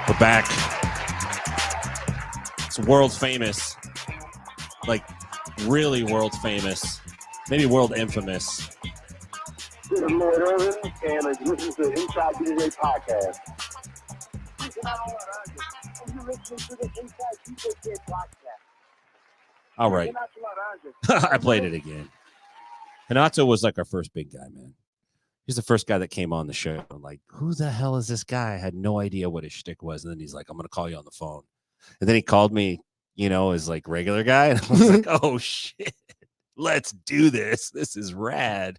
We're back. It's world famous. Like, really world famous. Maybe world infamous. This is Lloyd Irvin, and listen to the Inside BJJ podcast. You're listening to the Inside BJJ podcast. All right. I played it again. Hanato was like our first big guy, man. He's the first guy that came on the show. I'm like, who the hell is this guy? I had no idea what his shtick was. And then he's like, I'm going to call you on the phone. And then he called me, you know, as like regular guy. And I was like, oh, shit. Let's do this. This is rad.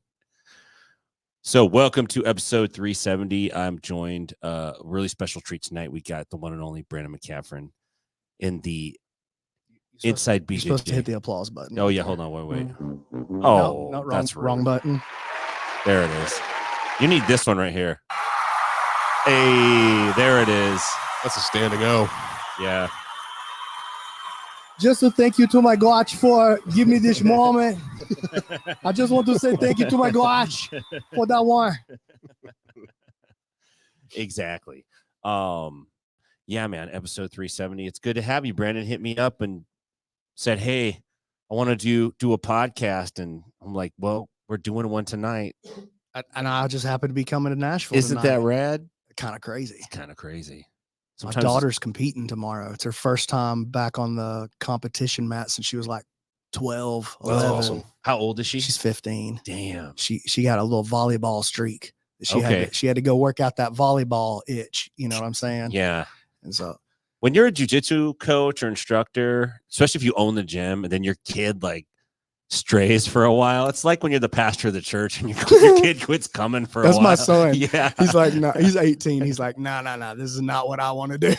So welcome to episode 370. I'm joined, really special treat tonight. We got the one and only Brandon Mccaghren in the Inside BJJ. You're supposed to hit the applause button. Oh, yeah. Hold on. Wait. Oh, No, wrong, that's wrong button. There it is. You need this one right here. Hey, there it is. That's a standing O. Yeah. Just to thank you to my coach for giving me this moment. I just want to say thank you to my coach for that one. Exactly. Yeah, man. Episode 370. It's good to have you. Brandon hit me up and said, hey, I want to do a podcast. And I'm like, well, we're doing one tonight. And I just happen to be coming to Nashville. Isn't that rad? Kind of crazy. It's kind of crazy. My daughter's competing tomorrow. It's her first time back on the competition mat since she was like 12, 11. That's awesome. How old is she? She's 15. Damn. She got a little volleyball streak. She had to go work out that volleyball itch. You know what I'm saying? Yeah. And so when you're a jiu-jitsu coach or instructor, especially if you own the gym and then your kid like strays for a while, it's like when you're the pastor of the church and your kid quits coming for a while. That's my son. Yeah. He's like, no, he's 18. He's like, no, this is not what I want to do.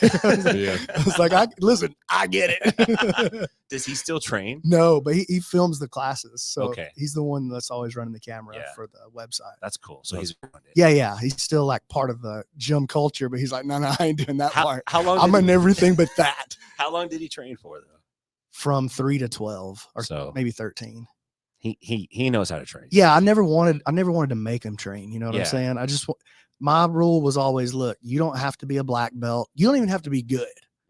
Yeah. I was like, listen, I get it. Does he still train? No, but he films the classes. So okay. He's the one that's always running the camera for the website. That's cool. So he's yeah. He's still like part of the gym culture, but he's like, no, I ain't doing that part. How long? I'm in everything but that. How long did he train for though? From 3 to 12 or so maybe 13. He knows how to train. Yeah, I never wanted to make him train. You know what I'm saying? My rule was always, look, you don't have to be a black belt. You don't even have to be good.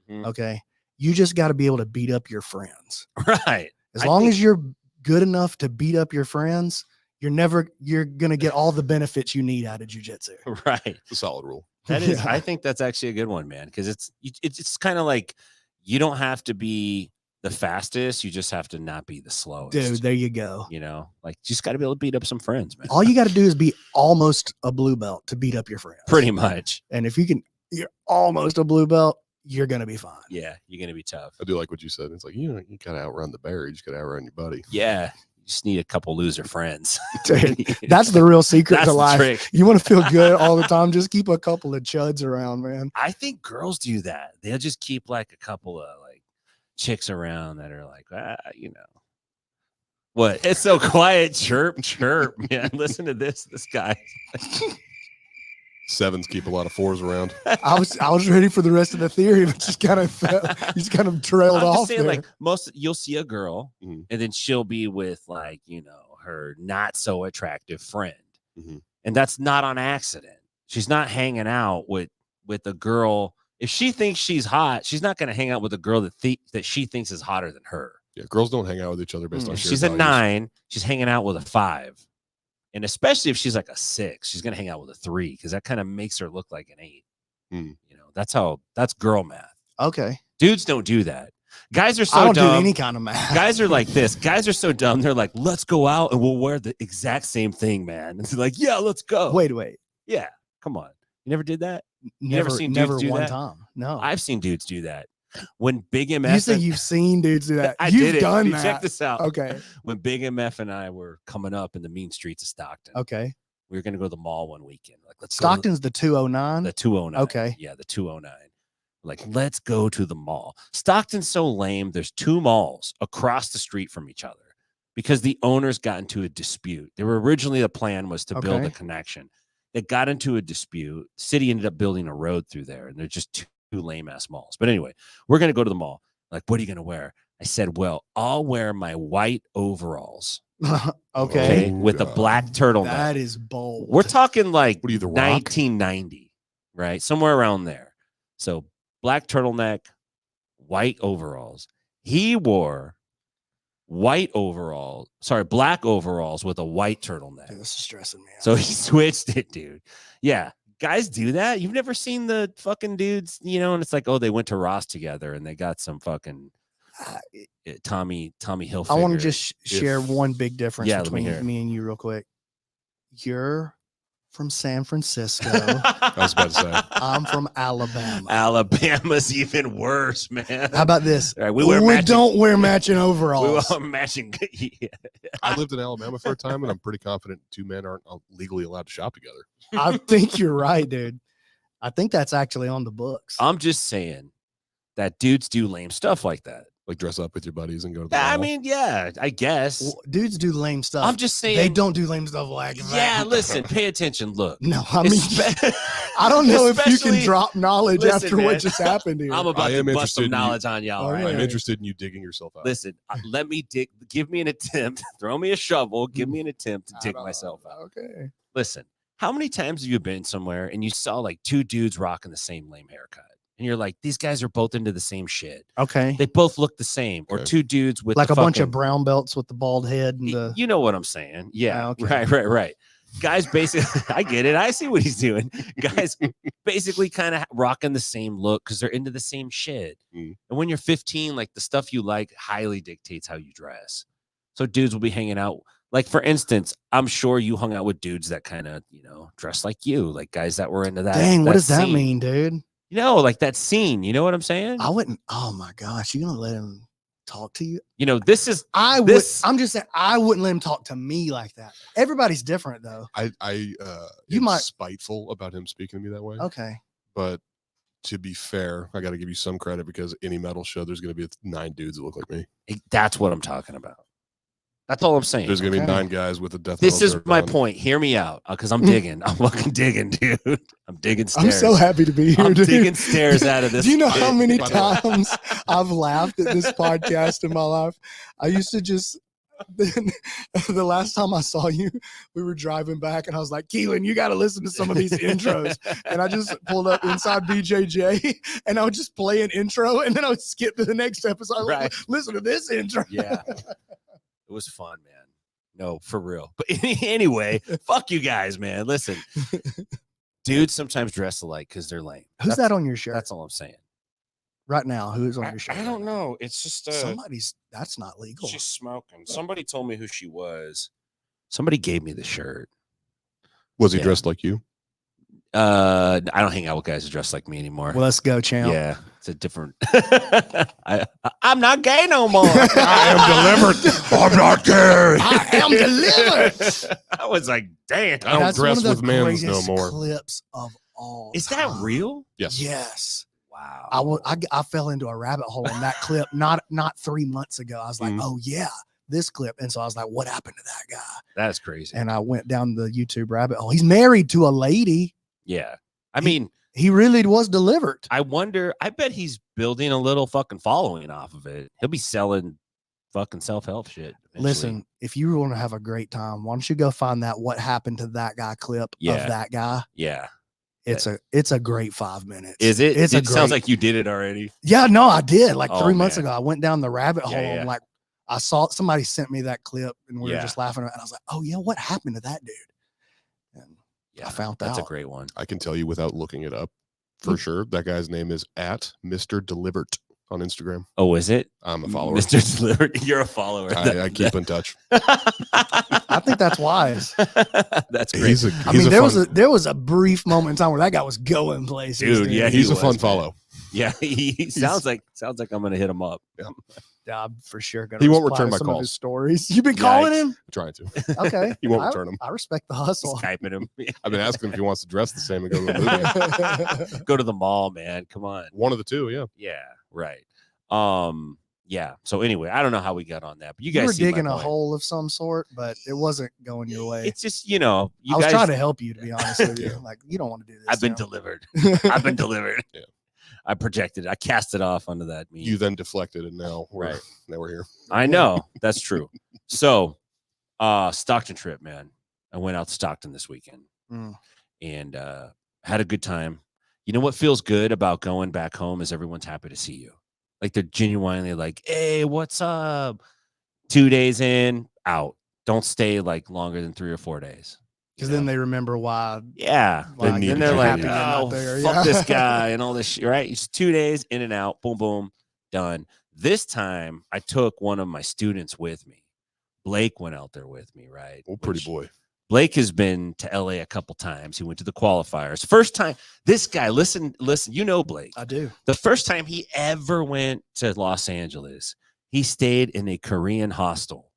Mm-hmm. Okay. You just got to be able to beat up your friends. Right. As long as you're good enough to beat up your friends, you're going to get all the benefits you need out of jiu-jitsu. Right. It's a solid rule. That is, I think that's actually a good one, man. Cause it's kind of like, you don't have to be the fastest. You just have to not be the slowest. Dude, there you go. You know, like you just got to be able to beat up some friends, man. All you got to do is be almost a blue belt to beat up your friends. Pretty much. And if you're almost a blue belt, you're going to be fine. Yeah. You're going to be tough. I do like what you said. It's like, you got to outrun the bear. You just got to outrun your buddy. Yeah. You just need a couple loser friends. Dude, that's the real secret to life. Trick. You want to feel good all the time. Just keep a couple of chuds around, man. I think girls do that. They'll just keep like a couple of like chicks around that are like, you know, what? It's so quiet. Chirp, man. Listen to this guy. Sevens keep a lot of fours around. I was ready for the rest of the theory, but just kind of trailed I'm off. Just saying, there. like you'll see a girl and then she'll be with like, you know, her not so attractive friend. Mm-hmm. And that's not on accident. She's not hanging out with a girl. If she thinks she's hot, she's not going to hang out with a girl that she thinks is hotter than her. Yeah, girls don't hang out with each other based on If shared she's a values. 9, she's hanging out with a 5. And especially if she's like a 6, she's going to hang out with a 3 because that kind of makes her look like an 8. You know, that's girl math. Okay. Dudes don't do that. Guys are so dumb. I don't do any kind of math. Guys are like this. Guys are so dumb. They're like, let's go out and we'll wear the exact same thing, man. And it's like, yeah, let's go. Wait. Yeah, come on. You never did that? Never seen dudes do one that? time. No. I've seen dudes do that. When Big MF, You say you've seen dudes do that. You've done that. that. Check this out. Okay. When Big MF and I were coming up in the mean streets of Stockton. Okay. We were going to go to the mall one weekend. Like, let's Stockton's the 209. The 209. Okay. Yeah, the 209. Like, let's go to the mall. Stockton's so lame. There's 2 malls across the street from each other because the owners got into a dispute. They were originally, the plan was to build a connection. They got into a dispute. City ended up building a road through there, and they're just two lame ass malls. But anyway, we're going to go to the mall. Like, what are you going to wear? I said, well, I'll wear my white overalls. Okay. With a black turtleneck. That is bold. We're talking like What are you, The Rock? 1990, right? Somewhere around there. So black turtleneck, white overalls. He wore black overalls with a white turtleneck. Dude, this is stressing me out. So he switched it, dude. Yeah. Guys do that. You've never seen the fucking dudes, and it's like, oh, they went to Ross together and they got some fucking Tommy Hilfiger. I want to just share one big difference between me and you real quick. You're from San Francisco. I was about to say. I'm from Alabama. Alabama's even worse, man. How about this? All right, we don't wear matching overalls. We were matching. Yeah. I lived in Alabama for a time, and I'm pretty confident 2 men aren't legally allowed to shop together. I think you're right, dude. I think that's actually on the books. I'm just saying that dudes do lame stuff like that. Like dress up with your buddies and go to the I mall. mean, yeah, I guess. Well, dudes do lame stuff. I'm just saying. They don't do lame stuff like that. Yeah, listen, pay attention. Look. No, I mean, I don't know if you can drop knowledge after man, what just happened here. I'm about to bust some knowledge on y'all. Oh, Right? I'm interested in you digging yourself out. Listen, let me dig. Give me an attempt. Throw me a shovel. Give me an attempt to dig myself out. Okay. Listen, how many times have you been somewhere and you saw like 2 dudes rocking the same lame haircut? And you're like, these guys are both into the same shit. Okay. They both look the same. Or 2 dudes with like a bunch of brown belts with the bald head and the. You know what I'm saying? Yeah. Okay. Right. Guys, basically, I get it. I see what he's doing. Guys, basically, kind of rocking the same look because they're into the same shit. And when you're 15, like the stuff you like highly dictates how you dress. So dudes will be hanging out. Like, for instance, I'm sure you hung out with dudes that kind of, dress like you, like guys that were into that. Dang, what does that scene. mean, dude? Like that scene. You know what I'm saying? I wouldn't. Oh my gosh, you gonna let him talk to you? This is. I'm just saying, I wouldn't let him talk to me like that. Everybody's different, though. You might spiteful about him speaking to me that way. Okay, but to be fair, I got to give you some credit because any metal show, there's going to be 9 dudes that look like me. That's what I'm talking about. That's all I'm saying. There's going to be 9 guys with a death. This is my point. Hear me out, because I'm digging. I'm fucking digging, dude. I'm digging stairs. I'm so happy to be here, I'm dude. Digging stairs out of this. Do you know how many times I've laughed at this podcast in my life? I used to just. The last time I saw you, we were driving back, and I was like, "Keelan, you got to listen to some of these intros." And I just pulled up inside BJJ, and I would just play an intro, and then I would skip to the next episode. Right. Listen to this intro. Yeah. It was fun, man. No, for real. But anyway, fuck you guys, man. Listen, dudes sometimes dress alike because they're lame. Who's that on your shirt? That's all I'm saying. Right now, who's on your shirt? I don't know. It's just that's not legal. She's smoking. Somebody told me who she was. Somebody gave me the shirt. Was he dressed like you? I don't hang out with guys who dress like me anymore. Well, let's go, champ. Yeah, it's a different. I'm not gay no more. I am delivered. I'm not gay. I am delivered. I was like, damn. I don't dress with men's no more. Clips of all. Is that real? Yes. Yes. Wow. I fell into a rabbit hole on that clip not 3 months ago. I was like, oh yeah, this clip. And so I was like, what happened to that guy? That's crazy. And I went down the YouTube rabbit hole. He's married to a lady. Yeah. I mean, he really was delivered. I wonder, I bet he's building a little fucking following off of it. He'll be selling fucking self-help shit eventually. Listen, if you want to have a great time, why don't you go find that what happened to that guy clip of that guy? Yeah. It's a great 5 minutes. Is it? It sounds like you did it already. Yeah, no, I did. Like 3 months man. ago, I went down the rabbit hole. Yeah. I'm like, I saw somebody sent me that clip, and we were just laughing. And I was like, oh yeah, what happened to that dude? And I found that's out. a great one. I can tell you without looking it up for sure. That guy's name is @Mr. Delivered on Instagram. Oh, is it? I'm a follower. Mr. Delivered. You're a follower. I keep in touch. I think that's wise. That's great. There was a brief moment in time where that guy was going places. Dude, yeah, he's a fun follow. Yeah, he sounds like I'm gonna hit him up. Yeah, I'm for sure gonna. He won't reply return to my some of calls. his stories. You've been calling him? I'm trying to. Okay, He won't return them. I respect the hustle. Skyping him. I've been asking him if he wants to dress the same and go to the movie. Go to the mall, man. Come on. One of the two, yeah. Yeah, right. Yeah. So anyway, I don't know how we got on that, but you guys were see my digging a point. hole of some sort, but it wasn't going your way. It's just, you I was guys, trying to help you, to be honest with you. Like, you don't want to do this. I've been delivered. I've been delivered. Yeah. I projected. I cast it off onto that meme. You then deflected, and now we're here. I know. That's true. So, Stockton trip, man. I went out to Stockton this weekend and had a good time. You know what feels good about going back home is everyone's happy to see you. Like they're genuinely like, hey, what's up? 2 days in, out. Don't stay like longer than 3 or 4 days. Because then they remember why. Yeah. Why Then they're you're like, happy you're not oh, there. fuck Yeah. this guy and all this shit, right? It's 2 days in and out. Boom, boom, done. This time I took one of my students with me. Blake went out there with me, right? Oh, pretty boy. Blake has been to LA a couple times. He went to the qualifiers. First time, this guy, listen, you know Blake. I do. The first time he ever went to Los Angeles, he stayed in a Korean hostel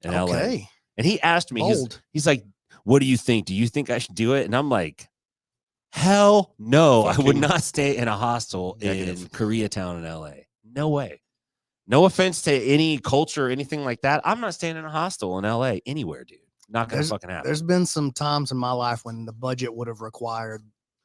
in LA. And he asked me, he's like, what do you think? Do you think I should do it? And I'm like, hell no. I would not stay in a hostel in Koreatown in LA. No way. No offense to any culture or anything like that. I'm not staying in a hostel in LA anywhere, dude. Not gonna fucking happen. There's been some times in my life when the budget would have required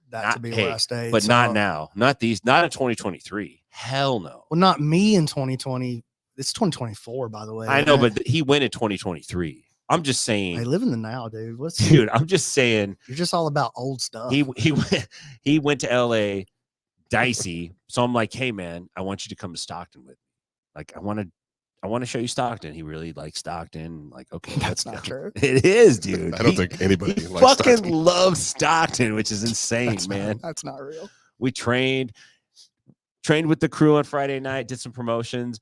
that to be where I stayed. But not now. Not in 2023. Hell no. Well, not me in 2020. It's 2024, by the way. I know, but he went in 2023. I'm just saying. Hey, live in the now, dude. Dude, I'm just saying. You're just all about old stuff. He went to LA dicey. So I'm like, hey man, I want you to come to Stockton with me. Like, I want to show you Stockton. He really likes Stockton. Like, okay, that's not true. It is, dude. I don't think anybody he likes fucking Stockton. loves Stockton, which is insane, man. That's not real. We trained with the crew on Friday night, did some promotions.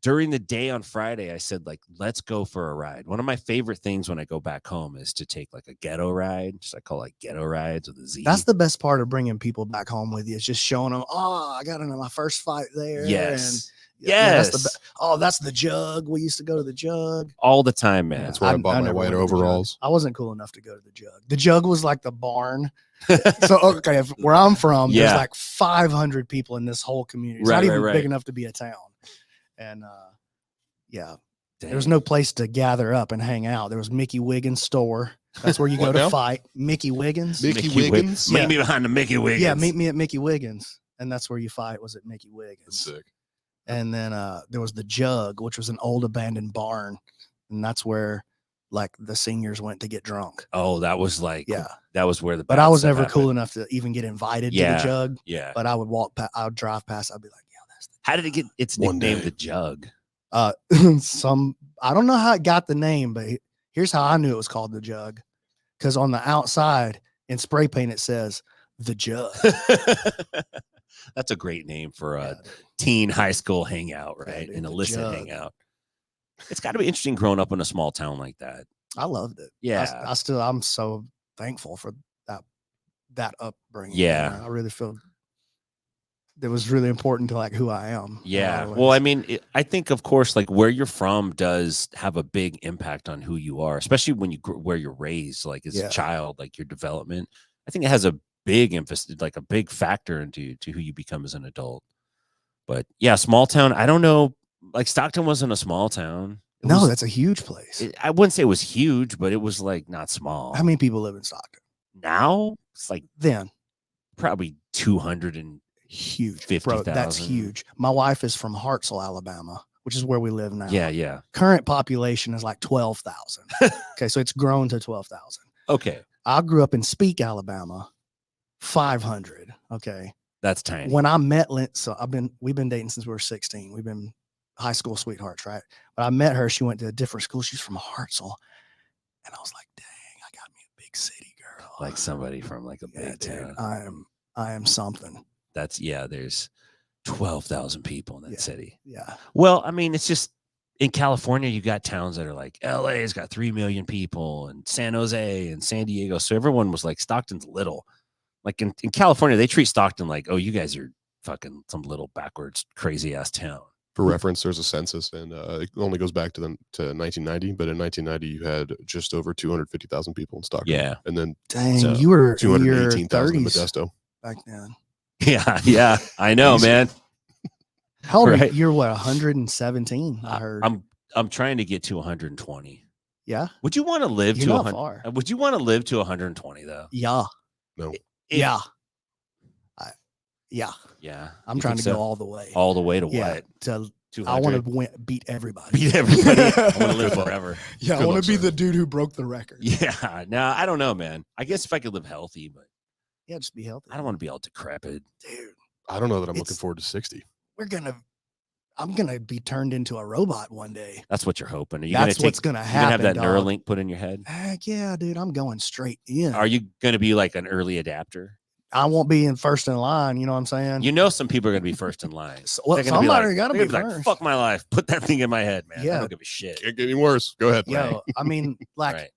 During the day on Friday, I said, like, let's go for a ride. One of my favorite things when I go back home is to take like a ghetto ride. Just I call it ghetto rides with a Z. That's the best part of bringing people back home with you. It's just showing them, oh, I got into my first fight there. Yes. And yes. That's the Jug. We used to go to the Jug all the time, man. That's where I bought my white overalls. I wasn't cool enough to go to the Jug. The Jug was like the barn. So, okay, where I'm from, there's like 500 people in this whole community. It's not even big enough to be a town. And there was no place to gather up and hang out. There was Mickey Wiggins' store. That's where you go to fight. Mickey Wiggins. Mickey Wiggins? Meet me behind the Mickey Wiggins. Yeah, meet me at Mickey Wiggins. And that's where you fight, was at Mickey Wiggins. That's sick. And then there was the Jug, which was an old abandoned barn. And that's where like the seniors went to get drunk. Oh, that was like, that was where but I was never cool enough to even get invited to the Jug. Yeah. But I would I would drive past. I'd be like, how did it get its nickname, the Jug? I don't know how it got the name, but here's how I knew it was called the Jug. Because on the outside in spray paint, it says the Jug. That's a great name for a teen high school hangout, right? Dude, An illicit Jug. hangout. It's got to be interesting growing up in a small town like that. I loved it. Yeah. I'm so thankful for that upbringing. Yeah. Man. I really feel that was really important to like who I am. Yeah. Well, I mean, I think, of course, like where you're from does have a big impact on who you are, especially when where you're raised, like as a child, like your development. I think it has a big emphasis, like a big factor into who you become as an adult. But yeah, small town. I don't know. Like Stockton wasn't a small town. That's a huge place. I wouldn't say it was huge, but it was like not small. How many people live in Stockton? Now it's like then probably 200 and huge. 50,000. Bro, that's huge. My wife is from Hartselle, Alabama, which is where we live now. Yeah. Current population is like 12,000. Okay, so it's grown to 12,000. Okay. I grew up in Speake, Alabama, 500. Okay. That's tiny. When I met we've been dating since we were 16. We've been high school sweethearts, right? But I met her. She went to a different school. She's from Hartselle. And I was like, dang, I got me a big city girl. Like somebody from like a big town. I am something. There's 12,000 people in that city. Yeah. Well, I mean, it's just in California, you got towns that are like LA's got 3 million people and San Jose and San Diego. So everyone was like, Stockton's little. Like in California, they treat Stockton like, oh, you guys are fucking some little backwards, crazy ass town. For reference, there's a census, and it only goes back to 1990. But in 1990, you had just over 250,000 people in Stockton. Yeah, and then dang, you were 218,000 in Modesto back then. Yeah, I know, man. How old are you? You're what, 117? I heard. I'm trying to get to 120. Yeah. Would you want to live You're to not 100? far. Would you want to live to 120 though? Yeah. No. Yeah. I'm You trying to think so? go all the way. All the way to what? To 200? I want to beat everybody. Beat everybody. I want to live forever. Yeah, I want to be the dude who broke the record. Yeah. No, I don't know, man. I guess if I could live healthy, but Yeah, just be healthy. I don't want to be all decrepit. Dude, I don't know that I'm looking It's- forward to 60. I'm gonna be turned into a robot one day. That's what you're hoping. Are you That's gonna what's gonna you gonna happen. have that dog. Neuralink put in your head? Heck yeah, dude. I'm going straight in. Are you gonna be like an early adapter? I won't be in first in line, you know what I'm saying? You know, some people are gonna be first in line. Well, They're gonna be somebody like- gotta they're be gonna first. Fuck my life. Put that thing in my head, man. I Yeah. don't give a shit. Can't get any worse. Go ahead. Yo, I mean, like, Right.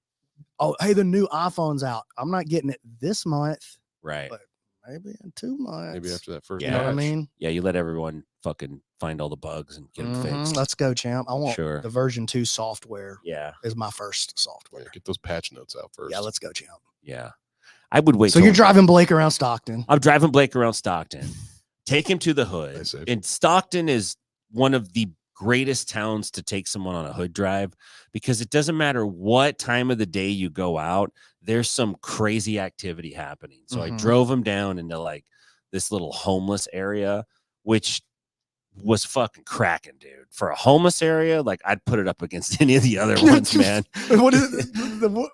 oh, hey, the new iPhone's out. I'm not getting it this month, Right. but maybe in 2 months. Maybe after that first You know what I batch. mean? Yeah, you let everyone fucking find all the bugs and get them Mhm. fixed. Let's go, champ. I want Sure. the version 2 software Yeah. is my first software. Yeah, get those patch notes out first. Yeah, let's go, champ. Yeah. I would wait. So you're driving Blake around Stockton. I'm driving Blake around Stockton. Take him to the hood. Nice save. And Stockton is one of the greatest towns to take someone on a hood drive because it doesn't matter what time of the day you go out, there's some crazy activity happening. So I Mhm. drove him down into like this little homeless area, which was fucking cracking, dude. For a homeless area, like I'd put it up against any of the other ones, man. what is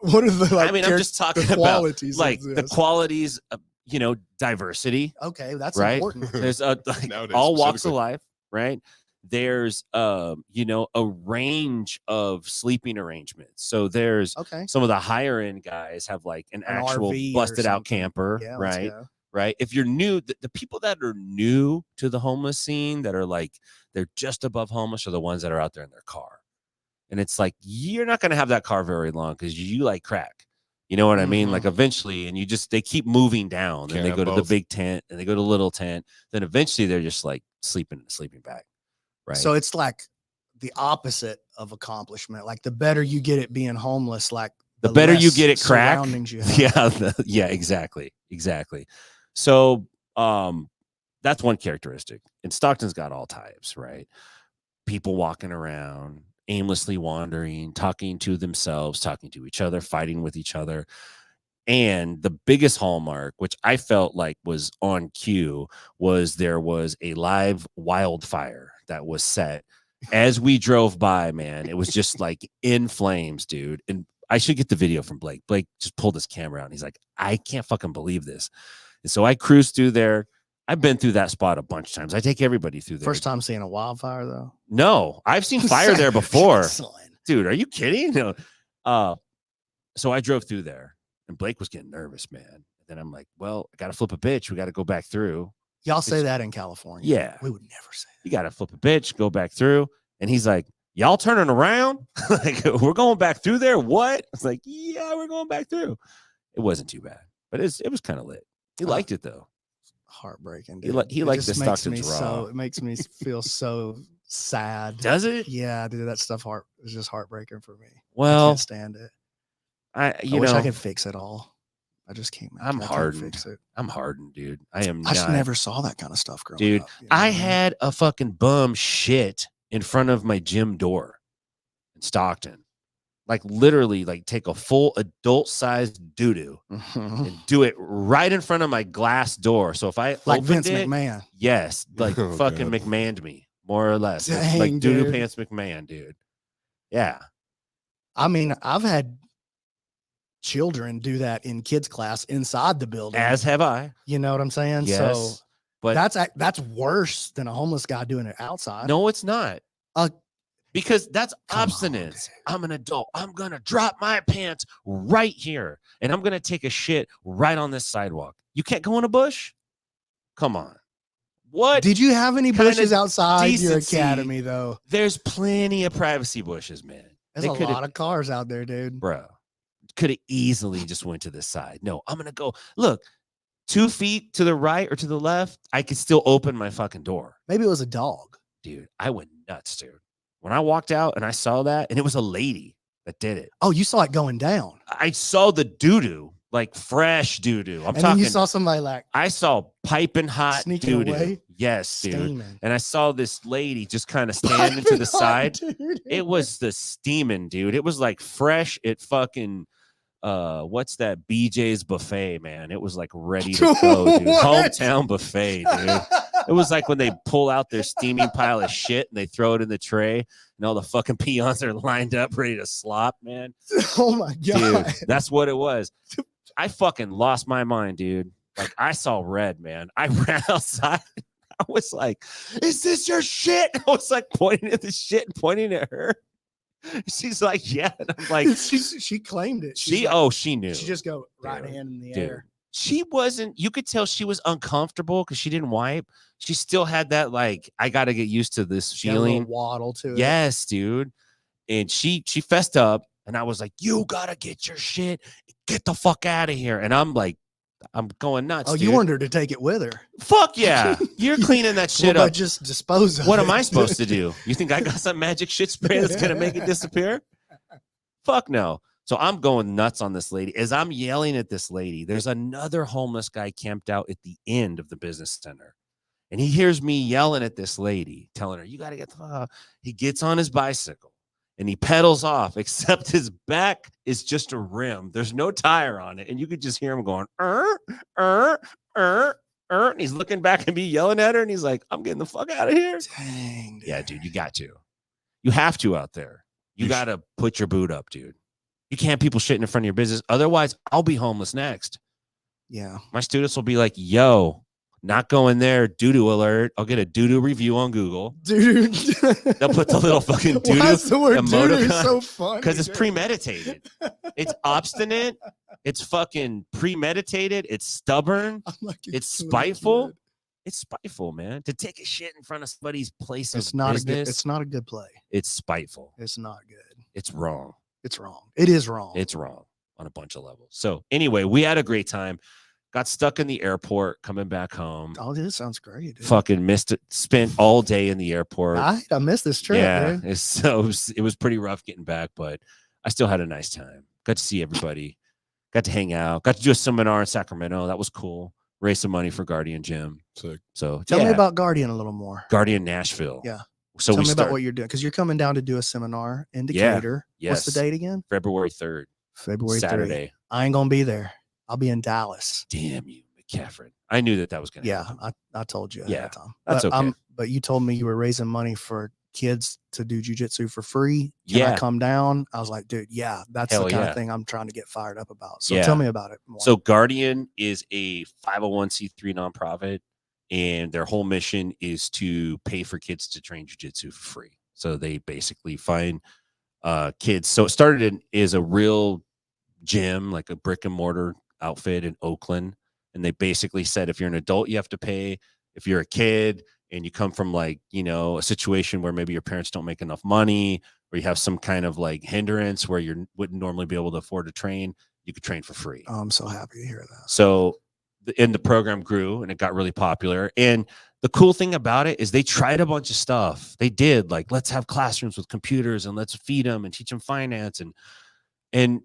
what are the like? I mean, I'm just talking the about qualities like of the this. qualities of, you know, diversity. Okay, that's right? important. There's a like Nowadays, all walks of specifically. life, right? There's you know, a range of sleeping arrangements. So there's Okay, some of the higher end guys have like an actual RV or busted out something. camper, yeah, let's right? go. Right. If you're new, the people that are new to the homeless scene that are like they're just above homeless are the ones that are out there in their car. And it's like you're not gonna have that car very long because you like crack. You know what I mean? Mhm. Like eventually, and they keep moving down Can't and they have go to the both. big tent and they go to the little tent. Then eventually they're just like sleeping in a sleeping bag. Right. So it's like the opposite of accomplishment. Like the better you get at being homeless, like the better you less get at crack. surroundings you have. Yeah. Yeah, exactly. Exactly. So that's one characteristic. And Stockton's got all types, right? People walking around, aimlessly wandering, talking to themselves, talking to each other, fighting with each other. And the biggest hallmark, which I felt like was on cue, was there was a live wildfire that was set as we drove by, man. It was just like in flames, dude. And I should get the video from Blake. Blake just pulled his camera out and he's like, I can't fucking believe this. And so I cruised through there. I've been through that spot a bunch of times. I take everybody through there. First time seeing a wildfire though. No, I've seen fire there before. Son. Dude, are you kidding? No. So I drove through there and Blake was getting nervous, man. And then I'm like, well, I got to flip a bitch. We got to go back through. Y'all say that in California. Yeah. We would never say You got to flip a bitch, go back through. And he's like, y'all turning around? Like, we're going back through there? What? It's like, yeah, we're going back through. It wasn't too bad, but it was kind of lit. He liked it though. heartbreaking. He Dude. li- he It liked just the makes me Stockton's so raw. it makes me feel so sad. Does it? Yeah, dude, that stuff is just heartbreaking for me. I Well, can't stand it. I I wish I could fix it all. I just can't. I'm I can't hardened. Fix it. I'm hardened, dude. I am I just not. never saw that kind of stuff growing Dude, up. You know I what mean? had a fucking bum shit in front of my gym door in Stockton. Like literally, like take a full adult-sized doo-doo Mhm. and do it right in front of my glass door. So if I Like opened Vince it, McMahon. yes, like Oh, fucking God. McMahoned me, more or less. Like Dang, doo-doo dude. pants McMahon, dude. Yeah. I mean, I've had children do that in kids class inside the building. As have I. You know what I'm saying? Yes. So But that's worse than a homeless guy doing it outside. no, it's not. Uh, Because that's Come on, obstinence. dude. I'm an adult. I'm going to drop my pants right here and I'm going to take a shit right on this sidewalk. You can't go in a bush? Come on. What? Did you have any kind of bushes outside your decency- academy though? There's plenty of privacy bushes, man. There's a lot of cars out there, dude. Bro, could have easily just went to the side. No, I'm going to go. Look, 2 feet to the right or to the left, I could still open my fucking door. Maybe it was a dog. Dude, I went nuts, dude. When I walked out and I saw that, and it was a lady that did it. Oh, you saw it going down. I saw the doo-doo, like fresh doo-doo. I'm and talking. then you saw somebody like I saw piping hot Sneaking doo-doo. away? Yes, dude. steaming. And I saw this lady just kind of standing to the side. Dude. It was the steaming, dude. It was like fresh. It fucking what's that BJ's buffet, man? It was like ready to go, dude. What? Hometown buffet, dude. It was like when they pull out their steaming pile of shit and they throw it in the tray, and all the fucking peons are lined up ready to slop, man. Oh my god. Dude, that's what it was. I fucking lost my mind, dude. Like I saw red, man. I ran outside. I was like, "Is this your shit?" I was like pointing at the shit and pointing at her. She's like, "Yeah." And I'm like, she claimed it. She's she like, she knew. she just go right Dude, hand in the dude. air. She wasn't, you could tell she was uncomfortable because she didn't wipe. She still had that, like, I got to get used to this She had a little feeling. waddle to it. Yes, dude. And she fessed up, and I was like, "You gotta get your shit, get the fuck out of here." And I'm like, I'm going nuts. Oh, dude. you wanted her to take it with her. Fuck yeah. You're cleaning that shit up. Just dispose of What it. am I supposed to do? You think I got some magic shit spray that's gonna make it disappear? Fuck no. So I'm going nuts on this lady. As I'm yelling at this lady, there's another homeless guy camped out at the end of the business center. And he hears me yelling at this lady, telling her, "You got to get the fuck out." He gets on his bicycle and he pedals off, except his back is just a rim. There's no tire on it. And you could just hear him going, and he's looking back at me, yelling at her. And he's like, "I'm getting the fuck out of here." Dang, dude. Yeah, dude, you got to. You have to out there. You got to put your boot up, dude. You can't have people shitting in front of your business. Otherwise, I'll be homeless next. Yeah. My students will be like, "Yo, not going there. Doo-doo alert." I'll get a doo-doo review on Google. Dude. They'll put the little fucking doo-doo. Why is the word doo-doo emoticon so funny? because it's dude? premeditated. It's obstinate. It's fucking premeditated. It's stubborn. I'm like, It's so spiteful. good. It's spiteful, man. To take a shit in front of somebody's place It's of not business, a good. It's not a good play. it's spiteful. It's not good. It's wrong. It's wrong. It is wrong. It's wrong on a bunch of levels. So anyway, we had a great time. Got stuck in the airport coming back home. Oh, this sounds great. Dude. Fucking missed it. Spent all day in the airport. I missed this trip. Yeah, Dude. it was pretty rough getting back, but I still had a nice time. Got to see everybody. Got to hang out. Got to do a seminar in Sacramento. That was cool. Raise some money for Guardian Gym. Sick. So Tell me about Guardian a little more. Guardian Nashville. Yeah. So Tell we me start about what you're doing because you're coming down to do a seminar in Yeah. Decatur. What's the Yes. date again? February 3rd, February 3rd. Saturday. I ain't gonna be there. I'll be in Dallas. Damn you, Mccaghren. I knew that was going to Yeah, happen. I told you at Yeah, that time. that's but, okay. But you told me you were raising money for kids to do jujitsu for free. Can Yeah. I come down? I was like, dude, yeah, that's Hell the kind yeah. of thing I'm trying to get fired up about. So Yeah. tell me about it more. So Guardian is a 501c3 nonprofit, and their whole mission is to pay for kids to train jiu-jitsu for free. So they basically find kids. So it started as a real gym, like a brick and mortar outfit in Oakland. And they basically said, if you're an adult, you have to pay. If you're a kid and you come from like, a situation where maybe your parents don't make enough money, or you have some kind of like hindrance where you wouldn't normally be able to afford to train, you could train for free. Oh, I'm so happy to hear that. So the program grew and it got really popular. And the cool thing about it is they tried a bunch of stuff. They did like, let's have classrooms with computers and let's feed them and teach them finance. And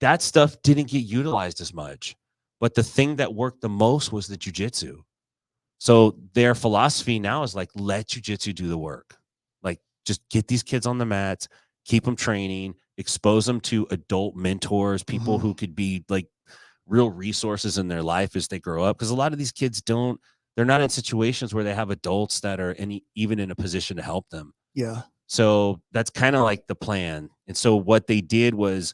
that stuff didn't get utilized as much. But the thing that worked the most was the jujitsu. So their philosophy now is like, let jujitsu do the work. Like, just get these kids on the mats, keep them training, expose them to adult mentors, people who could be like real resources in their life as they grow up. Because a lot of these kids they're not in situations where they have adults that are even in a position to help them. Yeah. So that's kind of like the plan. And so what they did was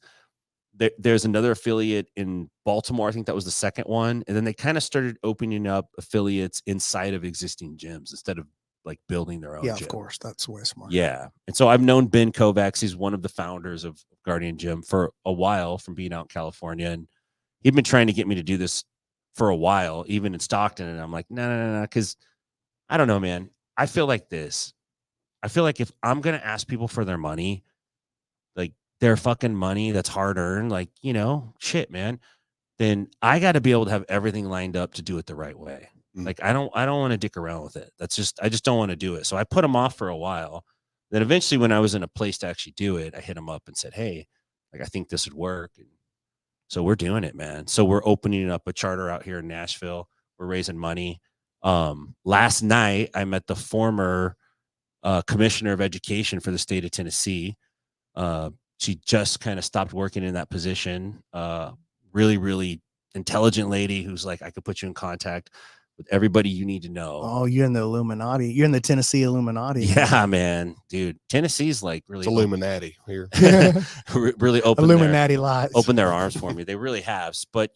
there's another affiliate in Baltimore. I think that was the second one. And then they kind of started opening up affiliates inside of existing gyms instead of like building their own Yeah, gym. of course. That's way smart. Yeah. And so I've known Ben Kovacs. He's one of the founders of Guardian Gym for a while from being out in California. And he'd been trying to get me to do this for a while, even in Stockton. And I'm like, no. Because I don't know, man. I feel like this. I feel like if I'm going to ask people for their money, like their fucking money that's hard earned, like, shit, man, then I got to be able to have everything lined up to do it the right way. Like, I don't want to dick around with it. I just don't want to do it. So I put them off for a while. Then eventually when I was in a place to actually do it, I hit them up and said, hey, like, I think this would work. And so we're doing it, man. So we're opening up a charter out here in Nashville. We're raising money. Last night I met the former commissioner of education for the state of Tennessee. She just kind of stopped working in that position. Really, really intelligent lady who's like, I could put you in contact with everybody you need to know. Oh, you're in the Illuminati. You're in the Tennessee Illuminati. Yeah, man, dude. Tennessee's like really It's Illuminati here. really open Illuminati lights. open their arms for me. They really have. But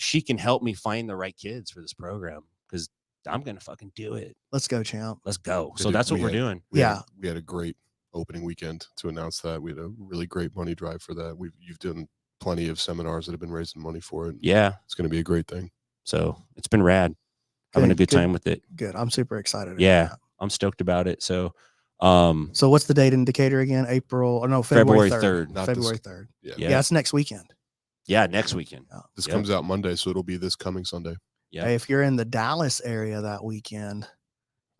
she can help me find the right kids for this program because I'm gonna fucking do it. Let's go, champ. Let's go. Yeah, So dude, that's what we we're had- doing. We had a great opening weekend to announce that. We had a really great money drive for that. You've done plenty of seminars that have been raising money for it. Yeah. It's going to be a great thing. So it's been rad. Having a good time with it. Good. I'm super excited. Yeah. About I'm stoked about it. So so what's the date indicator again? February 3rd. Not February this- 3rd. Yeah. Yeah, it's next weekend. Yeah, next weekend. This Yep. comes out Monday, so it'll be this coming Sunday. Yeah. Hey, if you're in the Dallas area that weekend,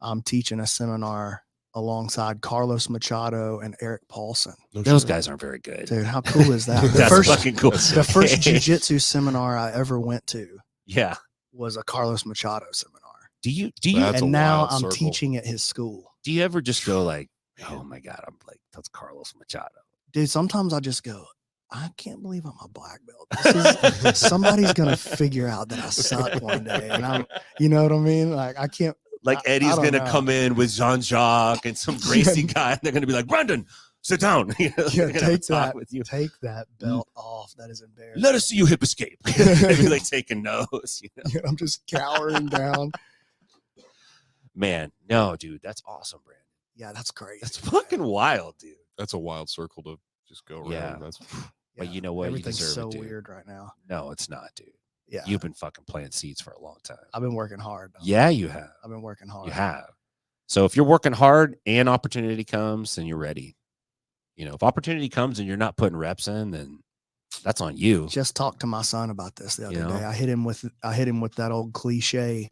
I'm teaching a seminar alongside Carlos Machado and Eric Paulson. No Those shit. guys aren't very good. Dude, how cool is that? That's fucking cool. The first jiu-jitsu seminar I ever went to Yeah. was a Carlos Machado seminar. Do you That's a and now wild I'm circle. teaching at his school. do you ever just go like, oh my God, I'm like, that's Carlos Machado. Dude, sometimes I just go, I can't believe I'm a black belt. This is, somebody's gonna figure out that I suck one day. And I'm, you know what I mean? Like I can't Like I Eddie's don't gonna know. come in with Jean-Jacques and some Gracie guy, and they're gonna be like, Brandon, sit down. You know, Yeah, they're gonna have a take talk that with you. take that belt off. That is embarrassing. Let us see you hip escape. Maybe like taking notes. You know? Yeah, I'm just cowering down. Man, no, dude, that's awesome, Brandon. Yeah, that's crazy. That's man. fucking wild, dude. That's a wild circle to just go around. Yeah. That's But Yeah, you know what? You Everything's deserve so it, dude. weird right now. No, it's not, dude. Yeah. You've been fucking playing seeds for a long time. I've been working hard. Though. Yeah, you have. I've been working hard. You have. So if you're working hard and opportunity comes, then you're ready. You know, if opportunity comes and you're not putting reps in, then that's on you. Just talked to my son about this the other You know? day. I hit him with that old cliche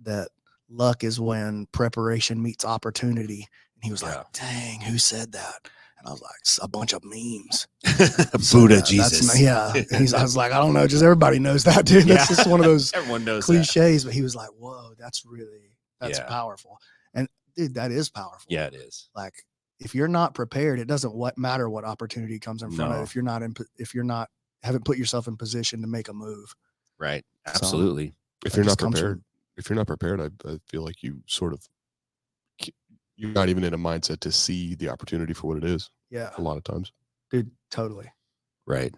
that luck is when preparation meets opportunity. And he was Yeah. like, dang, who said that? And I was like, a bunch of memes. Buddha That's Jesus. not- yeah. I was like, I don't know. Just everybody knows that, dude. That's Yeah. just one of those Everyone knows that. cliches. But he was like, whoa, that's Yeah. powerful. And dude, that is powerful. Yeah, it is. Like if you're not prepared, it doesn't matter what opportunity comes in front of No. it. If you're not haven't put yourself in position to make a move. Right. Absolutely. if That you're just not comes prepared. from- If you're not prepared, I feel like you sort of you're not even in a mindset to see the opportunity for what it is. Yeah, A lot of times. dude, totally. Right.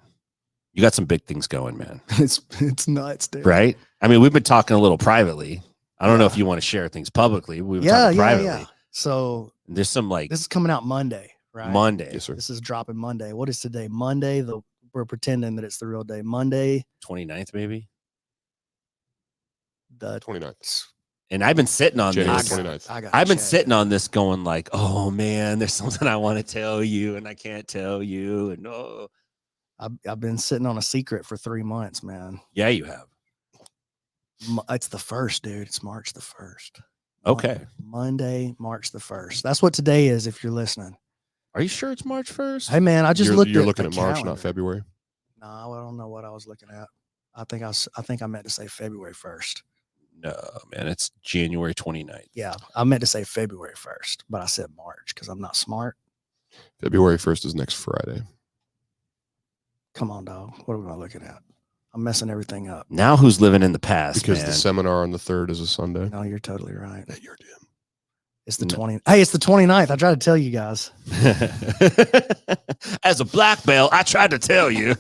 You got some big things going, man. It's nuts, dude. Right. I mean, we've been talking a little privately. I don't know if Yeah. you want to share things publicly. We've been Yeah, talking yeah, privately. yeah. So There's some like this is coming out Monday, right? Monday, Yes, sir. This is dropping Monday. What is today? Monday. We're pretending that it's the real day. Monday. 29th, maybe. The 29th. And I've been sitting on January this. 29th. I've been sitting on this going like, oh man, there's something I want to tell you and I can't tell you. And oh, I've been sitting on a secret for 3 months, man. yeah, you have. It's the 1st, dude. It's March the 1st. Okay. Monday, March the 1st. That's what today is if you're listening. Are you sure it's March 1st? Hey man, I just You're, looked you're at looking the at March, calendar. not February. No, I don't know what I was looking at. I think I meant to say February 1st. No, man, it's January 29th. Yeah, I meant to say February 1st, but I said March because I'm not smart. February 1st is next Friday. Come on, dog. What am I looking at? I'm messing everything up. Now who's living in the past, Because man? the seminar on the 3rd is a Sunday. No, you're totally right. Yeah, you're damn. It's the No. 20. Hey, it's the 29th. I tried to tell you guys. As a black belt, I tried to tell you.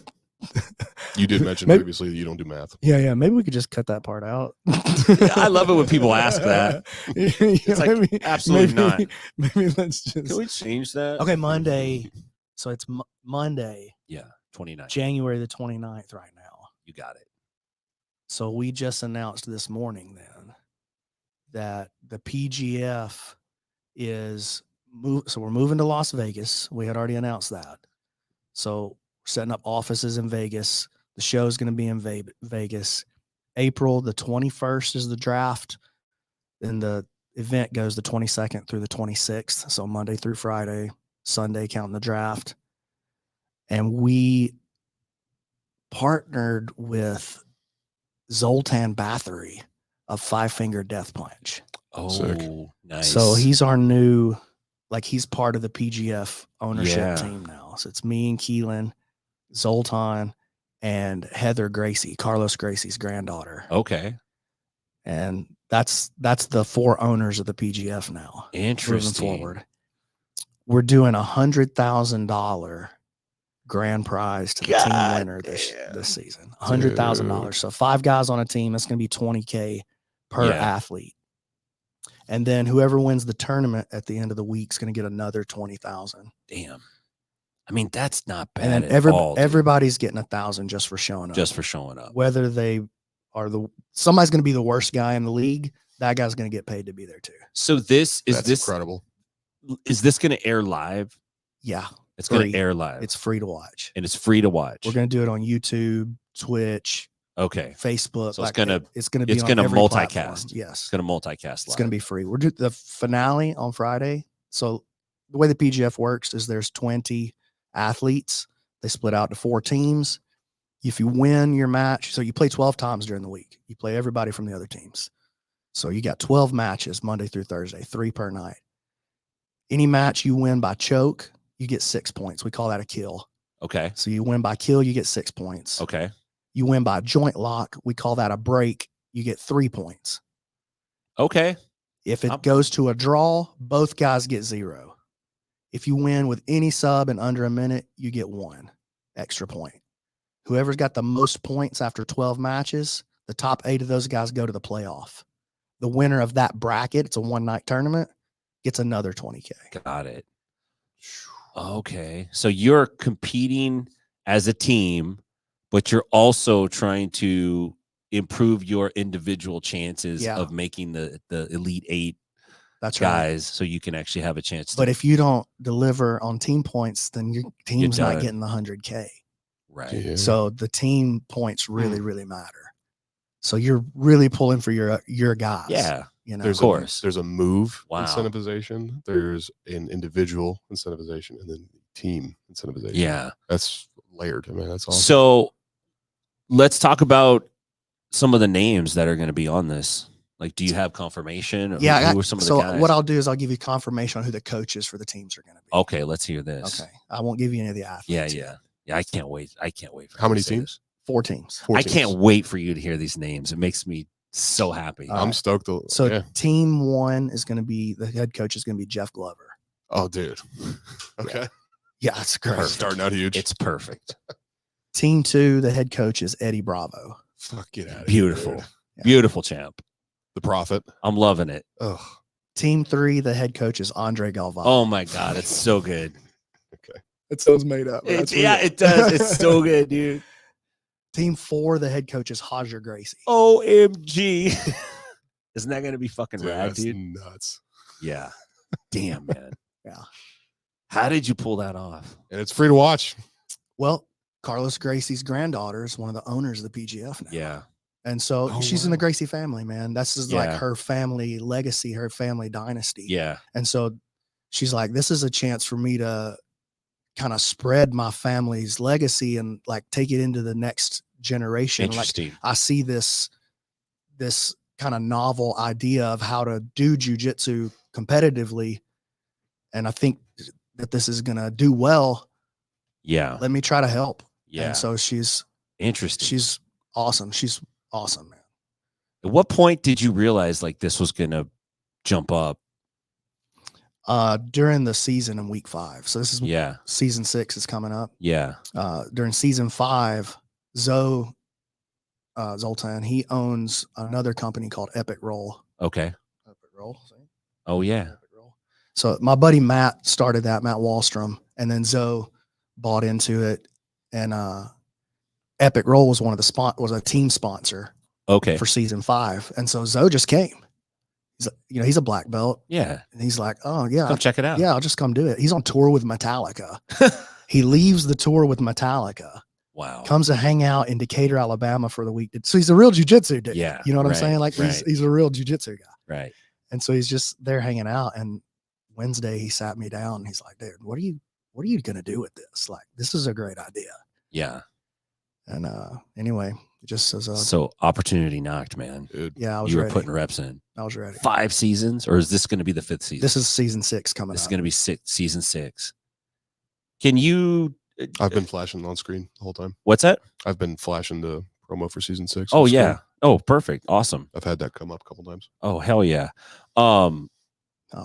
You did mention Maybe- previously that you don't do math. Yeah. Maybe we could just cut that part out. I love it when people ask that. Yeah, like, absolutely not. Maybe let's just. Can we change that? Okay, Monday. So it's Monday, Yeah, 29th. January the 29th right now. You got it. So we just announced this morning then that the PGF is so we're moving to Las Vegas. We had already announced that. So we're setting up offices in Vegas. The show's going to be in Vegas. April the 21st is the draft. Then the event goes the 22nd through the 26th. So Monday through Friday, Sunday counting the draft. And we partnered with Zoltan Bathory of Five Finger Death Punch. Oh, Sick. nice. So he's our new, like he's part of the PGF ownership Yeah. team now. So it's me and Keelan, Zoltan, and Heather Gracie, Carlos Gracie's granddaughter. okay. And that's the 4 owners of the PGF now. Moving Interesting. forward. We're doing $100,000 grand prize to the God team winner this season. $100,000. So 5 guys on a team, that's going to be $20K per Yeah. athlete. And then whoever wins the tournament at the end of the week is going to get another 20,000. Damn. I mean, that's not bad And then at all. Dude. everybody's getting 1,000 just for showing up. Just for showing up. Whether they are somebody's going to be the worst guy in the league, that guy's going to get paid to be there too. So that's incredible. Is this going to air live? Yeah. It's going to air live. It's free to watch. And it's free to watch. We're going to do it on YouTube, Twitch, okay, Facebook. So it's going to be it's on going to every multicast. platform. Yes. It's going to multicast. It's going to be free. We're doing the finale on Friday. So the way the PGF works is there's 20 athletes. They split out to 4 teams. If you win your match, so you play 12 times during the week. You play everybody from the other teams. So you got 12 matches Monday through Thursday, 3 per night. Any match you win by choke, you get 6 points. We call that a kill. Okay. So you win by kill, you get 6 points. Okay. You win by joint lock, we call that a break. You get 3 points. Okay. If it goes to a draw, both guys get 0. If you win with any sub in under a minute, you get 1 extra point. Whoever's got the most points after 12 matches, the top 8 of those guys go to the playoff. The winner of that bracket, it's a one-night tournament, gets another 20K. Got it. Okay. So you're competing as a team, but you're also trying to improve your individual chances of making the Elite 8 That's guys, so you can actually have a chance. But if you don't deliver on team points, then your team's not getting the 100K. Right. Yeah. So the team points really, really matter. So you're really pulling for your guys. Yeah. You know, There's a move Wow. incentivization. There's an individual incentivization, and then team incentivization. Yeah. That's layered. I mean, that's awesome. So let's talk about some of the names that are going to be on this. Like, do you have confirmation? Yeah. Who are some of the so guys? what I'll do is I'll give you confirmation on who the coaches for the teams are going to be. Okay, let's hear this. Okay. I won't give you any of the athletes. Yeah. I can't wait. I can't wait. For How you many to say teams? this. 4 teams. 4 I teams. can't wait for you to hear these names. It makes me so happy. All I'm right. stoked. So team 1 is going to be, the head coach is going to be Jeff Glover. Oh, dude. Okay. Yeah, it's great. Perfect. Starting out huge. It's perfect. Team 2, the head coach is Eddie Bravo. Fuck, get out of Beautiful. here. Yeah. Beautiful champ. The Prophet. I'm loving it. Ugh. Team 3, the head coach is Andre Galvao. Oh my God. It's so good. Okay. It sounds made up. It does. It's so good, dude. Team 4, the head coach is Hajer Gracie. OMG. Isn't that going to be fucking Dude, rad, that's dude? nuts. Yeah. Damn, man. Yeah. How did you pull that off? And it's free to watch. Well, Carlos Gracie's granddaughter is one of the owners of the PGF now. Yeah. And so Oh, she's in the wow. Gracie family, man. This is like her family legacy, her family dynasty. Yeah. And so she's like, this is a chance for me to kind of spread my family's legacy and like take it into the next generation. Interesting. Like I see this kind of novel idea of how to do jujitsu competitively. And I think that this is going to do well. Yeah. Let me try to help. Yeah. And so she's awesome. She's awesome, man. At what point did you realize like this was going to jump up? During the season in week 5. So this is season 6 is coming up. Yeah. During season 5, Zoltan, he owns another company called Epic Roll. Okay. Epic Roll. See? Oh yeah. Epic Roll. So my buddy Matt started that, Matt Wallstrom, and then Zoe bought into it. And Epic Roll was was a team sponsor Okay. for season 5. And so Zoe just came. He's a black belt. Yeah. And he's like, oh yeah, Come check it out. yeah, I'll just come do it. He's on tour with Metallica. He leaves the tour with Metallica, Wow. comes to hang out in Decatur, Alabama for the week. So he's a real jujitsu dude. Yeah, You know what I'm right, saying? Like he's a real jujitsu guy. Right. And so he's just there hanging out. And Wednesday he sat me down and he's like, dude, what are you going to do with this? Like, this is a great idea. Yeah. And anyway, just as So opportunity knocked, man. Dude. yeah, I was You were ready. putting reps in. I was ready. 5 seasons, or is this going to be the 5th season? This is season 6 coming This is up. going to be season 6. Can you? I've been flashing on screen the whole time. What's that? I've been flashing the promo for season 6. Oh on screen. yeah. Oh, perfect. Awesome. I've had that come up a couple times. Oh hell yeah. Oh,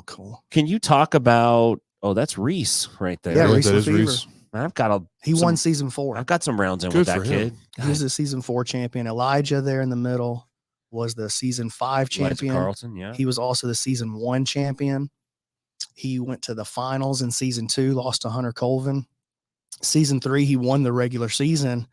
cool. Can you talk about? Oh, that's Reese right there. Yeah, Yeah, Reese that the is Fever. Reese. I've got He won season 4. I've got some rounds in Good with that for him. kid. He was the season 4 champion. Elijah there in the middle was the season 5 Elijah champion. Carlson, yeah. He was also the season 1 champion. He went to the finals in season 2, lost to Hunter Colvin. Season 3, he won the regular season,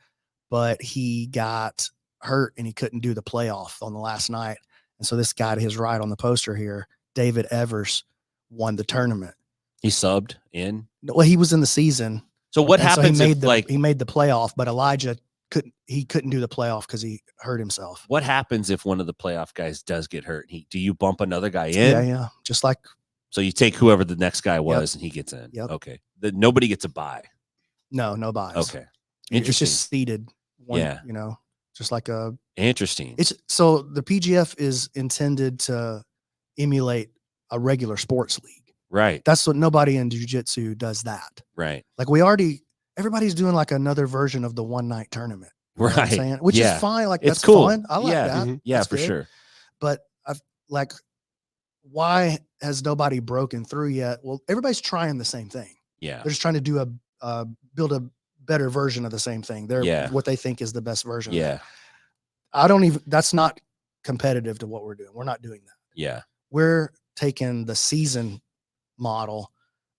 but he got hurt and he couldn't do the playoff on the last night. And so this guy to his right on the poster here, David Evers, won the tournament. He subbed in. Well, he was in the season. So what and happens so he made if the, like he made the playoff, but Elijah couldn't do the playoff because he hurt himself. what happens if one of the playoff guys does get hurt? Do you bump another guy in? Yeah. Just like So you take whoever the next guy was and he gets in. Yep. Okay. Nobody gets a bye. no buys. Okay. It's Interesting. just seeded. One, Yeah. Just like a. Interesting. It's so the PGF is intended to emulate a regular sports league. Right. That's what nobody in jiu-jitsu does that. Right. Like everybody's doing like another version of the one night tournament. You know what I'm Right. saying? Which is fine. Like It's that's cool. fun. I like Yeah. that. Mhm. Yeah, That's for good. sure. But why has nobody broken through yet? Well, everybody's trying the same thing. Yeah. They're just trying to do build a better version of the same thing. They're what they think is the best version. of Yeah. that. That's not competitive to what we're doing. We're not doing that. Yeah. We're taking the season model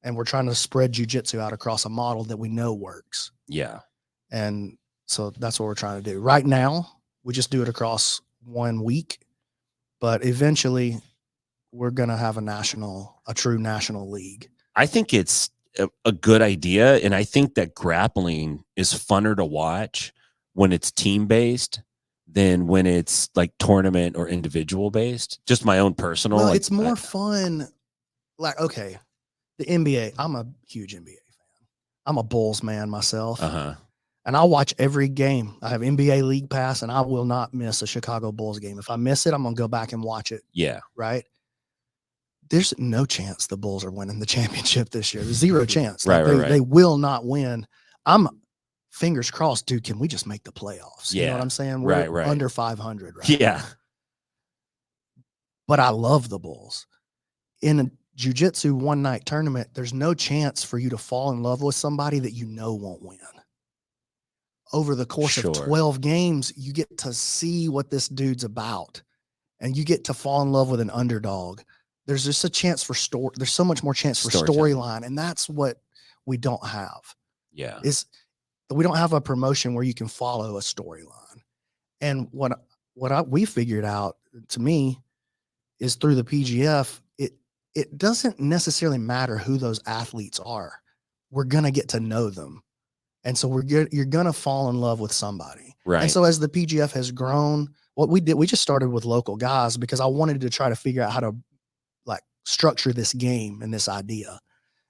and we're trying to spread jiu-jitsu out across a model that we know works. Yeah. And so that's what we're trying to do. Right now, we just do it across 1 week, but eventually we're going to have a true national league. I think it's a good idea. And I think that grappling is funner to watch when it's team based than when it's like tournament or individual based. Just my own personal. Well, like, it's more fun. Like, okay, the NBA, I'm a huge NBA fan. I'm a Bulls man myself. And I'll watch every game. I have NBA League Pass, and I will not miss a Chicago Bulls game. If I miss it, I'm going to go back and watch it. Yeah. Right? There's no chance the Bulls are winning the championship this year. There's zero chance. Right. They will not win. I'm fingers crossed, dude. Can we just make the playoffs? You know what I'm saying? We're Right. under 500 right Yeah. now. But I love the Bulls. In a jiu-jitsu one-night tournament, there's no chance for you to fall in love with somebody that you know won't win. Over the course of 12 games, you get to see what this dude's about, and you get to fall in love with an underdog. There's just a chance for story. There's so much more chance for storyline, and that's what we don't have. Yeah. We don't have a promotion where you can follow a storyline. And what we figured out, to me, is through the PGF, it doesn't necessarily matter who those athletes are. We're gonna get to know them. And so you're going to fall in love with somebody. Right. And so as the PGF has grown, what we did, we just started with local guys because I wanted to try to figure out how to like structure this game and this idea.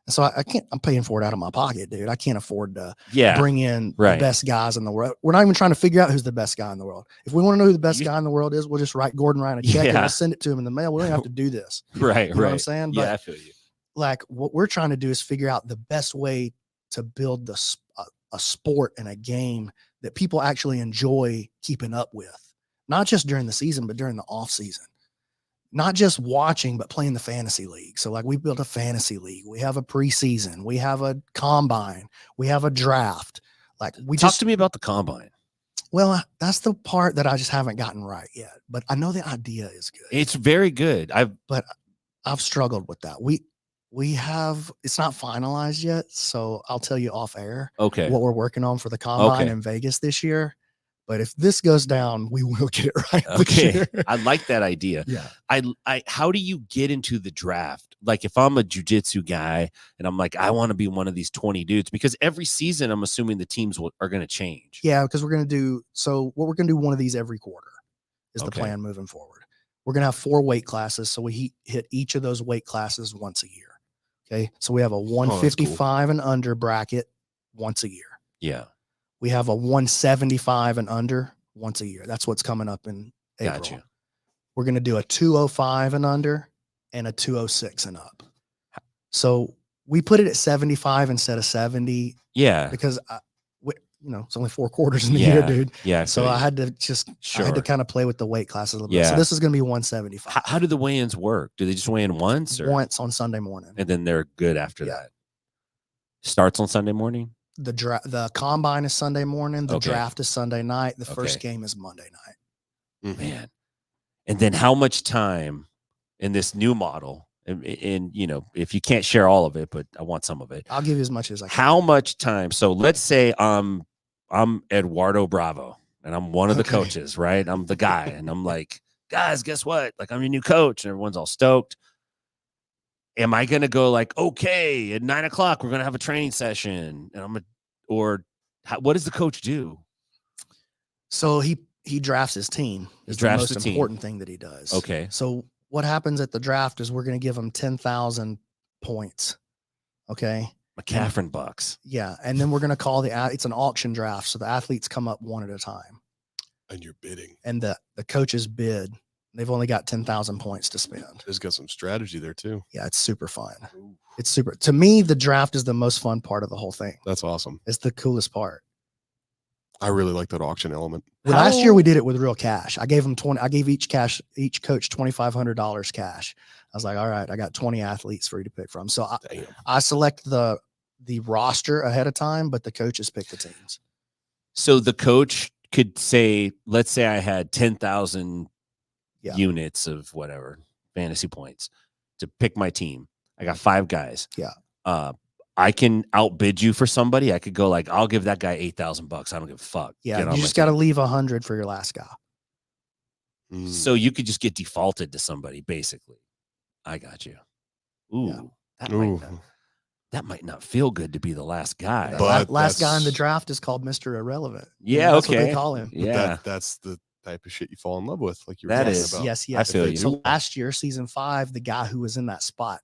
And so I'm paying for it out of my pocket, dude. I can't afford to bring in the best guys in the world. We're not even trying to figure out who's the best guy in the world. If we want to know who the best guy in the world is, we'll just write Gordon Ryan a check and we'll send it to him in the mail. We don't have to do this. Right. You know what I'm saying? But I feel you. Like what we're trying to do is figure out the best way to build a sport and a game that people actually enjoy keeping up with, not just during the season, but during the off season, not just watching, but playing the fantasy league. So like we built a fantasy league. We have a preseason, we have a combine, we have a draft. Like Talk to me about the combine. Well, that's the part that I just haven't gotten right yet, but I know the idea is good. It's very good. But I've struggled with that. It's not finalized yet, so I'll tell you off air what we're working on for the combine in Vegas this year. But if this goes down, we will get it right. Okay. I like that idea. Yeah. How do you get into the draft? Like if I'm a jiu-jitsu guy and I'm like, I want to be one of these 20 dudes, because every season I'm assuming the teams are going to change. Yeah, because we're going to do one of these every quarter is the plan moving forward. We're going to have 4 weight classes. So we hit each of those weight classes once a year. Okay. So we have a 155 and under bracket once a year. Yeah. We have a 175 and under once a year. That's what's coming up in April. Gotcha. We're going to do a 205 and under and a 206 and up. So we put it at 75 instead of 70. Yeah. Because it's only 4 quarters in the year, dude. Yeah. So I had to I had to kind of play with the weight classes a little bit. So this is going to be 175. How do the weigh-ins work? Do they just weigh in once? Once on Sunday morning. And then they're good after that. Starts on Sunday morning? the combine is Sunday morning. The Okay. draft is Sunday night. The first Okay. game is Monday night. Man. And then how much time in this new model, and you know, if you can't share all of it, but I want some of it. I'll give you as much as I can. How much time? So let's say I'm Eduardo Bravo and I'm one of the Okay. coaches, right? I'm the guy, and I'm like, guys, guess what? Like, I'm your new coach, and everyone's all stoked. Am I gonna go like, okay, at 9 o'clock we're gonna have a training session, and what does the coach do? So he drafts his team. He Is drafts the the most team. important thing that he does. Okay. So what happens at the draft is we're going to give him 10,000 points. Okay. Mccaghren bucks. Yeah, and then we're going to call it's an auction draft, so the athletes come up one at a time, And you're bidding. and the coaches bid. They've only got 10,000 points to spend. There's got some strategy there too. Yeah, it's super fun. It's super. To me, the draft is the most fun part of the whole thing. That's awesome. It's the coolest part. I really like that auction element. Last year we did it with real cash. I gave them 20. I gave each coach $2,500 cash. I was like, all right, I got 20 athletes for you to pick from. So I select the roster ahead of time, but the coaches pick the teams. So the coach could say, let's say I had 10,000 units of whatever fantasy points to pick my team. I got 5 guys. Yeah. I can outbid you for somebody. I could go like, I'll give that guy $8,000. I don't give a fuck. Yeah. You just got to leave 100 for your last guy. So you could just get defaulted to somebody, basically. I got you. Ooh, Yeah. That might not feel good to be the last guy. But last guy in the draft is called Mr. Irrelevant. Yeah, that's okay. what they call him. Yeah, that's the type of shit you fall in love with, like you were That talking is. about. Yes. I feel you. So last year, season 5, the guy who was in that spot,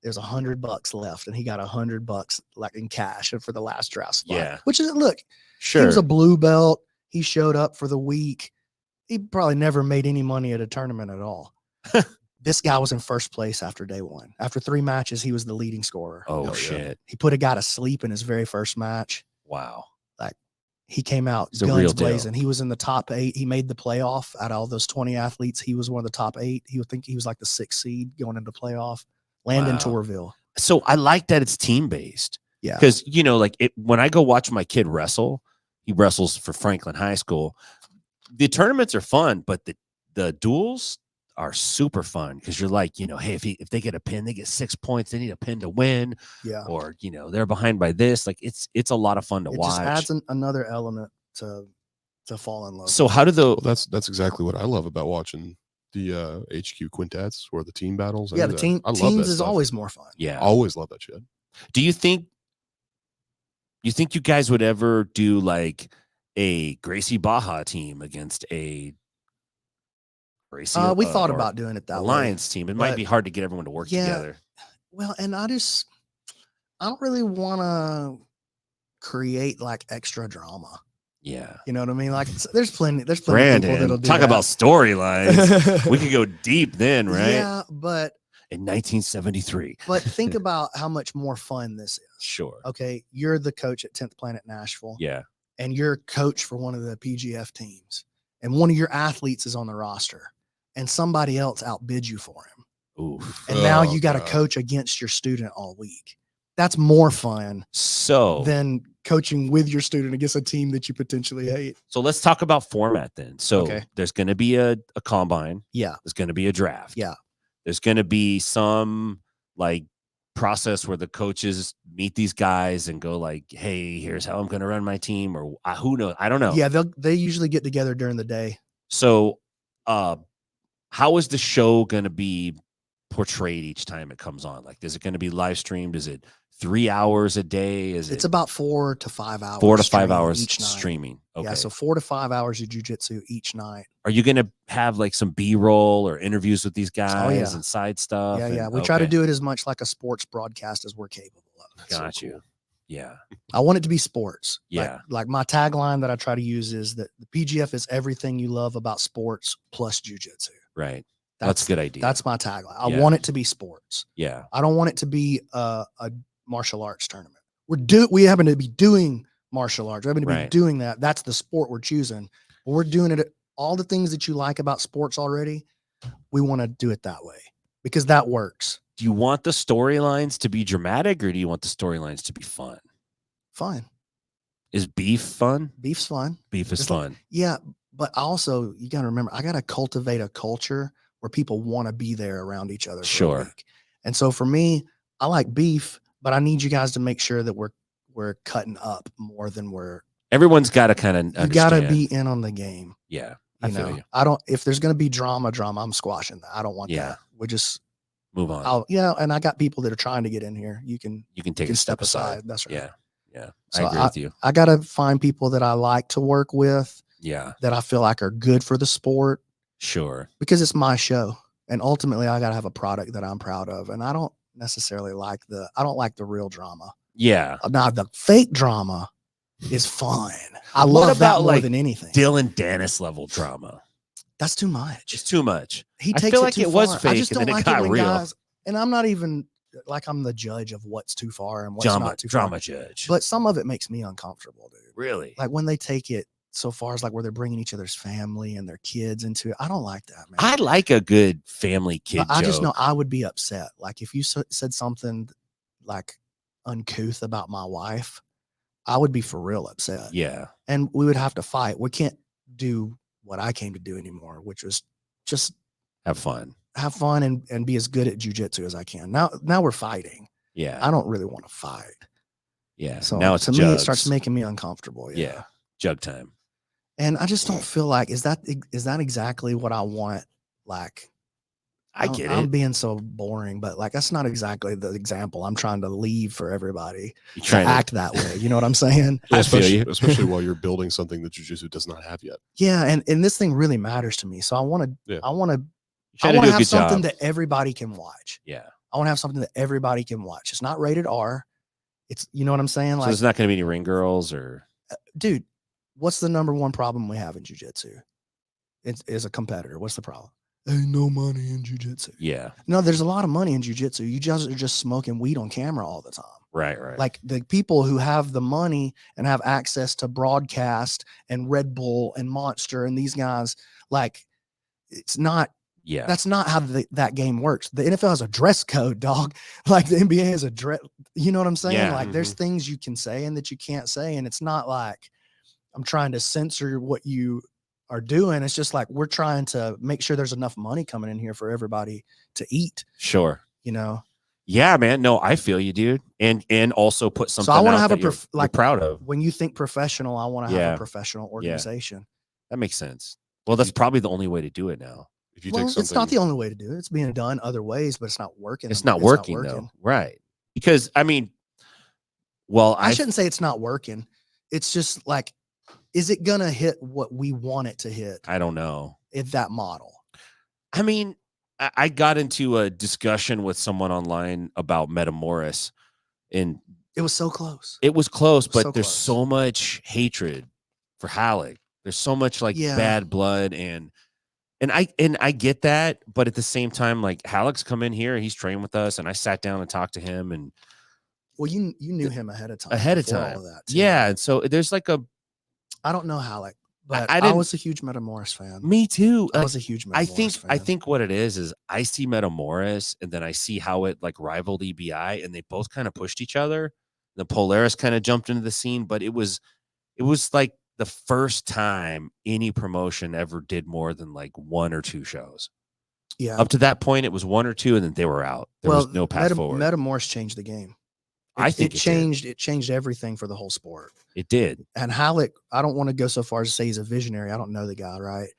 there's $100 left, and he got $100 like in cash for the last draft spot. Yeah. Which is, look, sure. he was a blue belt. He showed up for the week. He probably never made any money at a tournament at all. This guy was in first place after day 1. After 3 matches, he was the leading scorer. Oh, shit. He put a guy to sleep in his very first match. Wow. Like, he came out It's a real guns deal. blazing. He was in the top 8. He made the playoff out of all those 20 athletes. He was one of the top 8. He would think he was like the 6th seed going into playoff. Landon Wow. Torville. So I like that it's team based. Yeah. Because, you know, like when I go watch my kid wrestle, he wrestles for Franklin High School. The tournaments are fun, but the duels are super fun because you're like, you know, hey, if they get a pin, they get 6 points. They need a pin to win. Yeah. Or, you know, they're behind by this. Like it's a lot of fun to watch. It just adds another element to fall in love. So how do Well, that's exactly what I love about watching the HQ quintets or the team battles. Yeah, the teams is always more fun. Yeah. Always love that shit. Do you think you guys would ever do like a Gracie Baja team against a Gracie? We thought about doing it that way. Lions team. It might be hard to get everyone to work together. Well, and I don't really want to create like extra drama. Yeah. You know what I mean? Like there's plenty of people Brandon, that'll do talk that. about storylines. We could go deep then, right? Yeah, but In 1973. but think about how much more fun this is. Sure. Okay, you're the coach at 10th Planet Nashville. Yeah. And you're coach for one of the PGF teams. And one of your athletes is on the roster. And somebody else outbids you for him. Oof. And now you got to God. coach against your student all week. That's more fun So than coaching with your student against a team that you potentially hate. So let's talk about format then. So Okay. there's going to be a combine. Yeah. There's going to be a draft. Yeah. There's going to be some like process where the coaches meet these guys and go like, hey, here's how I'm going to run my team, or who knows? I don't know. Yeah, they usually get together during the day. So how is the show going to be portrayed each time it comes on? Like, is it going to be live streamed? Is it 3 hours a day? It's about 4 to 5 hours. 4 to 5 hours each night. streaming? Okay. Yeah, so 4 to 5 hours of jujitsu each night. Are you going to have like some B-roll or interviews with these guys yeah. and side stuff? Yeah. And- We try to okay. do it as much like a sports broadcast as we're capable of. Got you. Yeah. I want it to be sports. Yeah. Like my tagline that I try to use is that the PGF is everything you love about sports plus jujitsu. Right. That's a good idea. That's my tagline. I Yeah. want it to be sports. Yeah. I don't want it to be a martial arts tournament. We happen to be doing martial arts. We happen to be Right. doing that. That's the sport we're choosing. But we're doing it. All the things that you like about sports already, we want to do it that way because that works. Do you want the storylines to be dramatic or do you want the storylines to be fun? Fine. Is beef fun? Beef's fun. Beef is It's like- fun. Yeah, but also you got to remember, I got to cultivate a culture where people want to be there around each other. For Sure. a week. And so for me, I like beef, but I need you guys to make sure that we're cutting up more than Everyone's got to kind of you got to be in on the game. Yeah, I You feel know, you. I don't, if there's going to be drama, I'm squashing that. I don't want Yeah. that. We just, Move on. and I got people that are trying to get in here. You can Take a step aside. That's right. Yeah. Yeah. So I agree with you. I got to find people that I like to work with, Yeah. that I feel like are good for the sport, Sure. because it's my show. And ultimately I got to have a product that I'm proud of. And I don't necessarily like the real drama. Yeah. Now the fake drama is fun. I What love that about, more like, than anything. Dylan Dennis level drama. That's too much. It's too much. He I takes feel it like too it was far. I fake just and don't then it like got when real. guys, and I'm not even like I'm the judge of what's too far and what's Drama not too far. judge. But some of it makes me uncomfortable, dude. Really? Like when they take it so far as like where they're bringing each other's family and their kids into it. I don't like that, man. I like a good family kid But I just know joke. I would be upset. Like if you said something like uncouth about my wife, I would be for real upset. Yeah. And we would have to fight. We can't do what I came to do anymore, which was just Have fun. have fun and be as good at jujitsu as I can. Now we're fighting. Yeah. I don't really want to fight. Yeah. So now it's to me, it starts jugs. making me uncomfortable. Yeah. Jug time. And I just don't feel like, is that exactly what I want? Like, I get I'm it. being so boring, but like, that's not exactly the example I'm trying to leave for everybody You to trying to act that way. You know what I'm saying? I feel especially, you. especially while you're building something that jiu-jitsu does not have yet. Yeah. And this thing really matters to me. So I want to, Yeah. I want to trying to do a have good something job. that everybody can watch. Yeah. I want to have something that everybody can watch. It's not rated R. It's, you know what I'm saying? So Like, there's not going to be any ring girls or dude, what's the number one problem we have in jiu-jitsu? It is a competitor. What's the problem? Ain't no money in jiu-jitsu. yeah. No, there's a lot of money in jiu-jitsu. You just are just smoking weed on camera all the time. Right. Like the people who have the money and have access to broadcast and Red Bull and Monster and these guys, like it's not, Yeah. that's not how that game works. The NFL has a dress code, dog. Like the NBA has a dress, you know what I'm saying? Yeah, Like there's things you can say and that you can't say. And it's not like I'm trying to censor what you are doing. It's just like we're trying to make sure there's enough money coming in here for everybody to eat, Sure. you know? Yeah, man. No, I feel you, dude. And also put something So I want out to have that a you're like proud of. when you think professional, I want to have a professional organization. That makes sense. Well, that's probably the only way to do it now. If you Well, take something, it's not the only way to do it. It's being done other ways, but it's not working. It's not working though. Right. Because I mean, well, I shouldn't say it's not working. It's just like, is it gonna hit what we want it to hit? I don't know. If that model. I mean, I got into a discussion with someone online about Metamoris, and it was so close. It was close, but so there's close. so much hatred for Halleck. There's so much like bad blood and I get that, but at the same time, like Halleck's come in here, he's trained with us, and I sat down and talked to him, and well, you knew him ahead of time. All of that too. Yeah, and so there's like a I don't know Halleck, but I I didn't- was a huge Metamoris fan. Me too. I was a huge Metamoris fan. I think what it is I see Metamoris, and then I see how it like rivaled EBI, and they both kind of pushed each other. The Polaris kind of jumped into the scene, but it was like the first time any promotion ever did more than like 1 or 2 shows. Yeah. Up to that point, it was 1 or 2, and then they were out. There was no path forward. Metamoris changed the game. I think it changed. It changed everything for the whole sport. It did. And Halleck, I don't want to go so far as to say he's a visionary. I don't know the guy, right?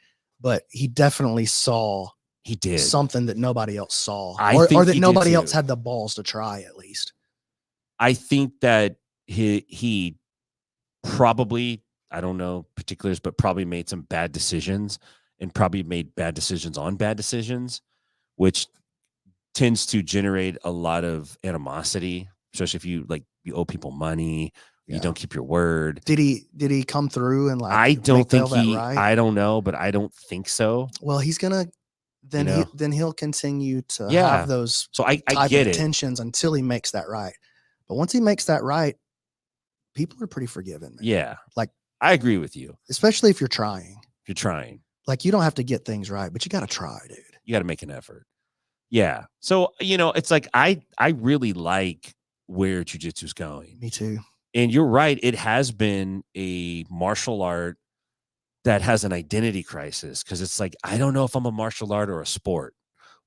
But he definitely saw. He did something that nobody else saw, I think or that he nobody did else too. had the balls to try. At least, I think that he probably, I don't know particulars, but probably made some bad decisions, and probably made bad decisions on bad decisions, which tends to generate a lot of animosity, especially if you owe people money, you don't keep your word. Did he come through and like? I don't think he. Right? I don't know, but I don't think so. Well, he's gonna. Then You know? then he'll continue to have those So I type get of it. tensions until he makes that right. But once he makes that right, people are pretty forgiving. Man. Yeah, like I agree with you. Especially if you're trying. If you're trying, like you don't have to get things right, but you got to try, dude. You got to make an effort. Yeah. So it's like I really like where jiu-jitsu's going. Me too. And you're right. It has been a martial art that has an identity crisis because it's like, I don't know if I'm a martial art or a sport.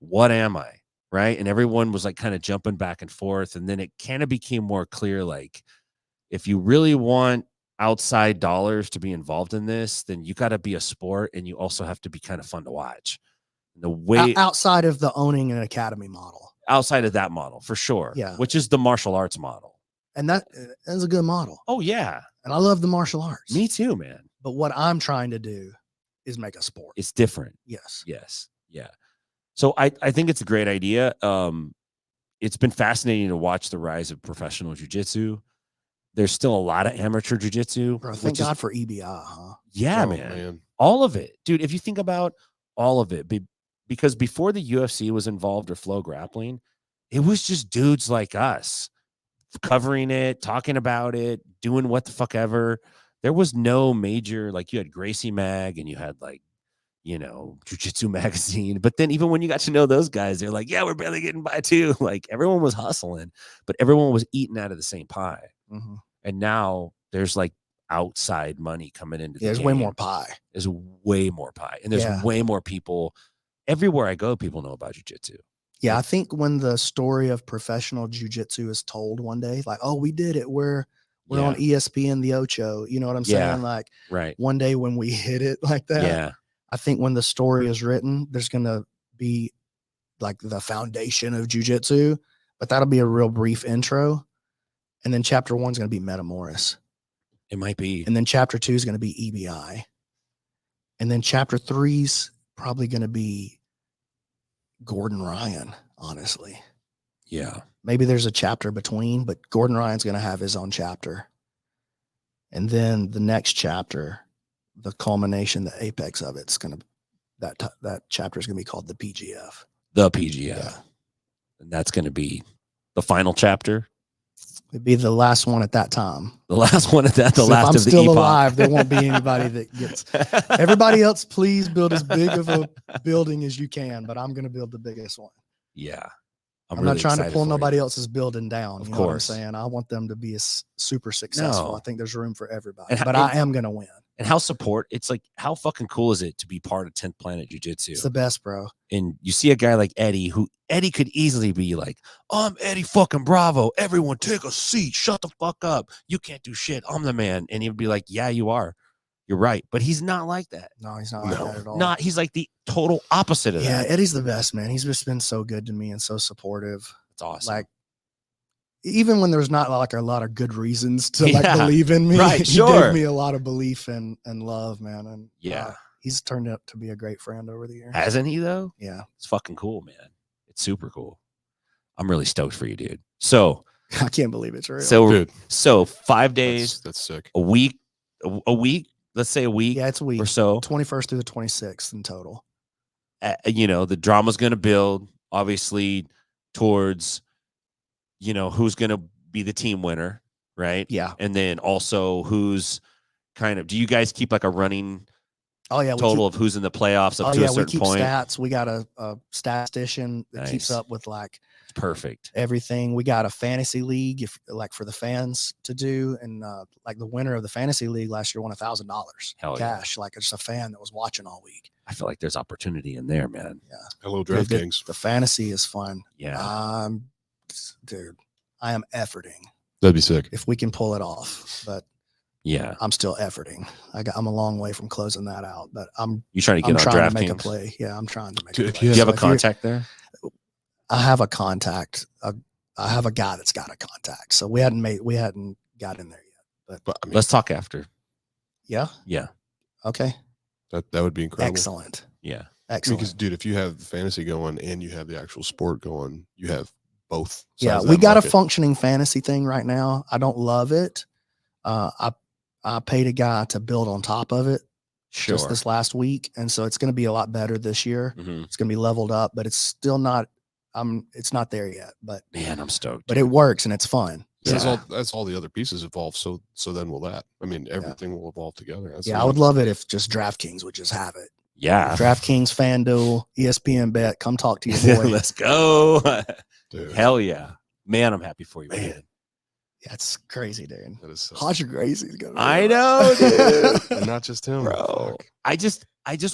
What am I? Right. And everyone was like kind of jumping back and forth. And then it kind of became more clear, like, if you really want outside dollars to be involved in this, then you got to be a sport and you also have to be kind of fun to watch. The way outside of the owning an academy model, outside of that model, for sure. Yeah. Which is the martial arts model. And that is a good model. Oh, yeah. And I love the martial arts. Me too, man. But what I'm trying to do is make a sport. It's different. Yes. Yes. Yeah. So I think it's a great idea. It's been fascinating to watch the rise of professional jiu-jitsu. There's still a lot of amateur jiu-jitsu. Bro, thank God for EBI, huh? Yeah, man. All of it. Dude, if you think about all of it, because before the UFC was involved or Flow Grappling, it was just dudes like us covering it, talking about it, doing what the fuck ever. There was no major, like you had Gracie Mag and you had like, you know, Jiu-Jitsu Magazine. But then even when you got to know those guys, they're like, yeah, we're barely getting by too. Like everyone was hustling, but everyone was eating out of the same pie. Mm-hmm. And now there's like outside money coming into there's way more pie. There's way more pie. And there's way more people. Everywhere I go, people know about jiu-jitsu. Yeah, I think when the story of professional jiu-jitsu is told one day, like, oh, we did it. We're on ESPN, the Ocho. You know what I'm saying? Like, right. One day when we hit it like that. Yeah. I think when the story is written, there's going to be like the foundation of jiu-jitsu, but that'll be a real brief intro. And then chapter 1 is going to be Metamoris. It might be. And then chapter 2 is going to be EBI. And then chapter 3's probably going to be Gordon Ryan, honestly. Yeah. Maybe there's a chapter between, but Gordon Ryan's going to have his own chapter. And then the next chapter, the culmination, the apex of it's going to, that chapter is going to be called the PGF. The PGF. Yeah. And that's going to be the final chapter. It'd be the last one at that time. The last one at that, the so last if I'm of the still epoch. alive, there won't be anybody that gets. Everybody else, please build as big of a building as you can, but I'm going to build the biggest one. Yeah. I'm really not trying to pull nobody else's building down. Of you know course. what I'm saying? I want them to be super successful. No. I think there's room for everybody, but I am going to win. And how it's like, how fucking cool is it to be part of 10th Planet Jiu-Jitsu? It's the best, bro. And you see a guy like Eddie, who Eddie could easily be like, I'm Eddie fucking Bravo. Everyone take a seat. Shut the fuck up. You can't do shit. I'm the man. And he would be like, yeah, you are. You're right. But he's not like that. No, he's not like that at all. He's like the total opposite of that. Yeah, Eddie's the best, man. He's just been so good to me and so supportive. It's awesome. Like, even when there's not like a lot of good reasons to like believe in me, right, he gave me a lot of belief and love, man. And he's turned out to be a great friend over the years. Hasn't he though? Yeah. It's fucking cool, man. It's super cool. I'm really stoked for you, dude. So I can't believe it's real. So 5 days. That's sick. A week. Let's say a week. Yeah, it's a week or so. 21st through the 26th in total. You know, the drama's going to build obviously towards, you know, who's going to be the team winner, right? Yeah. And then also who's kind of, do you guys keep like a running total of who's in the playoffs up to a certain point? Stats. We got a statistician that keeps up with like perfect everything. We got a fantasy league for the fans to do, and like the winner of the fantasy league last year won $1,000 cash. Like it's a fan that was watching all week. I feel like there's opportunity in there, man. Yeah. Hello, DraftKings. The fantasy is fun. Yeah. Dude, I am efforting. That'd be sick if we can pull it off. But yeah, I'm still efforting. I'm a long way from closing that out. But you trying to get on DraftKings? Make a play. Yeah, I'm trying to make a play. Do you have a contact there? I have a contact. I have a guy that's got a contact. So we hadn't got in there yet. But I mean, let's talk after. Yeah. Yeah. Okay. That would be incredible. Excellent. Yeah. Excellent. Because dude, if you have fantasy going and you have the actual sport going, you have both. Yeah, we got a functioning fantasy thing right now. I don't love it. I paid a guy to build on top of it just this last week, and so it's going to be a lot better this year. Mm-hmm. It's going to be leveled up, but it's still not. It's not there yet. But man, I'm stoked. But it works and it's fun. Yeah. That's all the other pieces evolve. So then will that. I mean, everything will evolve together. I would love it if just DraftKings would just have it. Yeah. DraftKings, FanDuel, ESPN Bet, come talk to your boy. Let's go. Dude. Hell yeah. Man, I'm happy for you, man. Yeah, it's crazy, dude. That is so Hodge Gracie's gonna be I on. know, dude. and not just him, Bro. fuck. I just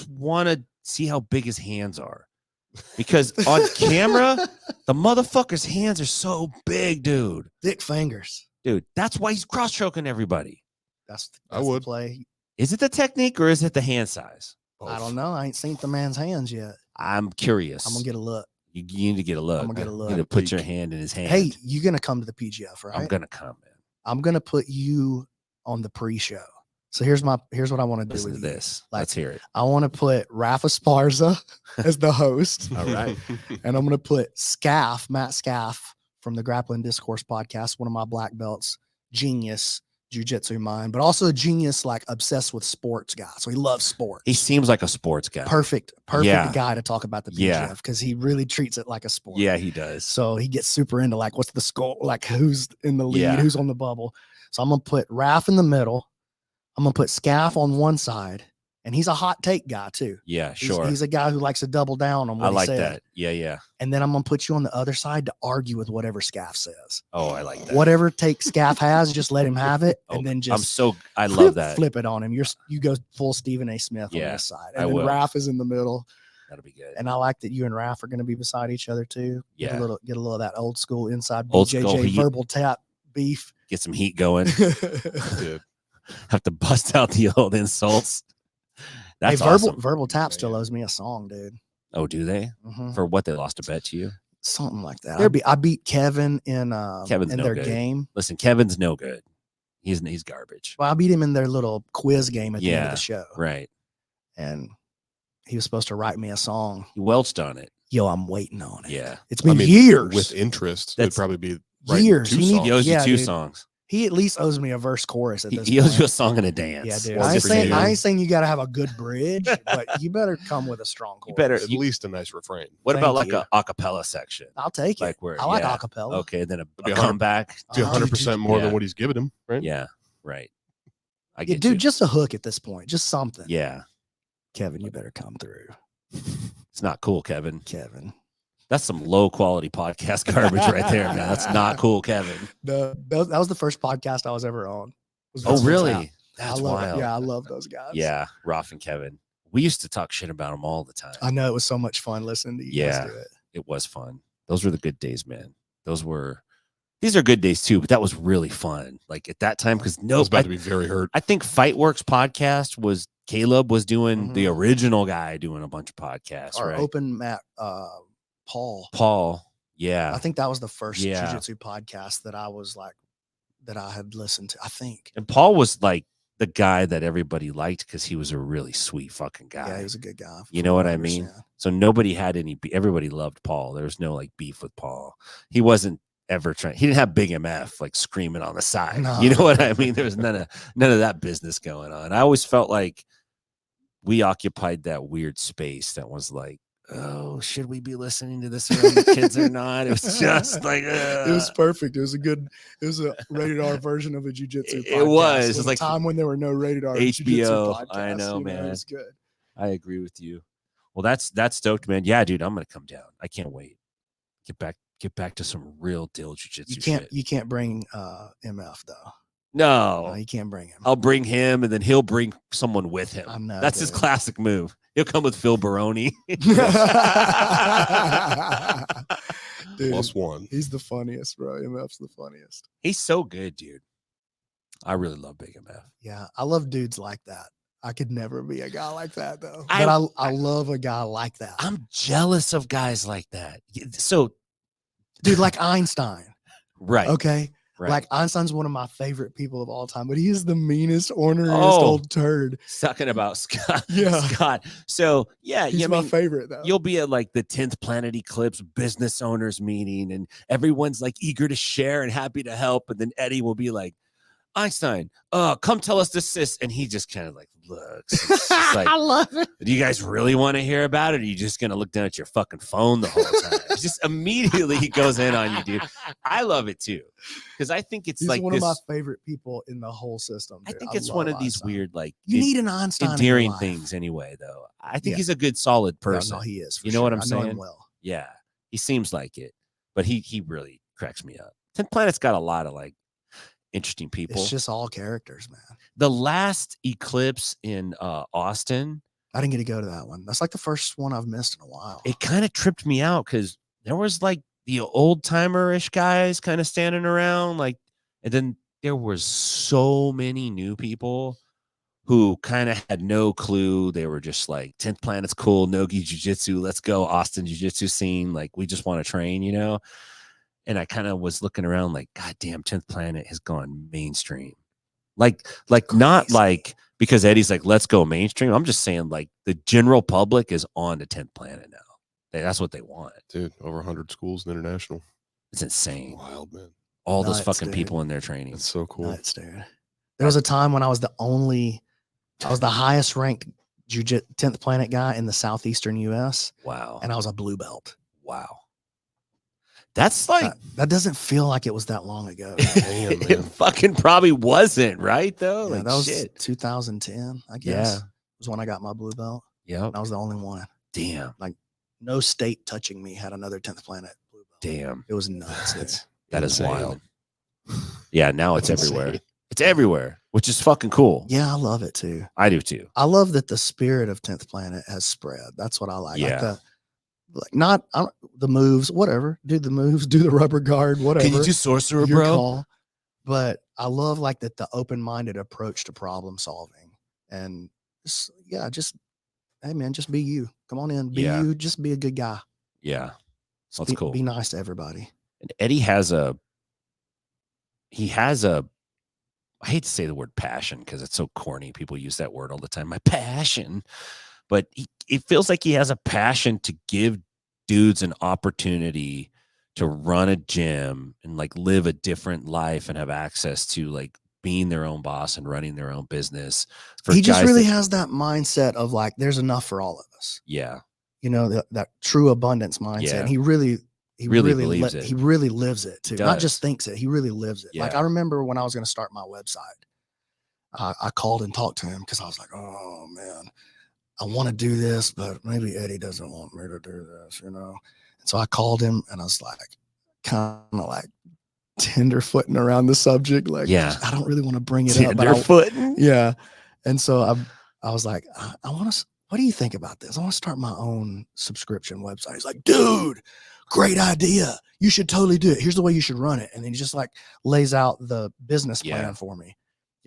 want to see how big his hands are. Because on camera, the motherfucker's hands are so big, dude. Thick fingers. Dude, that's why he's cross-choking everybody. That's I the would. play. Is it the technique or is it the hand size? I don't know. I ain't seen the man's hands yet. I'm curious. I'm gonna get a look. You need to get a look. I'm gonna get a You look. need to put your hand in his hand. Hey, you gonna come to the PGF, right? I'm gonna come, man. I'm gonna put you on the pre-show. So here's what I want to do Listen with to you. this. Like, Let's hear it. I want to put Rafa Sparza as the host, All right. and I'm gonna put Matt Scaff from the Grappling Discourse podcast, one of my black belts, genius jiu-jitsu mind, but also a genius, like obsessed with sports guy. So he loves sports. He seems like a sports guy. Perfect Yeah. guy to talk about the PGF Yeah. because he really treats it like a sport. Yeah, he does. So he gets super into like what's the score, like who's in the lead, Yeah. who's on the bubble. So I'm gonna put Raf in the middle. I'm gonna put Scaff on one side, and he's a hot take guy too. Yeah, He's- sure. He's a guy who likes to double down on what I he like said. that. Yeah, yeah. And then I'm gonna put you on the other side to argue with whatever Scaff says. Oh, I like that. Whatever take Scaff has, just let him have it, and Oh, then just I love that. flip it on him. You go full Stephen A. Smith on Yeah, this side, I and then will. Raf is in the middle. That'll be good. And I like that you and Raf are going to be beside each other too. Get Yeah. a little of that old school inside Old school BJJ heat. verbal tap beef. Get some heat going. Dude. Have to bust out the old insults. That's hey, awesome. verbal tap still owes me a song, dude. Oh, do they? Mhm. For what they lost a bet to you? Something like that. They're- I beat Kevin in Kevin's in no their good. game. Listen, Kevin's no good. He's garbage. Well, I beat him in their little quiz game at the end of Yeah, the show, Right. and he was supposed to write me a song. He welched on it. Yo, I'm waiting on it. Yeah. It's been years. With interest, it'd That's- probably be writing years. two He need- songs. He owes Yeah, you two dude. songs. He at least owes me a verse chorus at this He owes point. you a song and a dance. Yeah, dude. One I ain't for saying you. I ain't saying you got to have a good bridge, but you better come with a strong chorus. You better- At least a nice refrain. What about like Thank a acapella section? I'll take Like it. where- I like yeah. acapella. Okay, then a be 100 comeback. Be Uh-huh. 100% more Yeah. than what he's giving him, right? Yeah, right. I Yeah, get dude, you. just a hook at this point, just something. Yeah, Kevin, you better come through. it's not cool, Kevin. Kevin. That's some low quality podcast garbage right there, man. That's not cool, Kevin. That was the first podcast I was ever on. Was Oh, What's Out. really? That's I love wild. It. Yeah, I love those guys. Yeah, Roth and Kevin. We used to talk shit about them all the time. I know it was so much fun listening to you Yeah. guys do it. It was fun. Those were the good days, man. These are good days too, but that was really fun. Like at that time, because I was about I to be very hurt. think Fightworks podcast was Caleb was doing the Mhm. original guy doing a bunch of podcasts, Our right? open mat, Paul. Paul, yeah, I think that was the first Yeah. jiu-jitsu podcast that I was like, that I had listened to. I think. and Paul was like the guy that everybody liked because he was a really sweet fucking guy. Yeah, he was a good guy. You from know what I I mean? understand. So nobody had any. Everybody loved Paul. There was no like beef with Paul. He wasn't ever trying. He didn't have Big MF like screaming on the side. No. You know what I mean? There was none of that business going on. I always felt like we occupied that weird space that was like, oh, should we be listening to this around the kids or not? It was just like, It was perfect. It was a rated R version of a jujitsu. It was. It It's a like time when there were no rated R HBO. jujitsu podcasts. I know, you man. It was good. I agree with you. Well, that's stoked, man. Yeah, dude, I'm gonna come down. I can't wait. Get back to some real deal jujitsu. You can't bring MF though. No, No, you can't bring him. I'll bring him, and then he'll bring someone with him. I know, That's his dude. classic move. He'll come with Phil Baroni. Dude, +1. he's the funniest, bro. MF's the funniest. He's so good, dude. I really love Big MF. Yeah, I love dudes like that. I could never be a guy like that though. I- But I love a guy like that. I'm jealous of guys like that. So, Dude, like Einstein. right, Okay. right. Like Einstein's one of my favorite people of all time, but he is the meanest, orneriest Oh. old turd. Talking about Scott. Yeah. Scott. So, yeah, He's yeah, I my mean, favorite though. you'll be at like the 10th Planet Eclipse business owners meeting, and everyone's like eager to share and happy to help. And then Eddie will be like, Einstein, come tell us this. And he just kind of like looks. It's just like, I love it. do you guys really want to hear about it? Or are you just going to look down at your fucking phone the whole time? It's just immediately he goes in on you, dude. I love it too. Because I think it's He's like one this. of my favorite people in the whole system. I dude. think it's one love of these Einstein. weird, like, You need an Einstein in your endearing life. things anyway, though. I think Yeah. he's a good, solid No, person. no, he is. for You know what sure. I'm I know him saying? well. Yeah, he seems like it, but he really cracks me up. 10th Planet's got a lot of like, interesting people. It's just all characters, man. The last eclipse in Austin, I didn't get to go to that one. That's like the first one I've missed in a while. it kind of tripped me out because there was like the old timer-ish guys kind of standing around, like, and then there was so many new people who kind of had no clue. They were just like, 10th Planet's cool, Nogi Jiu-Jitsu, let's go, Austin Jiu-Jitsu scene. Like, we just want to train, you know? And I kind of was looking around like, God damn, 10th Planet has gone mainstream. Like not like because Eddie's like, let's go mainstream. I'm just saying, like, the general public is on the 10th Planet now. That's what they want. Dude, over 100 schools and international. It's insane. Wild, man. All those Nuts, fucking dude. people in their training. That's so cool. Nuts, dude. There was a time when I was the highest ranked 10th Planet guy in the southeastern US, Wow. and I was a blue belt. Wow. That's like that doesn't feel like it was that long ago. Damn, it man. fucking probably wasn't, right? Though, Yeah, like, that was shit. 2010, I guess. Yeah. Was when I got my blue belt. Yep. And I was the only one. Damn. No state touching me had another 10th Planet blue belt. Damn. It was nuts. That is insane. wild. Yeah, now it's That's everywhere. insane. It's everywhere, which is fucking cool. Yeah, I love it too. I do too. I love that the spirit of 10th Planet has spread. That's what I like. Yeah. The moves, whatever. Do the moves, do the rubber guard, whatever. Can you do sorcerer, Your bro? call. But I love like that the open-minded approach to problem solving. And hey man, just be you. Come on in, be you, just be a good guy. Yeah. That's cool. Be nice to everybody. And Eddie has a I hate to say the word passion because it's so corny. People use that word all the time. My passion. But it feels like he has a passion to give dudes an opportunity to run a gym and like live a different life and have access to like being their own boss and running their own business. He just really has that mindset of like, there's enough for all of us. Yeah. You know, that true abundance mindset. Yeah. And he really believes it. He really lives it too. He Not does. just thinks it. He really lives it. Yeah. Like I remember when I was going to start my website, I called and talked to him because I was like, oh man, I want to do this, but maybe Eddie doesn't want me to do this, you know? And so I called him and I was like, kind of like tenderfooting around the subject. Like, yeah, I don't really want to bring it up. Tenderfooting? Yeah. And so I was like, I want to, what do you think about this? I want to start my own subscription website. He's like, dude, great idea. You should totally do it. Here's the way you should run it. And then he just like lays out the business plan for me.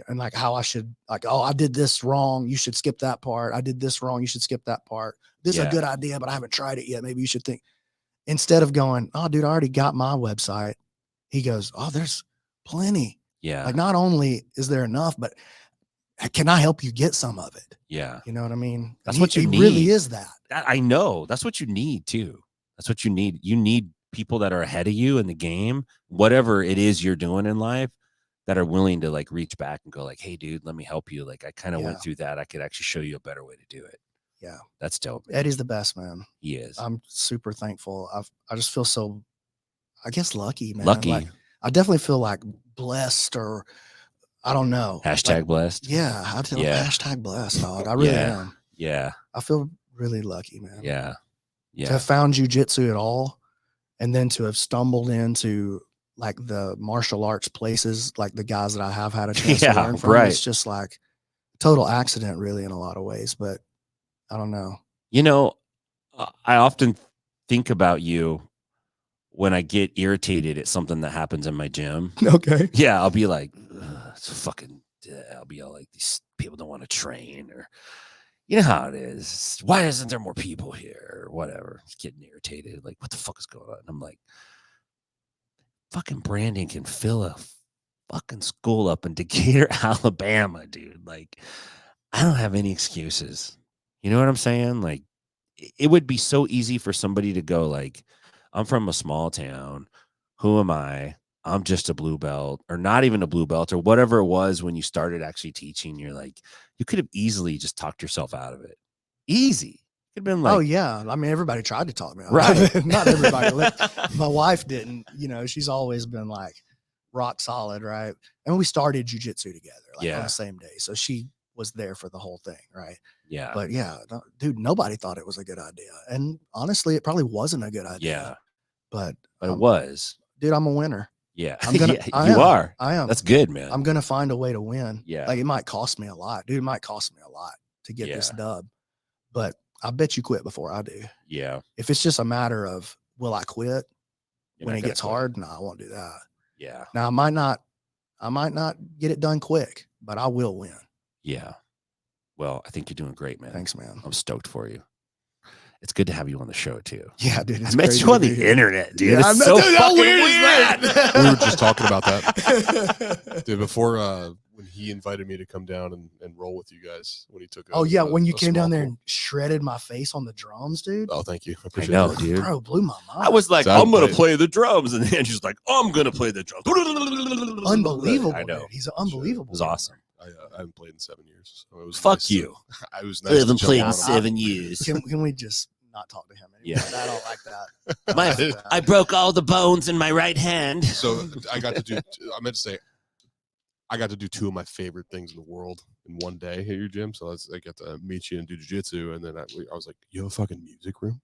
And like how I should, like, oh, I did this wrong. You should skip that part. I did this wrong. You should skip that part. This is a good idea, but I haven't tried it yet. Maybe you should think. Instead of going, oh, dude, I already got my website. He goes, oh, there's plenty. Yeah. Like not only is there enough, but can I help you get some of it? Yeah. You know what I mean? That's what you need. He really is that. I know. That's what you need too. That's what you need. You need people that are ahead of you in the game, whatever it is you're doing in life, that are willing to like reach back and go like, hey dude, let me help you. Like I kind of went through that. I could actually show you a better way to do it. Yeah. That's dope. Man. Eddie's the best, man. He is. I'm super thankful. I just feel so, I guess, lucky, man. Lucky. Like, I definitely feel like blessed, or I don't know. Hashtag like, blessed. Yeah. Hashtag blessed, dog. I really am. Yeah. I feel really lucky, man. Yeah. Yeah. To have found jiu-jitsu at all, and then to have stumbled into like the martial arts places, like the guys that I have had a chance to learn from. It's just like total accident really in a lot of ways, but I don't know. You know, I often think about you when I get irritated at something that happens in my gym. Okay. Yeah. I'll be like, it's fucking, I'll be all like, these people don't want to train, or you know how it is. Why isn't there more people here? Or whatever. Just getting irritated. Like, what the fuck is going on? And I'm like, fucking Brandon can fill a fucking school up in Decatur, Alabama, dude. Like, I don't have any excuses. You know what I'm saying? Like, it would be so easy for somebody to go like, I'm from a small town. Who am I? I'm just a blue belt, or not even a blue belt, or whatever it was when you started actually teaching. You're like, you could have easily just talked yourself out of it. Easy. Could have been like, oh yeah. I mean, everybody tried to talk me out. Right. Not everybody. My wife didn't, you know, she's always been like rock solid. Right. And we started jiu-jitsu together like on the same day. So she was there for the whole thing. Right. Yeah. But yeah, dude, nobody thought it was a good idea. And honestly, it probably wasn't a good idea. Yeah. But it was. Dude, I'm a winner. Yeah. I'm gonna. Yeah, you are. I am. That's good, man. I'm gonna find a way to win. Yeah. Like it might cost me a lot, dude. It might cost me a lot to get this Yeah. dub, but I bet you quit before I do. Yeah. If it's just a matter of will I quit You're when not it gonna gets quit. hard, no, I won't do that. Yeah. Now I might not get it done quick, but I will win. Yeah. Well, I think you're doing great, man. Thanks, man. I'm stoked for you. It's good to have you on the show too. Yeah, dude. I met you on the internet, dude. Yeah, it's so dude, how fucking weird weird. is that? We were just talking about that. Dude, before when he invited me to come down and roll with you guys when he took Oh yeah, when you a came down small there pool. and shredded my face on the drums, dude. Oh, thank you. I I appreciate know, that. dude. Bro, blew my mind. I was like, So I I'm gonna played- play the drums, and then she's like, I'm gonna play the drums. unbelievable. I know. Dude. He's an Sure. unbelievable. It was awesome. I haven't played in 7 years. So it was Fuck nice to- you. I was I nice haven't to played jump in on 7 years. Can we just not talk to him anymore? Yeah. I don't like that. My, I broke all the bones in my right hand. So I got to do. I meant to say, I got to do 2 of my favorite things in the world in one day at your gym. So I got to meet you and do jiu-jitsu, and then I was like, "You have a fucking music room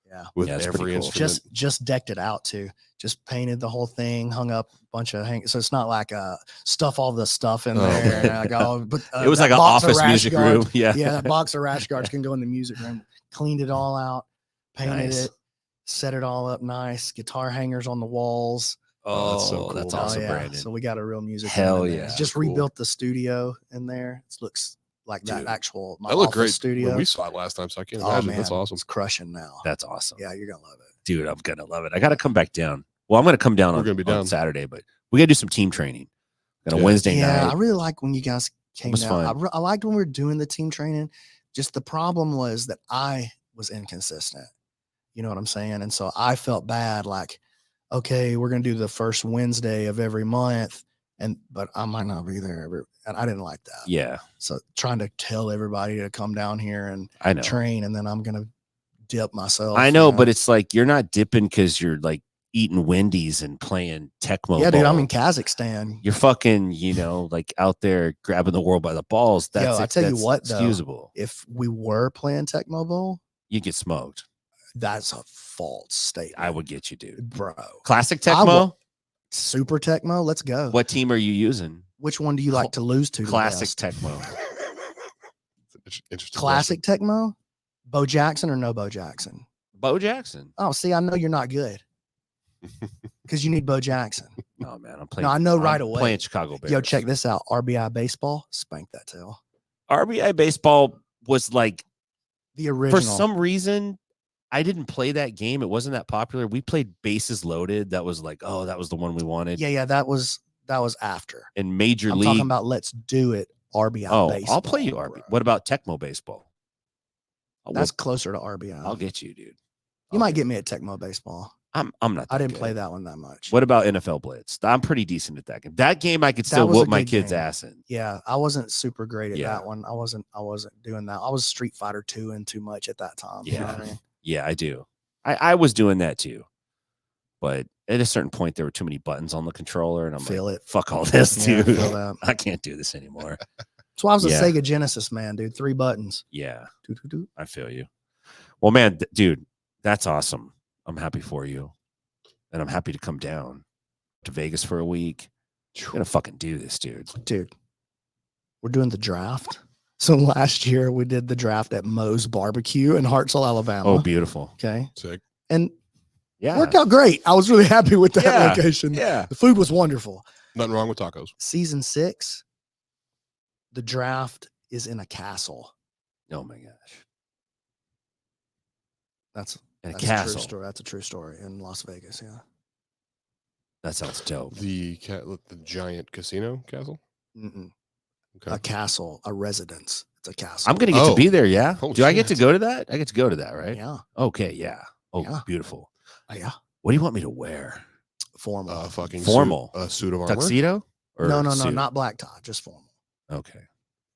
Yeah. with Yeah, it's pretty every cool. instrument." Just decked it out too. Just painted the whole thing, hung up a bunch of so it's not like stuff all the stuff in Oh, there. man. And I go, but It was that like an box of office rash music guards- room. Yeah. Yeah, that box of rash guards can go in the music room. Cleaned it all out, painted Nice. it, set it all up nice. Guitar hangers on the walls. Oh, that's so cool. that's Oh, awesome, yeah. Brandon. So we got a real music. Hell room in there. yeah. Just Cool. rebuilt the studio in there. It looks like that Dude, actual my That looked office great studio. when we saw it last time. So I can't Oh imagine. man, That's awesome. It's crushing now. That's awesome. Yeah, you're gonna love it. Dude, I'm gonna love it. I gotta come back down. Well, I'm gonna come down We're on, gonna be on down. Saturday, but we gotta do some team training. Got a Yeah. Wednesday Yeah, I night. really like when you guys came was down. fun. I liked when we were doing the team training. Just the problem was that I was inconsistent. You know what I'm saying? And so I felt bad. Like, okay, we're gonna do the first Wednesday of every month, but I might not be there. And I didn't like that. Yeah, So trying to tell everybody to come down here and I know. train, and then I'm gonna dip myself. I know, but it's like you're not dipping because you're like eating Wendy's and playing Tecmo. yeah, dude, I'm Bowl. in Kazakhstan. You're fucking, like out there grabbing the world by the balls. That's I tell you that's what, though. excusable. If we were playing Tecmo Bowl, You get smoked. that's a false statement. I would get you, dude. Bro. Classic I Tecmo. will- Super Tecmo, let's go. What team are you using? Which one do you like to lose to? the Classic best? Tecmo. Interesting. Classic Tecmo? Bo Jackson or no Bo Jackson? Bo Jackson. Oh, see, I know you're not good because you need Bo Jackson. Oh man, I'm playing. No, I know I'm right away. Playing Chicago Bears. Yo, check this out. RBI baseball, spank that tail. RBI baseball was like, The original. for some reason, I didn't play that game. It wasn't that popular. We played Bases Loaded. That was like, oh, that was the one we wanted. yeah, that was after. In Major I'm League. talking about let's do it. RBI oh, baseball. I'll play you RBI. bro. What about Tecmo baseball? That's closer to RBI. I'll get you, dude. You might get me at Tecmo baseball. I'm not. I that didn't play good. that one that much. What about NFL Blitz? I'm pretty decent at that game. That game I could still was a whoop my good kids' game. ass in. Yeah, I wasn't super great at Yeah. that one. I wasn't doing that. I was Street Fighter 2 and too much at that time. You know Yeah. what I mean? Yeah, I do. I was doing that too. But at a certain point, there were too many buttons on the controller, and I'm Feel like, it. fuck all this, Yeah, I dude. feel that. I can't do this anymore. That's why I was a Yeah. Sega Genesis man, dude. 3 buttons. Yeah, Doo, doo, doo. I feel you. Well, man, dude, that's awesome. I'm happy for you. And I'm happy to come down to Vegas for a week. I'm gonna fucking do this, dude. Dude, we're doing the draft. So last year we did the draft at Moe's Barbecue in Hartselle, Alabama. Oh, beautiful. Okay. Sick. And Yeah. worked out great. I was really happy with that Yeah. location. Yeah. The food was wonderful. Nothing wrong with tacos. Season 6, the draft is in a castle. Oh my gosh. That's And a a true castle. story. That's a true story in Las Vegas. Yeah. That sounds dope. The giant casino castle. Mm-mm. Okay. A castle, a residence. It's a castle. I'm gonna get Oh. to be there, yeah. Oh, Do I get to shit. go to that? I get to go to that, right? Yeah. Okay, yeah. Oh, Yeah. beautiful. Yeah. What do you want me to wear? Formal. Fucking Formal. a suit of armor. Tuxedo? Or no, suit? not black tie, just formal. Okay.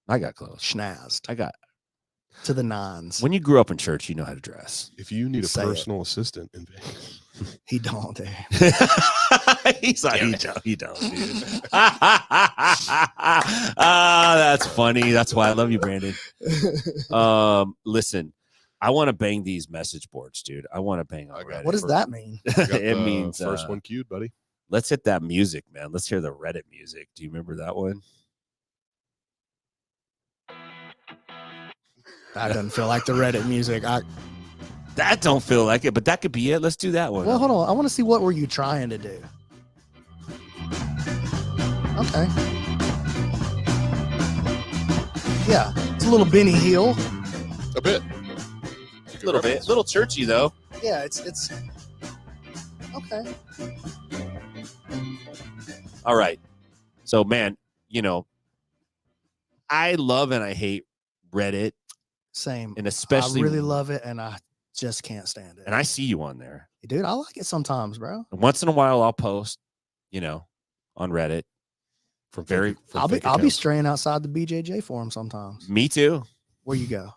I got close. Schnazzed I got to the nines. when you grew up in church, you know how to dress. If you need a Say it. personal assistant in Vegas, He don't. Dude. He's like, he don't, dude. Ah, that's funny. That's why I love you, Brandon. Listen, I want to bang these message boards, dude. I want to bang I got already. What does for- that mean? I got It the means first one queued, buddy. Let's hit that music, man. Let's hear the Reddit music. Do you remember that one? That doesn't feel like the Reddit music. That don't feel like it, but that could be it. Let's do that one. Well, hold on. I want to see what were you trying to do. Okay. Yeah, it's a little Benny Hill. A bit. A little bit. A little churchy, though. Yeah, it's okay. All right. So, man, I love and I hate Reddit. Same. And especially. I really love it, and I just can't stand it. And I see you on there. Dude, I like it sometimes, bro. And once in a while, I'll post, on Reddit. I'll be straying outside the BJJ forum sometimes. Me too. Where you go?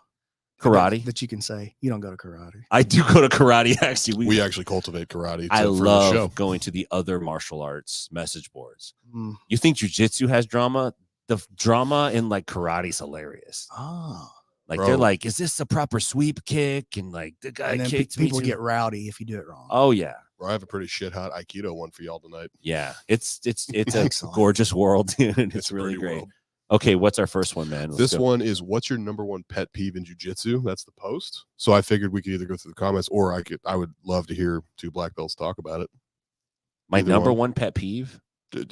Karate. That you can say. You don't go to karate. I do go to karate, actually. We actually cultivate karate. I for the love show. going to the other martial arts message boards. Mm. You think jiu-jitsu has drama? The drama in like karate is hilarious. Oh. Like Bro. they're like, is this a proper sweep kick? And like the guy And then kicked me. people too. get rowdy if you do it wrong. Oh yeah. Bro, I have a pretty shit hot Aikido one for y'all tonight. Yeah. It's a Excellent. gorgeous world, dude. And it's a really pretty great. world. Okay, what's our first one, man? Let's This go. one is, what's your number one pet peeve in jiu-jitsu? That's the post. So I figured we could either go through the comments, or I would love to hear two black belts talk about it. My either number one. one pet peeve.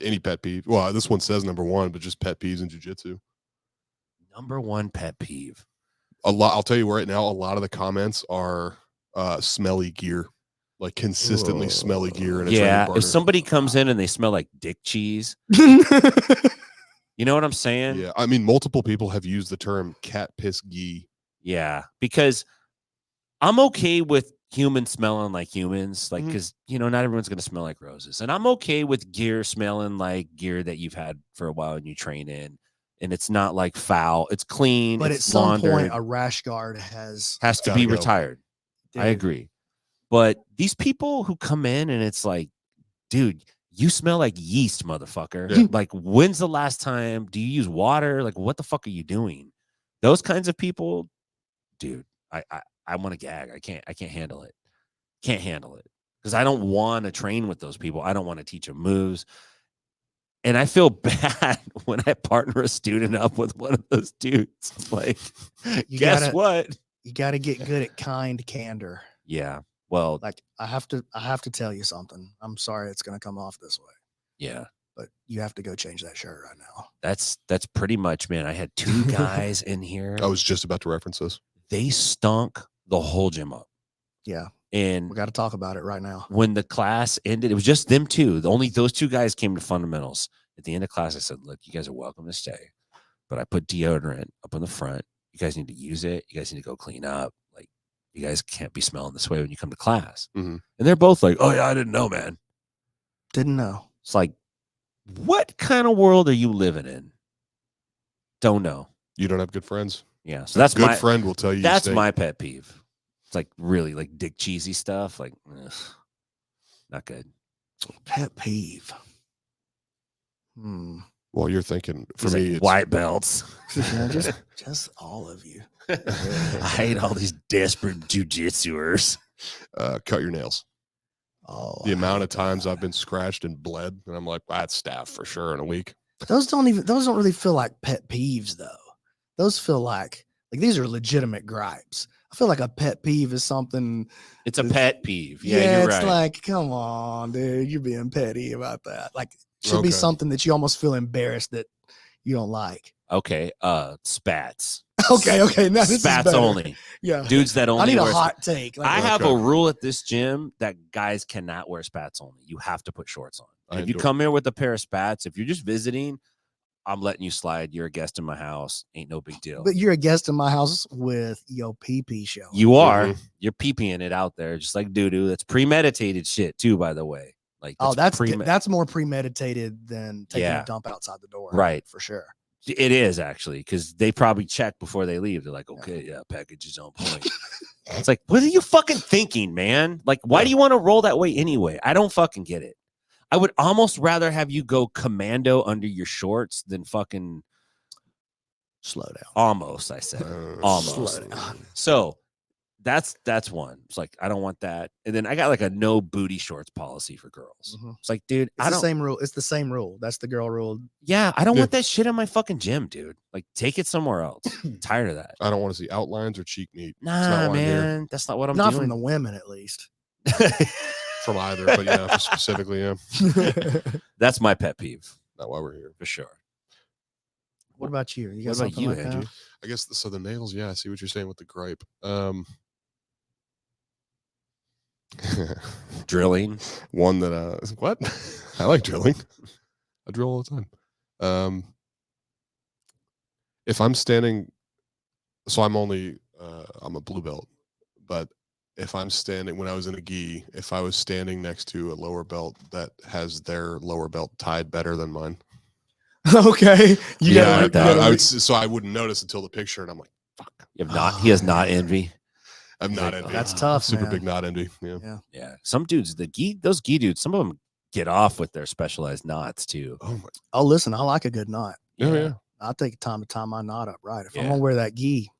Any pet peeve. Well, this one says number one, but just pet peeves in jiu-jitsu. Number one pet peeve. I'll tell you right now, a lot of the comments are smelly gear, like consistently smelly gear. In a training Yeah. partner. If somebody comes in and they smell like dick cheese, you know what I'm saying? Yeah, I mean, multiple people have used the term cat piss gi. Yeah, because I'm okay with humans smelling like humans, like, because not everyone's gonna smell like roses, and I'm okay with gear smelling like gear that you've had for a while and you train in, and it's not like foul, it's clean. But at it's some laundered, point, a rash guard has to gotta be go. retired. I agree, but these people who come in and it's like, dude, you smell like yeast, motherfucker. Yeah. Like, when's the last time? Do you use water? Like, what the fuck are you doing? Those kinds of people, dude, I want to gag. I can't handle it. Can't handle it. Because I don't want to train with those people. I don't want to teach them moves. And I feel bad when I partner a student up with one of those dudes. Like, guess what? You gotta get good at kind candor. Yeah. Well, Like I have to tell you something. I'm sorry it's gonna come off this way, yeah. but you have to go change that shirt right now. That's pretty much, man. I had two guys in here. I was just about to reference this. They stunk the whole gym up. Yeah, And we got to talk about it right now. when the class ended, it was just them two. Only those two guys came to fundamentals. At the end of class, I said, look, you guys are welcome to stay, but I put deodorant up on the front. You guys need to use it. You guys need to go clean up. Like, you guys can't be smelling this way when you come to class. Mhm. And they're both like, oh yeah, I didn't know, man. Didn't know. It's like, what kind of world are you living in? Don't know. You don't have good friends. Yeah. So that's Good my friend will tell you. that's stay. my pet peeve. It's like really like dick cheesy stuff. Like, ugh, not good. Pet peeve. Well, you're thinking for He's me, like, it's white belts. Yeah, just all of you. I hate all these desperate jujitsuers. cut your nails. Oh, The amount of times I've been scratched and bled, and I'm like, that's staff for sure in a week. those don't really feel like pet peeves though. Those feel like these are legitimate gripes. I feel like a pet peeve is something. It's a pet peeve. Yeah, you're it's right. like, come on, dude, you're being petty about that. Like, it should be Okay. something that you almost feel embarrassed that you don't like. Okay, spats. Okay. Now this is Spats better. only. Yeah, Dudes that only I need a wear hot take. Like, I have Okay. a rule at this gym that guys cannot wear spats only. You have to put shorts on. I And if you endorse- come here with a pair of spats, if you're just visiting, I'm letting you slide. You're a guest in my house. Ain't no big deal. but you're a guest in my house with your pee show. You are. Mhm. You're pee-peeing it out there, just like doo-doo. That's premeditated shit, too, by the way. Like, that's more premeditated than taking Yeah. a dump outside the door. Right. For sure. It is actually, because they probably check before they leave. They're like, okay, yeah, package is on point. It's like, what are you fucking thinking, man? Like, why do you want to roll that way anyway? I don't fucking get it. I would almost rather have you go commando under your shorts than fucking Slow down. almost, I said. Almost. Slow down. So that's one. It's like I don't want that. And then I got like a no booty shorts policy for girls. Mhm. It's like, dude, It's the same rule. It's the same rule. That's the girl rule. Yeah, I don't Yeah. want that shit in my fucking gym, dude. Like, take it somewhere else. I'm tired of that. I don't want to see outlines or cheek meat. It's not Nah, why I'm here. man, that's not what I'm Not doing. from the women, at least. From either, but yeah, specifically, yeah. That's my pet peeve Not why we're here. for sure. What about you? You got What about something you, like that? Andrew? I guess so. The nails, yeah. I see what you're saying with the gripe. Drilling. One that what? I like drilling. I drill all the time. If I'm standing, so I'm only I'm a blue belt, but if I'm standing when I was in a gi, if I was standing next to a lower belt that has their lower belt tied better than mine, Okay. You Yeah, gotta- like that. you gotta I would. re- So I wouldn't notice until the picture, and I'm like, fuck. You have not. He has not man. envy. I'm He's not like, envy. That's "Ah." tough, Super man. big not envy. Yeah. Yeah, some dudes, those gi dudes, some of them get off with their specialized knots too. Oh my. Oh, listen, I like a good knot. Oh yeah. I'll take time to tie my knot up right. If I'm Yeah. gonna wear that gi,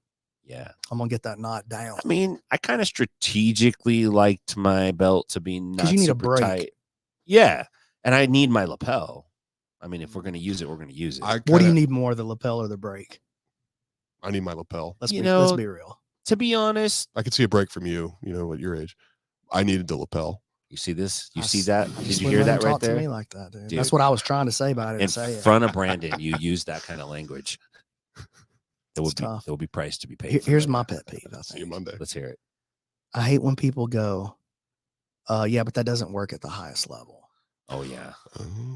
Yeah, I'm gonna get that knot down. I mean, I kind of strategically liked my belt to be not you need a super break. tight. Yeah, and I need my lapel. I mean, if we're gonna use it, we're gonna use it. I What do you kinda- need more, the lapel or the brake? I need my lapel. Let's You be let's know- be real. To be honest, I could see a break from you. You know, at your age, I needed the lapel. you see this? You I see s- that? you Did just you wouldn't hear let him that right talk to there? me like that, dude. Dude. That's what I was trying to say about it. In And say it. front of Brandon, you use that kind of language. There will It's tough. there will be price to be paid. Here- for here's that. my pet peeve. I See you think. Monday. Let's hear it. I hate when people go, yeah, but that doesn't work at the highest level. Oh yeah,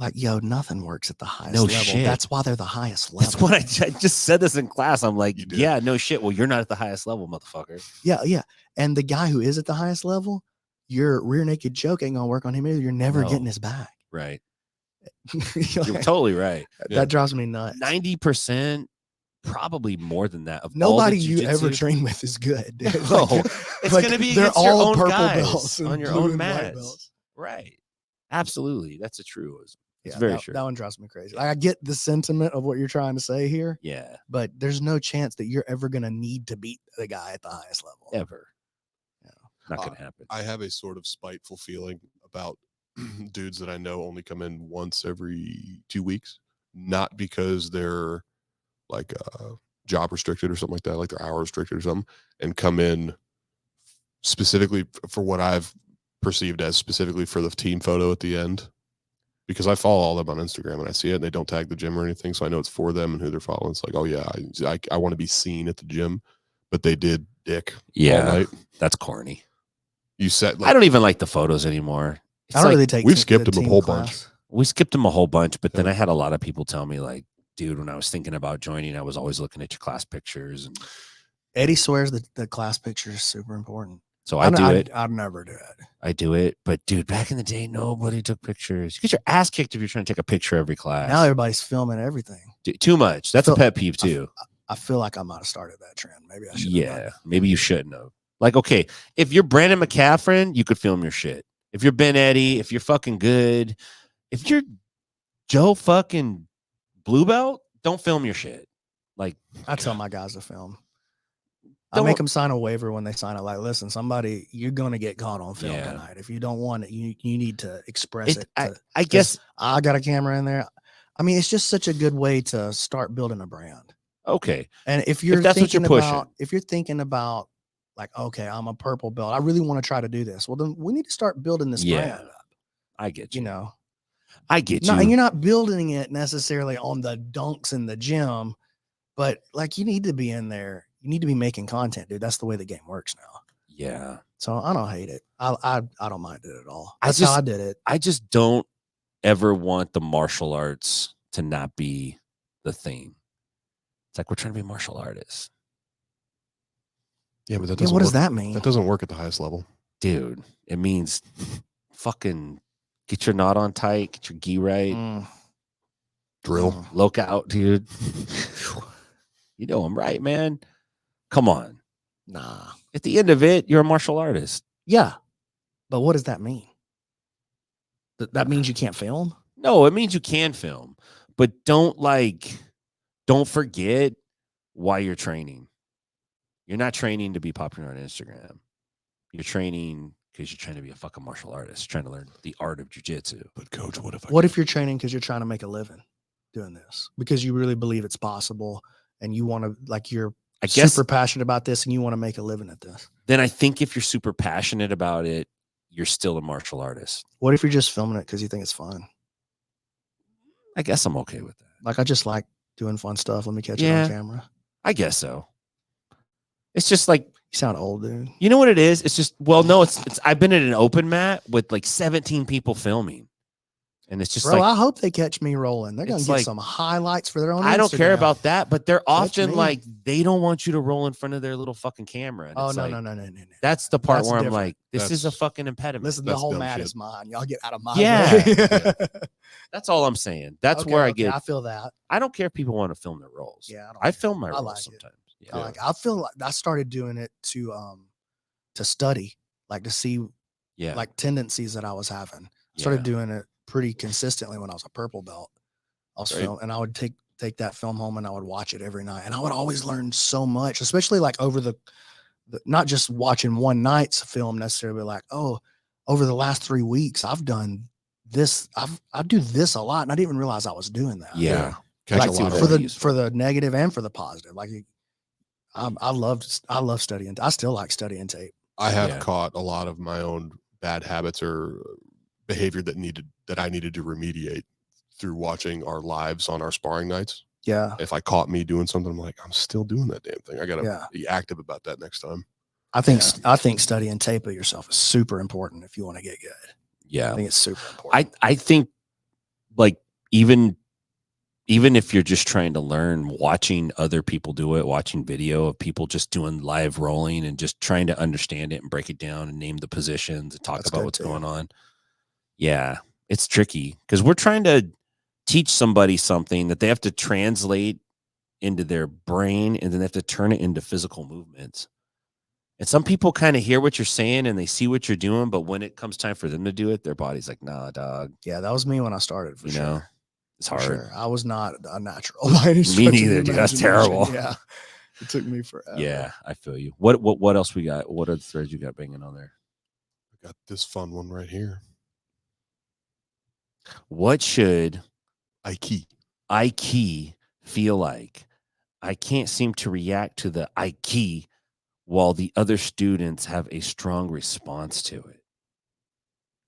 Like, yo, nothing works at the highest No level. shit. That's why they're the highest level. that's what I just said this in class. I'm like, You did. yeah, no shit. Well, you're not at the highest level, motherfucker. Yeah. And the guy who is at the highest level, your rear naked choke ain't gonna work on him either. You're never No. getting his back. Right. You're You're like, totally right. Yeah. that drives me nuts. 90%, probably more than that. Of Nobody all the you ever jujitsu- train with is good. Dude. No, Like, it's like, gonna be they're against your all own purple guys belts and on your blue own and white mats. belts. Right. Absolutely. That's a truism. It's Yeah, very that, true. that one drives me crazy. Like, I get the sentiment of what you're trying to say here, Yeah. but there's no chance that you're ever gonna need to beat the guy at the highest level. Ever. Yeah. Not gonna happen. I have a sort of spiteful feeling about dudes that I know only come in once every 2 weeks, not because they're like job restricted or something like that, like they're hour restricted or something, and come in specifically for what I've perceived as specifically for the team photo at the end. Because I follow all of them on Instagram and I see it and they don't tag the gym or anything. So I know it's for them and who they're following. It's like, oh yeah, I want to be seen at the gym, but they did dick all Yeah. night. That's corny. You said, I don't even like the photos anymore. It's I don't like, really take. we've the skipped them a team whole bunch. class. we skipped them a whole bunch, but then Yeah. I had a lot of people tell me, like, dude, when I was thinking about joining, I was always looking at your class pictures. And Eddie swears that the class picture is super important. so I do it. I'd never do it. I do it. But dude, back in the day, nobody took pictures. You get your ass kicked if you're trying to take a picture every class. Now everybody's filming everything. Too much. That's a Phil- pet peeve too. I feel like I might have started that trend. Maybe I should. Yeah, maybe you shouldn't have. Like, okay, if you're Brandon Mccaghren, you could film your shit. If you're Ben Eddy, if you're fucking good, if you're Joe fucking Blue Belt, don't film your shit. Like, I tell my guys to film. I Don't- make them sign a waiver when they sign it. Like, listen, somebody, you're gonna get caught on film Yeah. tonight. If you don't want it, you need to express it. I guess, I got a camera in there. I mean, it's just such a good way to start building a brand. okay. And if you're that's what you're thinking pushing. about, if you're thinking about like, okay, I'm a purple belt, I really want to try to do this. Well, then we need to start building this Yeah. brand up. I get you. You know, I get no, and you. you're not building it necessarily on the dunks in the gym, but like you need to be in there. You need to be making content, dude. That's the way the game works now. Yeah. So I don't hate it. I don't mind it at all. I That's how just- I did it. I just don't ever want the martial arts to not be the thing. It's like we're trying to be martial artists. Yeah, but that Yeah, doesn't what does work. that mean? That doesn't work at the highest level. Dude, it means fucking get your knot on tight, get your gi right, Mm, Drill. mm. look out, dude. You know I'm right, man. Come on. Nah. At the end of it, you're a martial artist. Yeah, but what does that mean? That means you can't film? No, it means you can film, but don't forget why you're training. You're not training to be popular on Instagram. You're training because you're trying to be a fucking martial artist, trying to learn the art of jujitsu. But coach, what if you're training because you're trying to make a living doing this? Because you really believe it's possible and you want to, like, you're super passionate about this and you want to make a living at this. Then I think if you're super passionate about it, you're still a martial artist. What if you're just filming it because you think it's fun? I guess I'm okay with that. Like, I just like doing fun stuff. Let me catch it on camera. I guess so. It's just like, you sound old, dude. You know what it is? It's just, well, no, it's I've been at an open mat with like 17 people filming. And it's just Bro, like, I hope they catch me rolling. They're going to get some highlights for their own I don't care Instagram. about that, but they're often like, they don't want you to roll in front of their little fucking camera. And oh, it's no, like, no. That's the part That's where different. I'm like, this is a fucking impediment. Listen, the whole mat is mine. Y'all get out of my way. way. That's all I'm saying. That's where I get. I feel that. I don't care if people want to film their roles. Yeah, I film my roles like sometimes. Yeah. I feel like I started doing it to study, like to see like tendencies that I was having. I started doing it pretty consistently when I was a purple belt. I was film, and I would take that film home and I would watch it every night. And I would always learn so much, especially like over the not just watching one night's film necessarily, like, oh, over the last 3 weeks, I've done this. I do this a lot. And I didn't even realize I was doing that. Yeah. Like for the negative and for the positive. Like I love studying. I still like studying tape. I have caught a lot of my own bad habits or behavior that I needed to remediate through watching our lives on our sparring nights. Yeah. If I caught me doing something, I'm like, I'm still doing that damn thing. I gotta be active about that next time. I think studying tape of yourself is super important if you want to get good. Yeah. I think it's super important. I think like even if you're just trying to learn, watching other people do it, watching video of people just doing live rolling and just trying to understand it and break it down and name the positions and talk about what's going on. Yeah, it's tricky because we're trying to teach somebody something that they have to translate into their brain and then they have to turn it into physical movements. And some people kind of hear what you're saying and they see what you're doing, but when it comes time for them to do it, their body's like, nah, dog. Yeah, that was me when I started, for sure. Know? It's hard. Sure. I was not a natural by any Me neither, dude. That's terrible. Yeah. It took me forever. Yeah, I feel you. What else we got? What are the threads you got banging on there? I got this fun one right here. What should Aiki feel like? I can't seem to react to the Aiki while the other students have a strong response to it.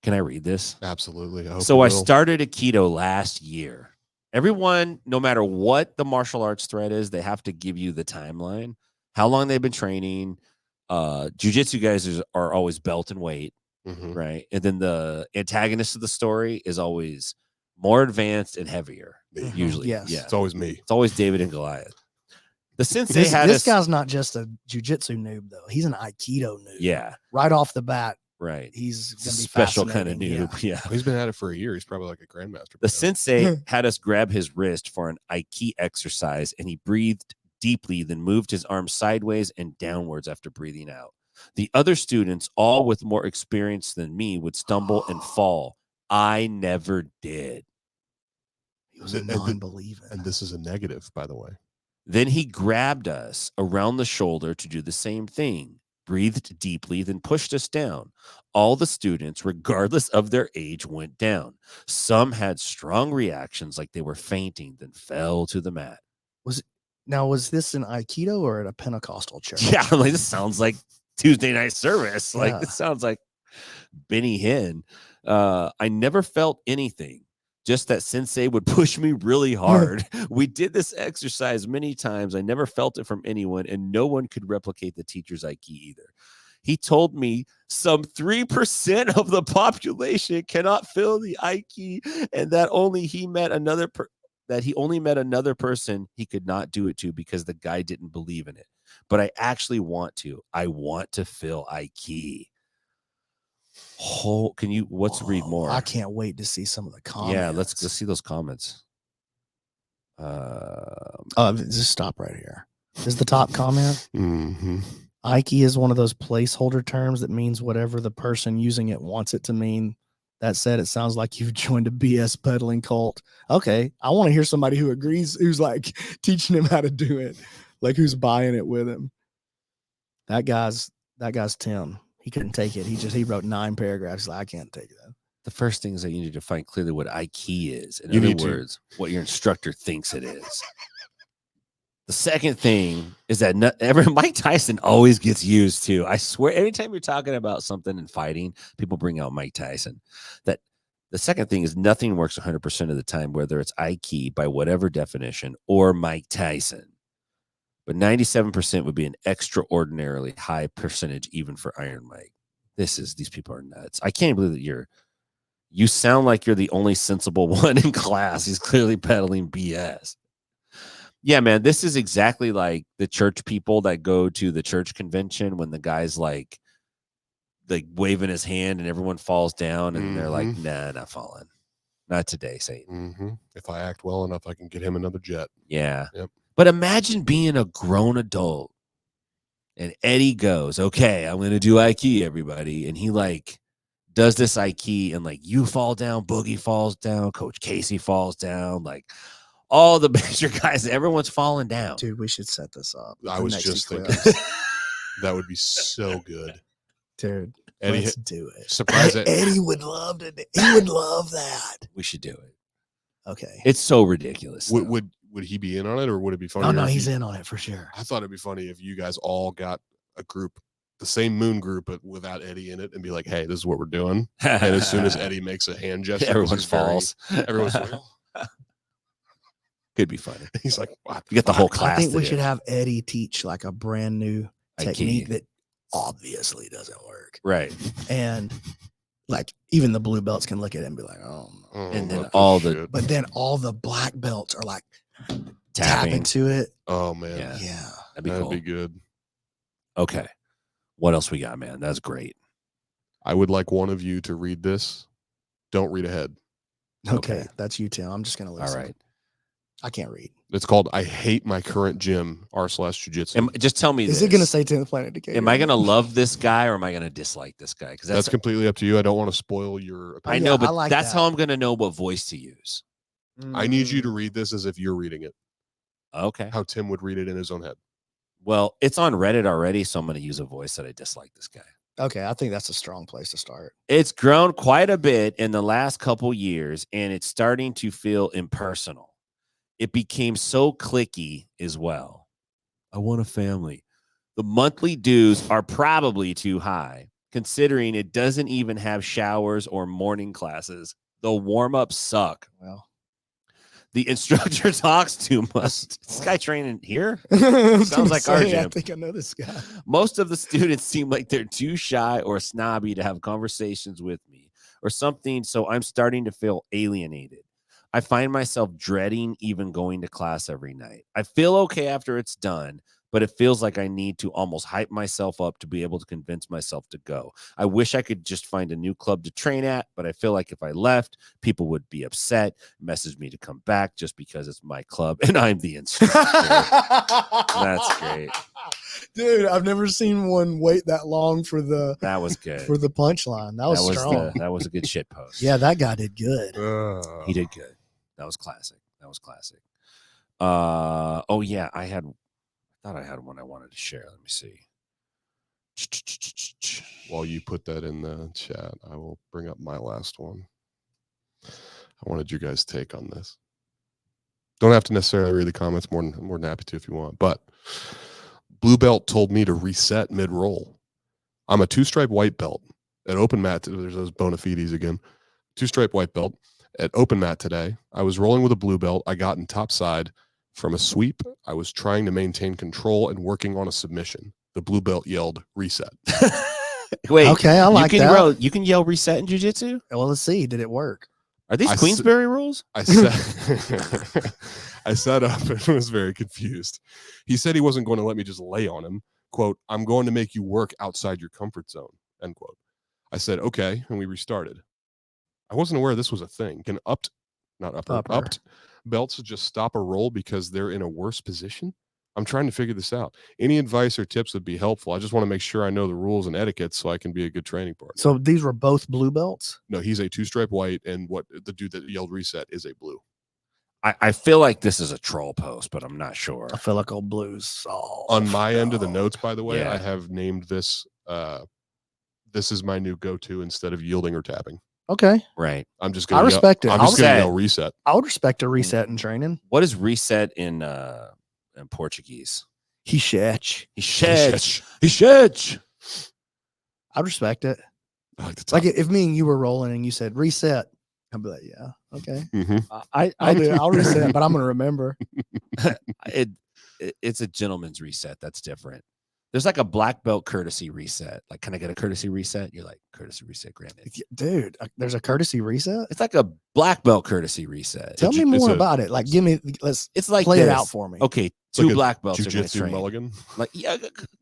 Can I read this? Absolutely. I started Aikido last year. Everyone, no matter what the martial arts thread is, they have to give you the timeline, how long they've been training. Jiu-jitsu guys are always belt and weight, right? And then the antagonist of the story is always more advanced and heavier, usually. Yes. Yeah. It's always me. It's always David and Goliath. The sensei this guy's not just a jiu-jitsu noob, though. He's an Aikido noob. Yeah. Right off the bat. Right. He's gonna be special kind of noob. Yeah. He's been at it for a year. He's probably like a grandmaster. The sensei had us grab his wrist for an Aiki exercise, and he breathed deeply, then moved his arms sideways and downwards after breathing out. The other students, all with more experience than me, would stumble and fall. I never did. He was a non-believer. And this is a negative, by the way. Then he grabbed us around the shoulder to do the same thing, breathed deeply, then pushed us down. All the students, regardless of their age, went down. Some had strong reactions like they were fainting, then fell to the mat. Was this an Aikido or at a Pentecostal church? Yeah, like this sounds like Tuesday night service. Like this sounds like Benny Hinn. I never felt anything. Just that sensei would push me really hard. We did this exercise many times. I never felt it from anyone, and no one could replicate the teacher's Aiki either. He told me some 3% of the population cannot feel the Aiki, and that he only met another person he could not do it to because the guy didn't believe in it. But I actually want to. I want to feel Aiki. Let's read more. I can't wait to see some of the comments. Yeah, let's see those comments. Just stop right here. This is the top comment. Aiki is one of those placeholder terms that means whatever the person using it wants it to mean. That said, it sounds like you've joined a BS peddling cult. Okay, I want to hear somebody who agrees, who's like teaching him how to do it, like who's buying it with him. That guy's Tim. He couldn't take it. He wrote 9 paragraphs. He's like, I can't take that. The first thing is that you need to find clearly what IKEA is. In You other need to. words, what your instructor thinks it is. The second thing is that Mike Tyson always gets used too. I swear, every time you're talking about something in fighting, people bring out Mike Tyson. That the second thing is nothing works 100% of the time, whether it's Aikido by whatever definition or Mike Tyson. But 97% would be an extraordinarily high percentage, even for Iron Mike. These people are nuts. I can't believe that you sound like you're the only sensible one in class. He's clearly peddling BS. Yeah, man, this is exactly like the church people that go to the church convention when the guy's like waving his hand and everyone falls down and they're like, nah, not falling. Not today, Satan. If I act well enough, I can get him another jet. Yeah. Yep. But imagine being a grown adult and Eddie goes, okay, I'm going to do Aikido, everybody. And he like does this Aikido and like you fall down, Boogie falls down, Coach Casey falls down, like all the major guys, everyone's falling down. Dude, we should set this up. I was just thinking that would be so good. Dude, Eddie, let's do it. Surprise it. Eddie would love to. He would love that. We should do it. Okay. It's so ridiculous. Would he be in on it, or would it be funny? Oh no, he's in on it for sure. I thought it'd be funny if you guys all got a group, the same moon group, but without Eddie in it, and be like, "Hey, this is what we're doing." And as soon as Eddie makes a hand gesture, everyone falls. Everyone's like, oh. Could be funny. He's like, what? You get the whole class. I think we should have Eddie teach like a brand new technique that obviously doesn't work. Right. And like even the blue belts can look at it and be like, oh no. And then but then all the black belts are like tapping to it. Oh man. Yeah. That'd be good. Okay. What else we got, man? That's great. I would like one of you to read this. Don't read ahead. Okay. That's you, Tim. I'm just gonna listen. All right. I can't read. It's called "I Hate My Current Gym" r/jiu-jitsu. Just tell me, is it gonna say 10th Planet Decay? Am I gonna love this guy or am I gonna dislike this guy? Because that's completely up to you. I don't want to spoil your opinion. I know, but like that's how I'm gonna know what voice to use. I need you to read this as if you're reading it. Okay. How Tim would read it in his own head. Well, it's on Reddit already, so I'm gonna use a voice that I dislike this guy. Okay, I think that's a strong place to start. It's grown quite a bit in the last couple years, and it's starting to feel impersonal. It became so cliquey as well. I want a family. The monthly dues are probably too high, considering it doesn't even have showers or morning classes. The warm-ups suck. Well, the instructor talks too much. This guy training here? Sounds like our gym. I think I know this guy. Most of the students seem like they're too shy or snobby to have conversations with me or something, so I'm starting to feel alienated. I find myself dreading even going to class every night. I feel okay after it's done, but it feels like I need to almost hype myself up to be able to convince myself to go. I wish I could just find a new club to train at, but I feel like if I left, people would be upset, message me to come back just because it's my club and I'm the instructor. That's great. Dude, I've never seen one wait that long for the punchline. That was strong. That was a good shit post. Yeah, that guy did good. He did good. That was classic. Oh yeah, I thought I had one I wanted to share. Let me see. While you put that in the chat, I will bring up my last one. I wanted your guys' take on this. Don't have to necessarily read the comments, more than happy to if you want. But blue belt told me to reset mid-roll. I'm a 2-stripe white belt at open mat. There's those bona fides again. 2-stripe white belt at open mat today. I was rolling with a blue belt. I got in top side from a sweep. I was trying to maintain control and working on a submission. The blue belt yelled reset. Wait, okay, I like that. You can yell reset in jiu-jitsu? Well, let's see. Did it work? Are these Queensberry rules? I sat up and was very confused. He said he wasn't going to let me just lay on him. Quote, I'm going to make you work outside your comfort zone. End quote. I said, okay. And we restarted. I wasn't aware this was a thing. Can upped belts just stop a roll because they're in a worse position? I'm trying to figure this out. Any advice or tips would be helpful. I just want to make sure I know the rules and etiquette so I can be a good training partner. So these were both blue belts? No, he's a 2-stripe white, and what the dude that yelled reset is a blue. I feel like this is a troll post, but I'm not sure. I feel like old blues. On my end of the notes, by the way, Yeah. I have named this. This is my new go-to instead of yielding or tapping. Okay. Right. I'm just I gonna. respect it. I'm I'll just gonna say- yell reset. I would respect a reset in training. What is reset in Portuguese? He shed. He sheds. He sheds. I'd respect it. I like the Like top. if me and you were rolling and you said reset, I'd be like, yeah, okay. Mhm. I'll reset, but I'm gonna remember. It's a gentleman's reset. That's different. There's like a black belt courtesy reset. Like, can I get a courtesy reset? You're like, courtesy reset granted. Dude, there's a courtesy reset. It's like a black belt courtesy reset. Tell me it's more a- about it. Like, give me. Let's It's like play it this. out for me. Okay, It's two like a black belts are going to Jiu-jitsu train. mulligan. Like, yeah,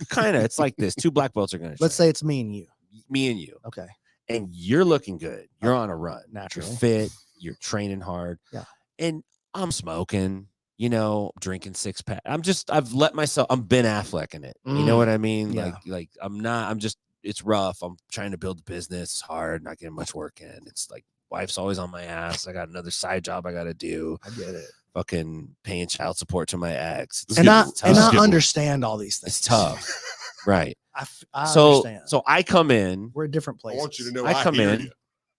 kind of. It's like this. Two black belts are going to. Let's say it's me and you. me and you, Okay. and you're looking good. You're on a run. Naturally. You're fit. You're training hard. Yeah. And I'm smoking. You know, drinking 6-pack. I've let myself. I'm Ben Affleck in it. You know what I mean? Yeah. Like I'm not. I'm just. It's rough. I'm trying to build a business. It's hard. Not getting much work in. It's like wife's always on my ass. I got another side job I got to do. I get it. Fucking paying child support to my ex. This And is I getting- and this is I getting- understand all these things. It's tough, right? I So understand. I come in We're at different I places. want you to know. I come hear in, you.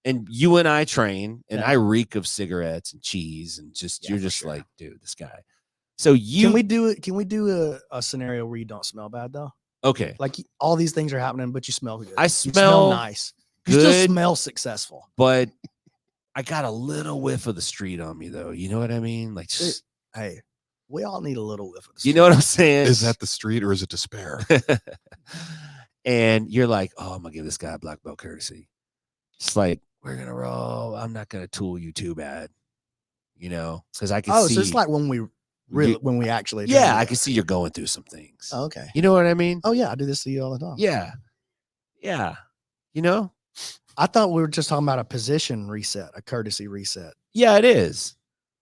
and you and I train, and Yeah. I reek of cigarettes and cheese, and just Yeah, you're for just sure. like, dude, this guy. So you Can we do it? Can we do a scenario where you don't smell bad though? okay? Like all these things are happening, but you smell good. I You smell nice. You still good. smell successful. But I got a little whiff of the street on me, though. You know what I mean? Like, just, Hey, we all need a little whiff of the you know what I'm saying? Is that the street or is it despair? And you're like, oh, I'm gonna give this guy a black belt courtesy. It's like, we're gonna roll. I'm not gonna tool you too bad, you know, because I can see. so it's like when we really You- when we actually yeah, train I together. can see you're going through some things. Oh, okay. You know what I mean? Oh yeah, I do this to you all the time. Yeah, yeah. You know? I thought we were just talking about a position reset, a courtesy reset. Yeah, it is.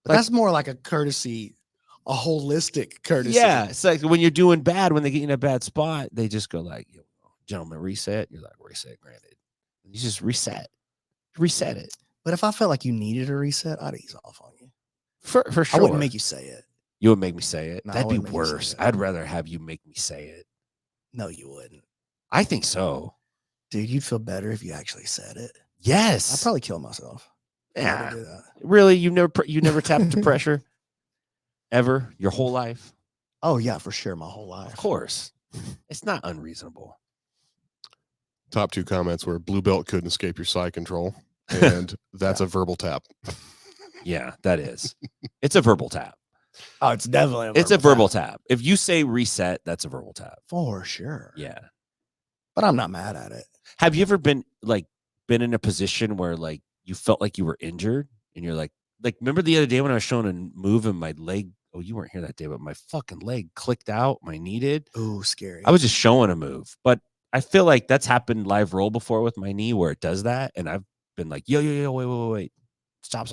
But Like- that's more like a courtesy, a holistic courtesy. Yeah, it's like when you're doing bad, when they get you in a bad spot, they just go like, "Gentlemen, reset." You're like, "Reset, granted." You just reset it But if I felt like you needed a reset, I'd ease off on you. for sure. I wouldn't make you say it. You would make me say it. No, I That'd be wouldn't make you say worse. it. I'd rather have you make me say it. No, you wouldn't. I think so. Dude, you'd feel better if you actually said it. Yes. I'd probably kill myself. if I had Yeah. to do that. Really, you never tapped into pressure ever your whole life. Oh yeah, for sure. My whole life. Of course, it's not unreasonable. Top two comments were blue belt couldn't escape your side control, and that's a verbal tap. Yeah, that is. It's a verbal tap. Oh, it's definitely. It's a verbal tap. If you say reset, that's a verbal tap. for sure. Yeah. But I'm not mad at it. Have you ever been in a position where like you felt like you were injured and you're like remember the other day when I was showing a move and my leg, oh, you weren't here that day, but my fucking leg clicked out, my knee did. Ooh, scary. I was just showing a move, but I feel like that's happened live roll before with my knee where it does that. And I've been like, yo, wait. Stop.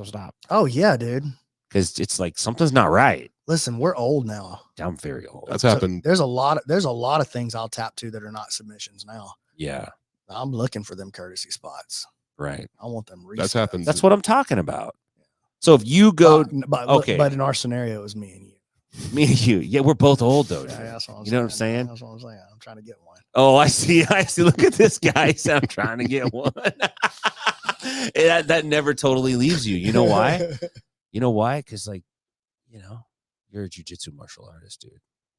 Oh yeah, dude. Because it's like something's not right. Listen, we're old now. I'm very old. That's So happened. there's a lot of things I'll tap to that are not submissions now. Yeah, I'm looking for them courtesy spots. right. I want them. That's resets. happened. That's what I'm talking about. So if you go, okay. But in our scenario, it was me and you. me and you, yeah, we're both old though. dude. That's what I'm You know what I'm saying? That's what I'm saying. I'm trying to get one. Oh, I see. Look at this guy. He said, I'm trying to get one. that never totally leaves you. You know why? You know why? Because you're a jujitsu martial artist, dude.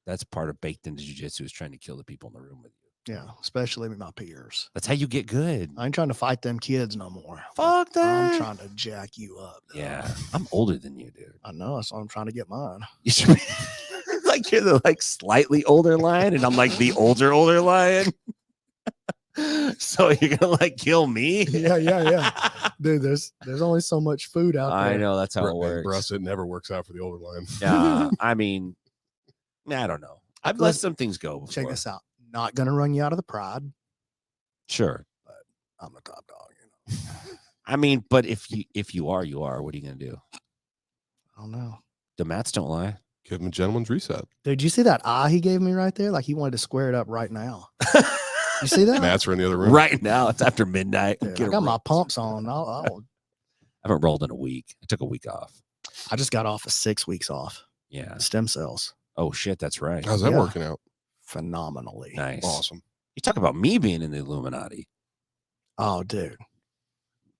That's part of baked into jujitsu is trying to kill the people in the room with you. Yeah, especially with my peers. That's how you get good. I ain't trying to fight them kids no more. Fuck that. I'm trying to jack you up. though. Yeah, I'm older than you, dude. I know. That's why I'm trying to get mine. You should be like you're the slightly older lion, and I'm like the older lion. So you're gonna kill me? Yeah. Dude, there's only so much food out there. I know that's how it Bruss, works. it never works out for the older line. Yeah, I mean, I don't know. I've let Listen, some things go before. Check this out. Not gonna run you out of the pride. Sure. I'm a top dog. You know. I mean, but if you are, you are. What are you gonna do? I don't know. The mats don't lie. Give him a gentleman's reset. Dude, you see that eye he gave me right there? Like he wanted to square it up right now. You see that? Mats are in the other room. Right now, it's after midnight. Dude, Get I a got my rope. pumps on. I haven't rolled in a week. I took a week off. I just got off of 6 weeks off. Yeah. Stem cells. Oh shit, that's right. How's that Yeah. working out? Phenomenally. Nice. Awesome. You talk about me being in the Illuminati. Oh, dude.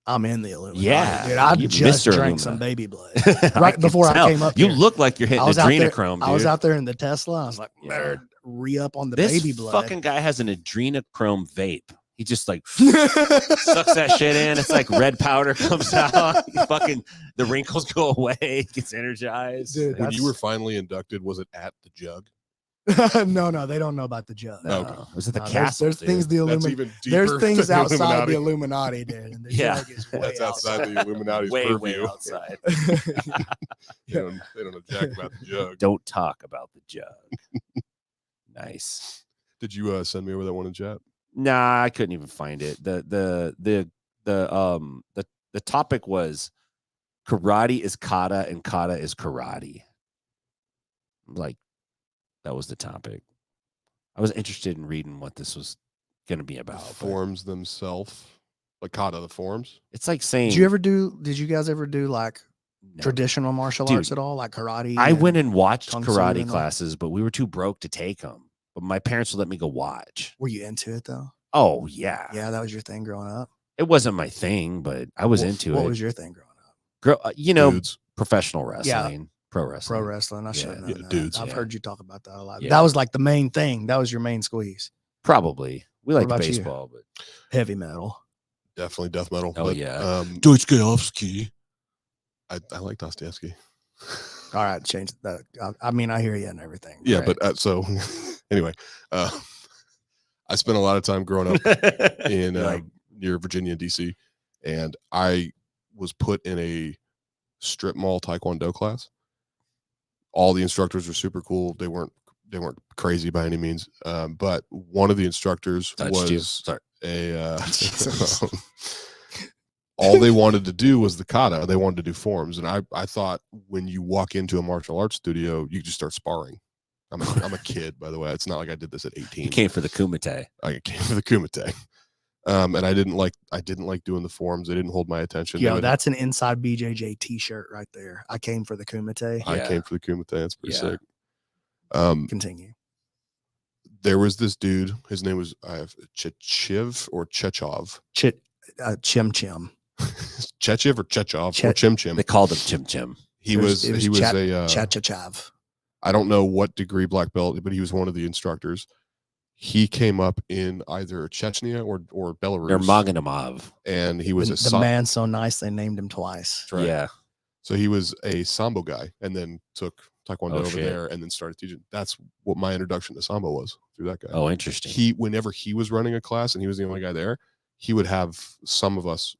I'm in the Illuminati. Yeah, Dude, I you just Mr. drank Illumina. some baby blood. I Right can before I tell. came up You here. look like you're hitting I was out there. adrenochrome, dude. I was out there in the Tesla. I was like, Yeah. better re-up on the This baby blood. fucking guy has an adrenochrome vape. He just like sucks that shit in. It's like red powder comes out. He fucking the wrinkles go away. Gets energized. Dude, When you were finally inducted, was it at the Jug? no, they don't know about the jug. No, Okay. it was at the No, castle. there's things the That's Illuminati. even deeper. There's things than outside the Illuminati. Illuminati, dude. And the Yeah. jug is way That's outside the Illuminati's way, purview. way outside. They don't know jack about the Jug. Don't talk about the jug. Nice. Did you send me over that one in chat? Nah, I couldn't even find it. The topic was karate is kata and kata is karate. Like that was the topic. I was interested in reading what this was going to be about. The but forms themselves, like kata, the forms. It's like saying, Did you guys ever do like no. traditional martial Dude, arts at all? Like karate? I went and watched Kung Fu karate and all? classes, but we were too broke to take them. But my parents would let me go watch. Were you into it though? Oh, yeah. Yeah, that was your thing growing up. It wasn't my thing, but I was into What it. was your thing growing up? You know, Dudes. professional wrestling, pro wrestling. Pro wrestling. I should have known Yeah, that. dudes. I've Yeah. heard you talk about that a lot. Yeah. That was like the main thing. That was your main squeeze. Probably. We liked about you? baseball, but Heavy metal. Definitely death metal. Oh, yeah. Dostoevsky. I like Dostoevsky. All right, change that. I mean, I hear you and everything. Yeah, Right. but so anyway, I spent a lot of time growing up in Like, near Virginia and DC, and I was put in a strip mall taekwondo class. All the instructors were super cool. They weren't crazy by any means, but one of the instructors touched you. was Sorry. a Jesus. all they wanted to do was the kata. They wanted to do forms, and I thought when you walk into a martial arts studio, you just start sparring. I'm a kid, by the way. It's not like I did this at 18. You came for the kumite. I came for the kumite, and I didn't like doing the forms. They didn't hold my attention. They Yo, would- that's an inside BJJ T-shirt right there. I came for the Kumite. I Yeah. came for the kumite. That's pretty Yeah. sick. Continue. There was this dude. His name was Chechiv or Chechov. Chim Chim. Chechiv or Chechov Che- or Chim Chim. They called him Chim Chim. He It was was a Chachachav. I don't know what degree black belt, but he was one of the instructors. He came up in either Chechnya or Belarus. They're Maganamov. And he was The man so nice they named him twice. right. Yeah. So he was a sambo guy and then took taekwondo Oh, over shit. there and then started teaching. That's what my introduction to sambo was, through that guy. Oh, interesting. Whenever he was running a class and he was the only guy there, he would have some of us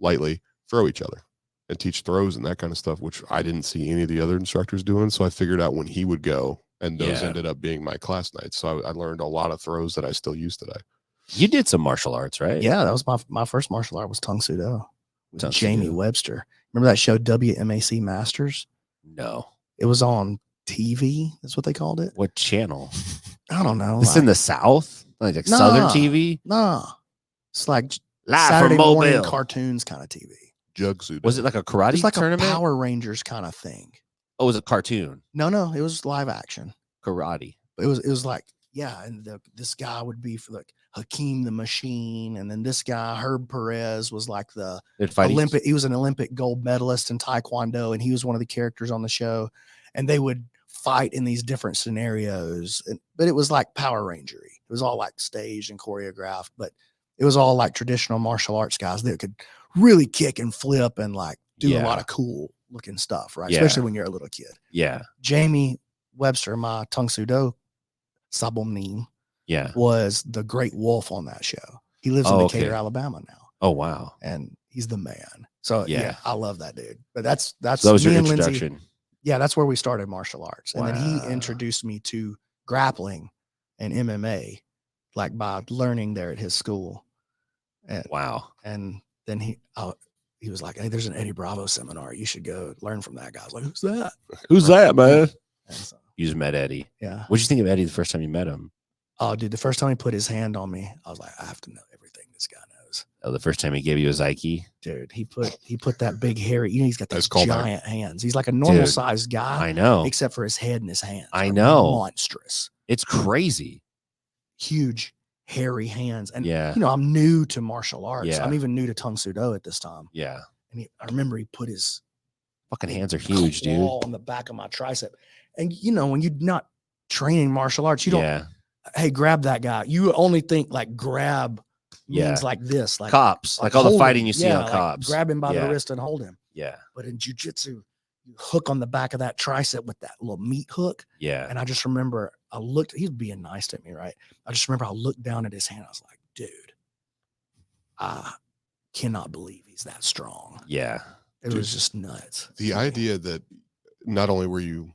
lightly throw each other and teach throws and that kind of stuff, which I didn't see any of the other instructors doing. So I figured out when he would go, and those Yeah. ended up being my class nights. So I learned a lot of throws that I still use today. You did some martial arts, right? Yeah, that was my first martial art was Tung Sudo with Tung Jamie Sudo. Webster. Remember that show WMAC Masters? No. It was on TV. That's what they called it. What channel? I don't know. It's in the South? Like Southern Nah. TV? Nah. It's like Live Saturday from morning Mobile. cartoons kind of TV. Jug suit. Was it like a karate It's like tournament? a Power Rangers kind of thing. Oh, it was a cartoon. No, it was live action. Karate. It was like, yeah, and this guy would be for like Hakeem the Machine, and then this guy Herb Perez was like the They'd fight each- Olympic. He was an Olympic gold medalist in Taekwondo, and he was one of the characters on the show. And they would fight in these different scenarios, but it was like Power Rangery. It was all like staged and choreographed, but it was all like traditional martial arts guys that could really kick and flip and like do a Yeah. lot of cool looking stuff, right? Yeah. Especially when you're a little kid. Yeah. Jamie Webster, my Tung Sudo Sabomnim, Yeah. was the great wolf on that show. He lives in Oh, Decatur, okay. Alabama now, Oh, wow. and he's the man. So yeah, Yeah. I love that dude. But that's So that was me your and Lindsay. introduction. Yeah, that's where we started martial arts, and then Wow. he introduced me to grappling and MMA, like by learning there at his school. And Wow. and then he was like, "Hey, there's an Eddie Bravo seminar. You should go learn from that guy." I was like, "Who's that?" Who's that, man? And so, You just met Eddie. yeah. What'd you think of Eddie the first time you met him? Oh, dude, the first time he put his hand on me, I was like, I have to know everything this guy knows. Oh, the first time he gave you his Ike. Dude, he put that big hairy. He's got these That's callback. giant hands. He's like a normal Dude, sized guy, I know. except for his head and his hands. I are know. monstrous, It's crazy. huge, hairy hands. And Yeah. I'm new to martial arts. Yeah. I'm even new to Tung Soo Do at this time. Yeah. And I remember he put his Fucking hands are huge, dude. claw on the back of my tricep. And when you're not training martial arts, you don't. Yeah. Hey, grab that guy. You only think like grab Yeah. means like this, like Cops. Like all the hold fighting him. you see Yeah, on like Cops. grab him by Yeah. the wrist and hold him. Yeah. But in jiu-jitsu, you hook on the back of that tricep with that little meat hook. Yeah. And I just remember he was being nice to me, right? I just remember I looked down at his hand. I was like, dude, I cannot believe he's that strong. Yeah. It was just nuts. The idea that not only were you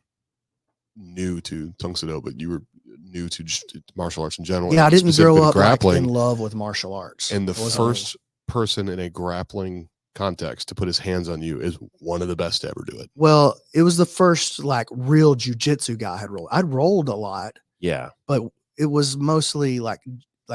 new to Tung Soo Do, but you were new to just martial arts in general. Yeah, I and didn't grow specifically up grappling. in love with martial arts. And the I wasn't first person in a grappling context to put his hands on you is one of the best to ever do it. Well, it was the first like real jujitsu guy I had rolled. I'd rolled a lot, Yeah. but it was mostly like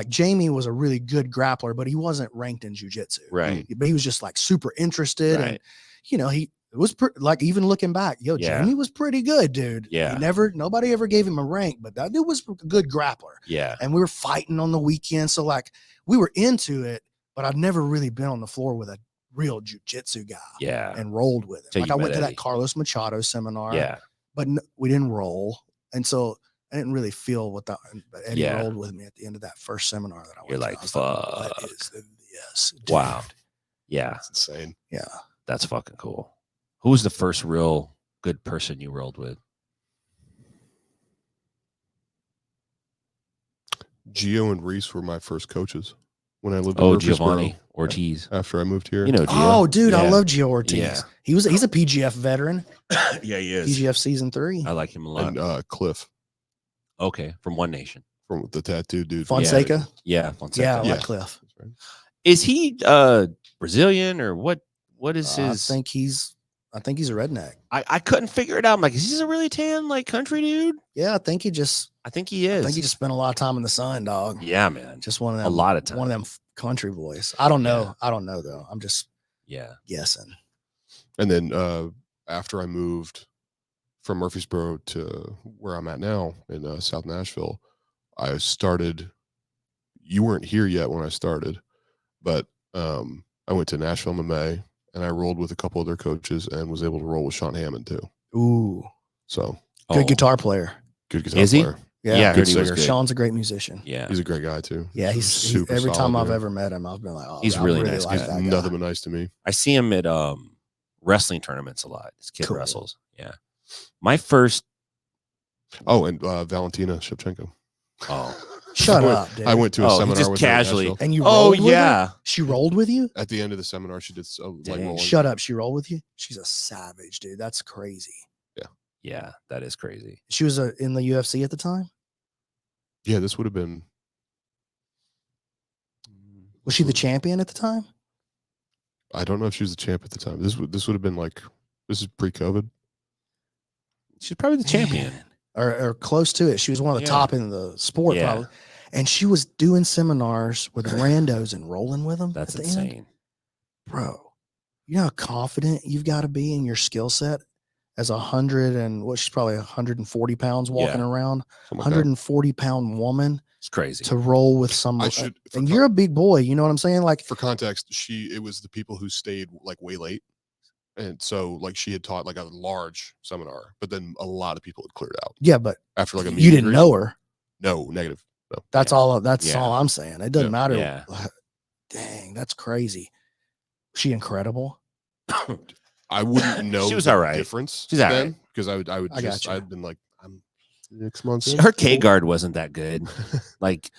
Jamie was a really good grappler, but he wasn't ranked in jujitsu. Right. But he was just like super interested. Right. And, he was like, even looking back, Yeah. Jamie was pretty good, dude. Yeah. Nobody ever gave him a rank, but that dude was a good grappler. Yeah. And we were fighting on the weekend. So like we were into it, but I've never really been on the floor with a real jujitsu guy. Yeah. And rolled with him. Till Like you I met went to Eddie. that Carlos Machado seminar. Yeah. But we didn't roll. And so I didn't really feel what but Eddie Yeah. rolled with me at the end of that first seminar that I went You're to. like, I was what fuck. is this? Dude? Wow. Yeah. That's insane. Yeah. That's fucking cool. Who was the first real good person you rolled with? Gio and Reese were my first coaches when I lived in Oh, Murfreesboro. Giovanni Ortiz. After I moved here. You know, Gio. Oh, dude, I Yeah. love Gio Ortiz. Yeah. He's a PGF veteran. Yeah, he is. PGF season 3. I like him a lot. And Cliff Okay, from One Nation. from the tattoo dude. Fonseca. Yeah, Fonseca. Yeah, I Yeah. like Cliff. Is he Brazilian or what? What is his? I think he's a redneck. I couldn't figure it out. I'm like, is he a really tan like country dude? Yeah, I think he just is. spent a lot of time in the sun, dog. Yeah, man. Just one of them. A lot of time. One of them country boys. I don't know. Yeah. I don't know though. I'm just Yeah. guessing. And then after I moved from Murfreesboro to where I'm at now in South Nashville, I started. You weren't here yet when I started, but I went to Nashville MMA and I rolled with a couple of their coaches and was able to roll with Sean Hammond too. Ooh, So good guitar player. good guitar Is he? player. Yeah, Yeah, I good heard he was singer. good. Sean's a great musician. Yeah. He's a great guy too. Yeah, he's super every time solid, I've man. ever met him, I've been like, oh, He's I really nice like guy. that Nothing guy. but nice to me. I see him at wrestling tournaments a lot. This kid Cool. wrestles. Yeah. My first. Oh, and Valentina Shevchenko. Oh. Shut I went- up, dude. I went to a Oh, seminar just with her in casually. Nashville. And you Oh rolled with her? yeah. She rolled with you? At the end of the seminar, she did like Dang. rolling. Shut up. She rolled with you? She's a savage, dude. That's crazy. Yeah, that is crazy. She was in the UFC at the time? Yeah, this would have been. Was she the champion at the time? I don't know if she was the champ at the time. This would have been like, this is pre-COVID. She's probably the champion. Man. Or close to it. She was one of the Yeah. top in the sport, Yeah. probably. And she was doing seminars with randos and rolling with them. That's at the end. insane. Bro, you know how confident you've got to be in your skill set as 100 and she's probably 140 pounds walking Yeah. around, Something like that. 140-pound woman It's crazy. to roll with someone. I should. For, And you're a big boy, you know what I'm saying? Like, for context, it was the people who stayed like way late, and so like she had taught like a large seminar, but then a lot of people had cleared out yeah, but after like a. meet you and didn't greet. know her. No, negative. No. That's Yeah. all. That's Yeah. all I'm saying. It doesn't Yeah. matter. Yeah. Dang, that's crazy. She incredible. I wouldn't know. She was the all right. Difference. She's all then, right. because I would I just gotcha. I'd been like I'm 6 months. in. Her K guard wasn't that good. Like,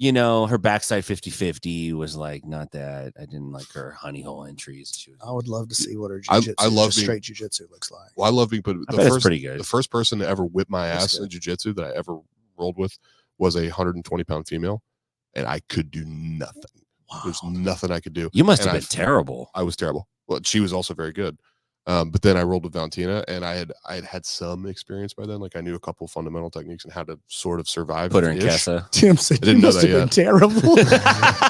her backside 50-50 was like not that. I didn't like her honey hole entries. She was, I would love to see what her I jiu-jitsu, love just being- straight jiu-jitsu looks like. Well, I love being, but I the bet it's first pretty good. the first person to ever whip my That's ass good. in jiu-jitsu that I ever rolled with was a 120-pound female, and I could do nothing. There's Wow. nothing I could do. You must And have been terrible. I was terrible. Well, she was also very good. But then I rolled with Valentina, and I had some experience by then. Like I knew a couple fundamental techniques and how to sort of survive. Put her in ish. Kessa. Tim said I didn't you know must that have been yet. terrible.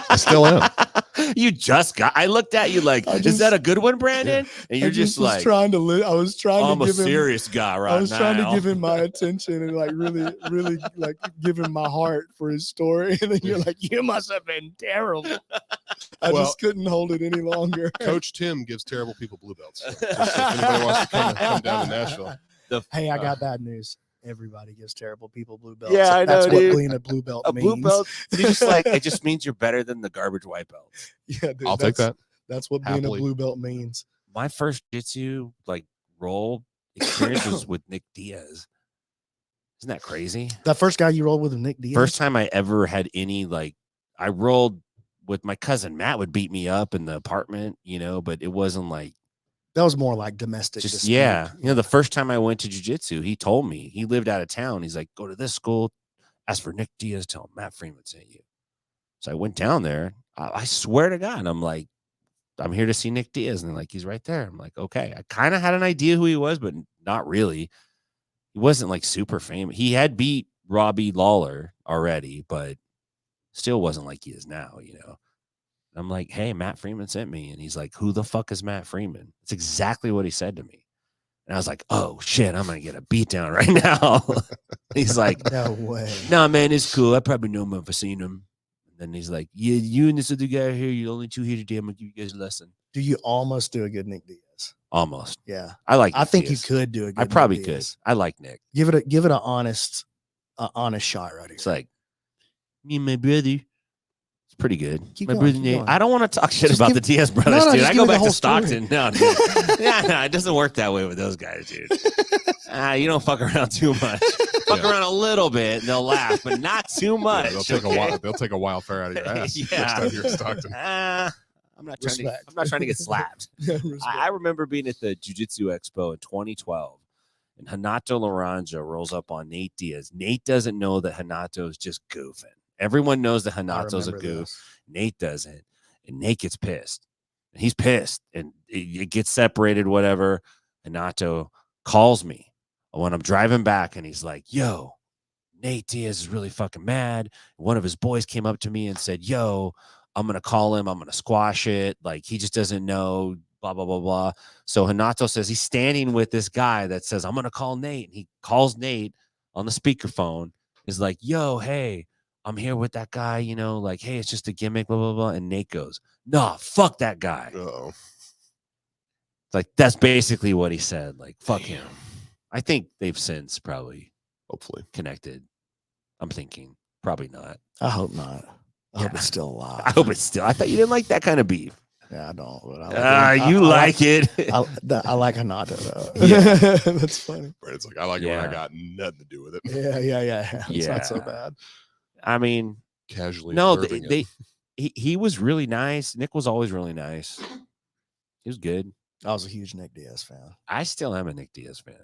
I still am. You just got. I looked at you like, is that a good one, Brandon? And you're just like, trying to. I was trying I'm to a give him. serious guy right now. I was trying to give him my attention and like really, really like give him my heart for his story. And then you're like, you must have been terrible. I Well, just couldn't hold it any longer. Coach Tim gives terrible people blue belts. So if anybody wants to come down to Nashville. Hey, I got bad news. Everybody gives terrible people blue belts. Yeah, I know, That's what dude. being a blue belt A means. blue belt. You just like it just means you're better than the garbage white belt. Yeah, dude, I'll take that. That's what being Happily. a blue belt means. My first jiu-jitsu like roll experience was with Nick Diaz. Isn't that crazy? That first guy you rolled with Nick Diaz. First time I ever had any like I rolled with my cousin Matt would beat me up in the apartment, but it wasn't like that was more like domestic. just dispute. yeah. The first time I went to jiu-jitsu, he told me he lived out of town. He's like, go to this school, ask for Nick Diaz, tell him Matt Freeman sent you. So I went down there. I swear to God, I'm like, I'm here to see Nick Diaz. And they're like, he's right there. I'm like, okay. I kind of had an idea who he was, but not really. He wasn't like super famous. He had beat Robbie Lawler already, but still wasn't like he is now, I'm like, hey, Matt Freeman sent me. And he's like, who the fuck is Matt Freeman? It's exactly what he said to me. And I was like, oh, shit, I'm going to get a beat down right now. He's like, no way. No, man, it's cool. I probably know him if I've seen him. And then he's like, yeah, you and this other guy here, you're the only two here today. I'm going to give you guys a lesson. Do you almost do a good Nick Diaz? Almost. Yeah. I think Diaz. you could do a good I probably Nick could. Diaz. I like Nick. Give it an honest shot right here. It's like, me and my brother. It's pretty good. Keep My going, brother keep Nate. going. I don't want to talk shit Just about give- the Diaz brothers, No, dude. just I give go me the back to whole story. Stockton. No, dude. No, it doesn't work that way with those guys, dude. You don't fuck around too much. Fuck around a little bit and they'll laugh, but not too much. Yeah, they'll take a wild fair out of your ass. Yeah. Next time you're in Stockton. I'm not trying to get slapped. I remember being at the Jiu-Jitsu Expo in 2012, and Hanato Laranja rolls up on Nate Diaz. Nate doesn't know that Hanato is just goofing. Everyone knows that Hanato's a goof. Nate doesn't, and Nate gets pissed. And he's pissed, and it gets separated, whatever. Hanato calls me when I'm driving back, and he's like, yo, Nate Diaz is really fucking mad. One of his boys came up to me and said, yo, I'm going to call him. I'm going to squash it. Like, he just doesn't know, blah, blah, blah, blah. So Hanato says he's standing with this guy that says, I'm going to call Nate. And he calls Nate on the speakerphone. He's like, yo, hey, I'm here with that guy, like, hey, it's just a gimmick, blah, blah, blah. And Nate goes, nah, fuck that guy. Uh-oh. It's like, that's basically what he said. Like, fuck him. I think they've since probably Hopefully connected. I'm thinking probably not. I hope not. I hope Yeah. it's still alive. I hope it's still. I thought you didn't like that kind of beef. Yeah, I don't. But I like You like it. I like Hanato though. Yeah. That's funny. Brandon's like, I like it when I Yeah. got nothing to do with it. Yeah. It's not so Yeah. bad. I mean, Casually. no, observing it. he was really nice. Nick was always really nice. He was good. I was a huge Nick Diaz fan. I still am a Nick Diaz fan.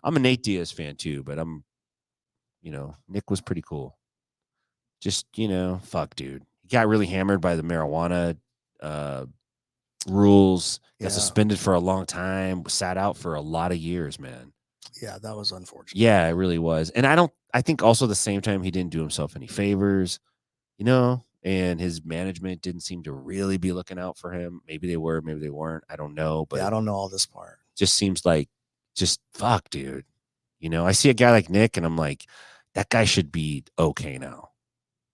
I'm a Nate Diaz fan too, but Nick was pretty cool. Just, fuck, dude. He got really hammered by the marijuana rules. Got Yeah. suspended for a long time. Sat out for a lot of years, man. Yeah, that was unfortunate. Yeah, it really was. And I think also at the same time, he didn't do himself any favors, and his management didn't seem to really be looking out for him. Maybe they were, maybe they weren't. I don't know. But I don't know all this part. just seems like, fuck, dude. I see a guy like Nick and I'm like, that guy should be okay now.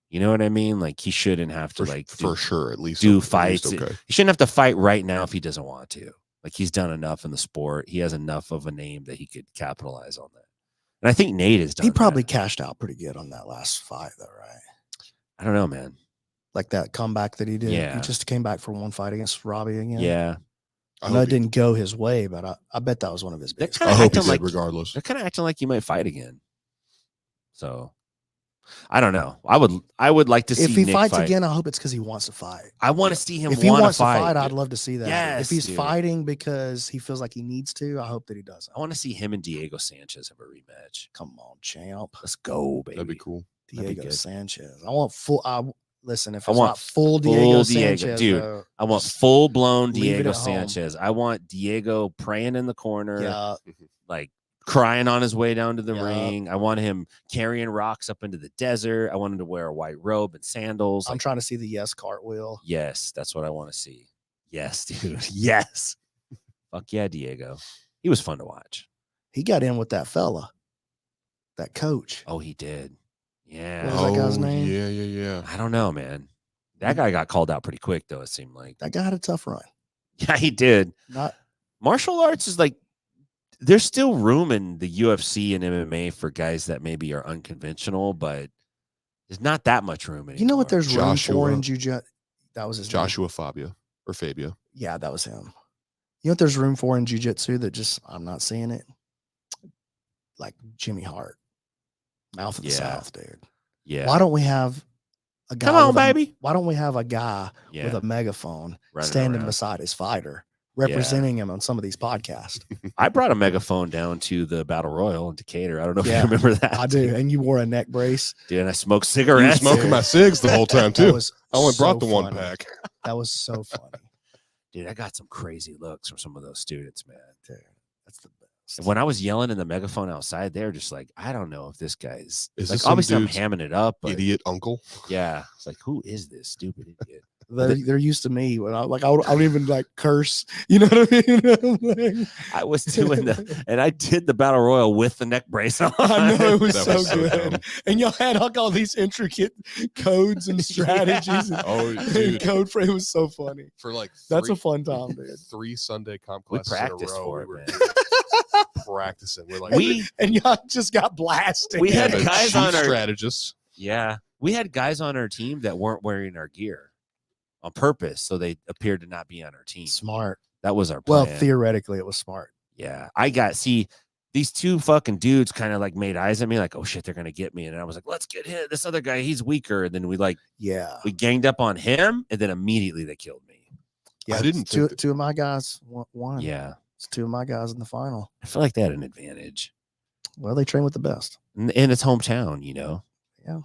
You know what I mean? Like, he shouldn't have to for sure, at least do at fights. least okay. He shouldn't have to fight right now if he doesn't want to. Like, he's done enough in the sport. He has enough of a name that he could capitalize on that. And I think Nate has done. He probably that. cashed out pretty good on that last fight, though, right? I don't know, man. Like that comeback that he did. Yeah. He just came back for one fight against Robbie again. Yeah. I know it didn't go his way, but I bet that was one of his biggest. kinda I hope he acting did like- regardless. They're kind of acting like he might fight again. So, I don't know. I would like to see If he Nick fights fight. again, I hope it's because he wants to fight. I want to see him. If he wanna wants fight. to fight, I'd love to see that. Yes, if he's dude. fighting because he feels like he needs to, I hope that he does. I want to see him and Diego Sanchez have a rematch. Come on, champ. Let's go, baby. That'd be cool. That'd be Diego good. Sanchez. I want full. Listen, if I it's want not full Diego Diego, Sanchez, dude. though, I want just full blown leave it Diego at home. Sanchez. I want Diego praying in the corner, Yeah, like crying on his way down to the Yeah. ring. I want him carrying rocks up into the desert. I want him to wear a white robe and sandals. I'm trying to see the yes cartwheel. Yes, that's what I want to see. Yes, dude. Yes. Fuck yeah, Diego. He was fun to watch. He got in with that fella, that coach. Oh, he did. Yeah. What was that guy's name? Yeah. I don't know, man. That guy got called out pretty quick, though, it seemed like. That guy had a tough run. Yeah, he did. Not Martial arts is like, there's still room in the UFC and MMA for guys that maybe are unconventional, but there's not that much room anymore. You know what there's room for Joshua. in jiu-jitsu? That was his name. Joshua Fabia or Fabia. Yeah, that was him. You know what there's room for in jiu-jitsu that just I'm not seeing it? Like Jimmy Hart. Mouth of the Yeah. South, dude. Yeah. Why don't we have a guy? Come on, with baby. Why don't we have a guy Yeah. with a megaphone Running standing around. beside his fighter, representing him on some of these podcasts? I brought a megaphone down to the Battle Royal in Decatur. I don't know if Yeah, you remember that. I do. And you wore a neck brace. Dude, and I smoked You were cigarettes. smoking my cigs the whole time That too. was I only brought so the one funny. pack. That was so funny. Dude, I got some crazy looks from some of those students, man. Dude, that's the best. And when I was yelling in the megaphone outside, they were just like, I don't know if this guy's Is like, this some obviously I'm dude's hamming it up, but Idiot uncle. yeah, it's like, who is this stupid idiot? They're used to me when I don't even like curse. You know what I mean? I was doing and I did the Battle Royal with the neck brace on. I know it was That so was so good. dumb. And y'all had like all these intricate codes and strategies. And, Oh, and dude. code frame was so funny. For like That's a three- fun time, dude. 3 Sunday comp We classes practiced in a row. for We it, were man. practicing. We're like And y'all just got blasted. We had the guys chief on our- strategists. Yeah. We had guys on our team that weren't wearing our gear on purpose, so they appeared to not be on our team. Smart. That was our plan. Well, theoretically, it was smart. Yeah. These two fucking dudes kind of like made eyes at me like, oh shit, they're gonna get me. And I was like, let's get him. This other guy, he's weaker. And then Yeah. we ganged up on him, and then immediately they killed me. Yeah. I didn't Two, think that- two of my guys won. Yeah. It's two of my guys in the final. I feel like they had an advantage. Well, they train with the best. In its hometown, you know. Yeah.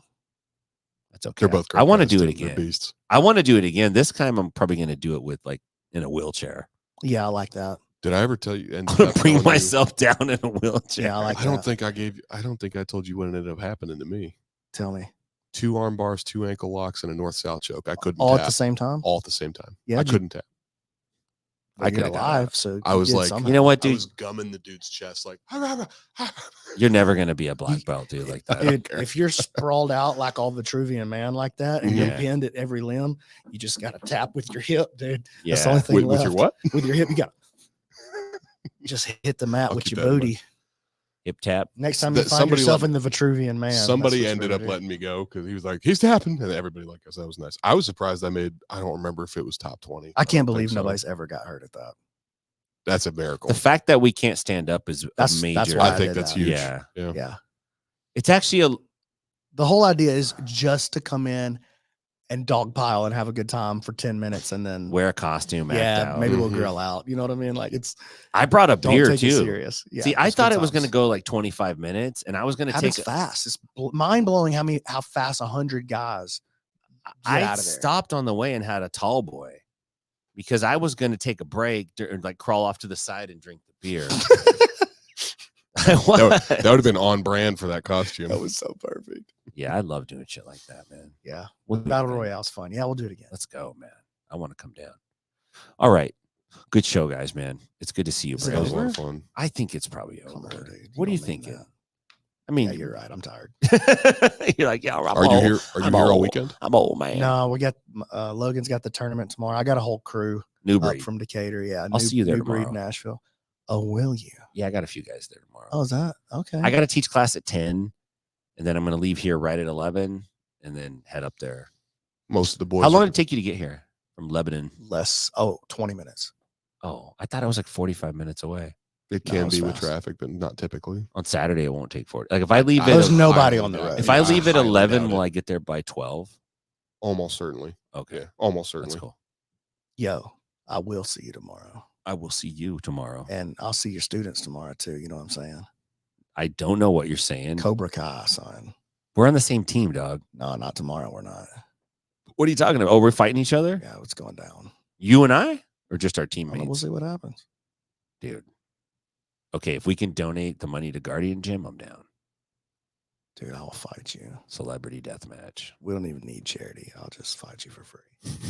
That's okay. They're both great I want to guys, do it too. They're again. beasts. I want to do it again. This time I'm probably gonna do it with like in a wheelchair. Yeah, I like that. Did I ever tell you? And I'm gonna bring telling you- myself down in a wheelchair. Yeah, I like I don't that. think I don't think I told you what ended up happening to me. Tell me. 2 arm bars, 2 ankle locks, and a north south choke. I couldn't All tap. at the same time? All at the same time. Yeah, I did you- couldn't tap. Well, I you're could've got alive, out. so I was you did like, somehow. You know what, I dude? was gumming the dude's chest like. You're never gonna be a black belt, dude, like that. Dude, if you're sprawled out like all Vitruvian Man like that, and Yeah. you bend at every limb, you just got to tap with your hip, dude. Yeah. That's the only thing With left. your what? With your hip, you got just hit the mat I'll with keep your that in booty. Hip tap. Next time you That find somebody yourself let- in the Vitruvian Man, that's Somebody what you're ended gonna up do. letting me go because he was like, he's tapping. And everybody like us. That was nice. I was surprised I don't remember if it was top 20. I can't don't think believe so. nobody's ever got hurt at that. That's a miracle. The fact that we can't stand up is That's- a major. that's why I think did that's that. huge. Yeah. Yeah. Yeah. It's actually a The whole idea is just to come in and dogpile and have a good time for 10 minutes and then wear a costume. Act yeah, out. maybe we'll Mhm. grill out. You know what I mean? Like it's I brought a don't beer take it too. serious. Yeah, See, I it's good thought it was times. gonna go like 25 minutes, and I was gonna Happens take. fast. It's mind blowing how fast 100 guys. get I out of there. stopped on the way and had a tall boy because I was gonna take a break and like crawl off to the side and drink the beer. That would have been on brand for that costume. That was so perfect. Yeah, I love doing shit like that, man. Yeah, We'll do it Battle again. Royale's fun. Yeah, we'll do it again. Let's go, man. I want to come down. All right. Good show, guys, man. It's good to see you, Is it That was a Brad. lot of fun. I think it's probably Come over. on, dude. What are you don't mean thinking? that. I mean, Yeah, you're right. I'm tired. you're like, yeah, I'm Are you old. here? Are you I'm here all old. weekend? I'm old, man. No, we got Logan's got the tournament tomorrow. I got a whole crew New up breed. from Decatur. Yeah, I'll see you there New Breed, tomorrow. Nashville. Oh, will you? Yeah, I got a few guys there tomorrow. Oh, is that okay? I got to teach class at 10, and then I'm going to leave here right at 11 and then head up there. Most of the boys. How long are- did it take you to get here from Lebanon? less. Oh, 20 minutes. Oh, I thought it was like 45 minutes away. It No, can it's be with fast. traffic, but not typically. On Saturday, it won't take 40. Like if I leave I- at There's I nobody highly on the doubt road. it. if I leave at highly 11, doubt will it. I get there by 12? Almost certainly. Okay, Yeah, almost that's certainly. cool. Yo, I will see you tomorrow. I will see you tomorrow. And I'll see your students tomorrow too. You know what I'm saying? I don't know what you're saying. Cobra Kai, son. We're on the same team, dog. No, not tomorrow. We're not. What are you talking about? Oh, we're fighting each other? Yeah, it's going down. You and I? Or just our I don't know, teammates? we'll see what happens. Dude. Okay, if we can donate the money to Guardian Gym, I'm down. Dude, I'll fight you. Celebrity death match. We don't even need charity. I'll just fight you for free.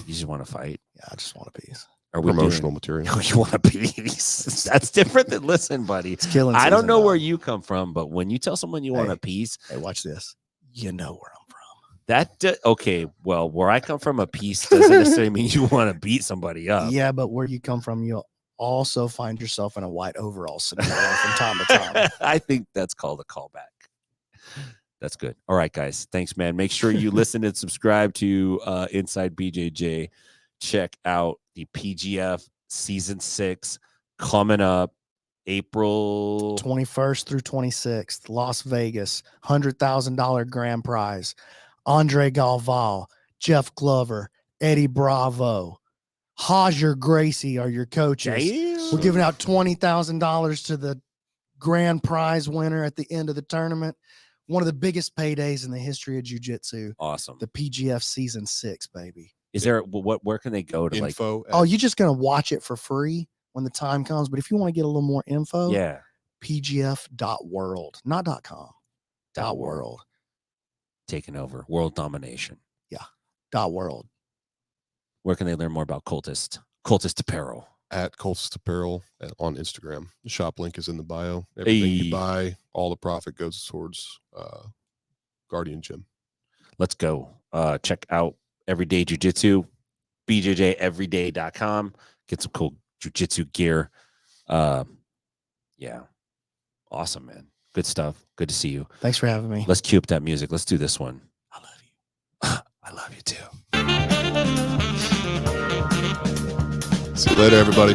You just want to fight? Yeah, I just want a piece. Are we Promotional doing- material. You want a piece? That's different than listen, buddy. It's killing. I don't season, know though. where you come from, but when you tell someone you want Hey. a piece, Hey, watch this. You know where I'm from. okay. Well, where I come from, a piece doesn't necessarily mean you want to beat somebody up. Yeah, but where you come from, you'll also find yourself in a white overall scenario from time to time. I think that's called a callback. That's good. All right, guys. Thanks, man. Make sure you listen and subscribe to Inside BJJ. Check out the PGF Season 6 coming up April 21st through 26th, Las Vegas, $100,000 grand prize. Andre Galvao, Jeff Glover, Eddie Bravo, Hajer Gracie are your coaches. Damn. We're giving out $20,000 to the grand prize winner at the end of the tournament. One of the biggest paydays in the history of jiu-jitsu. Awesome. The PGF Season 6, baby. Is there where can they go to Info. Oh, you're just going to watch it for free when the time comes. But if you want to get a little more info, yeah, pgf.world, not .com, .world. taking over world domination. .world. Where can they learn more about Cultist Apparel? At Cultist Apparel on Instagram. The shop link is in the bio. Everything Hey. you buy, all the profit goes towards Guardian Gym. Let's go. Check out Everyday Jiu-Jitsu, bjjeveryday.com. Get some cool jiu-jitsu gear. Yeah. Awesome, man. Good stuff. Good to see you. Thanks for having me. Let's cue up that music. Let's do this one. I love you. I love you too. See you later, everybody.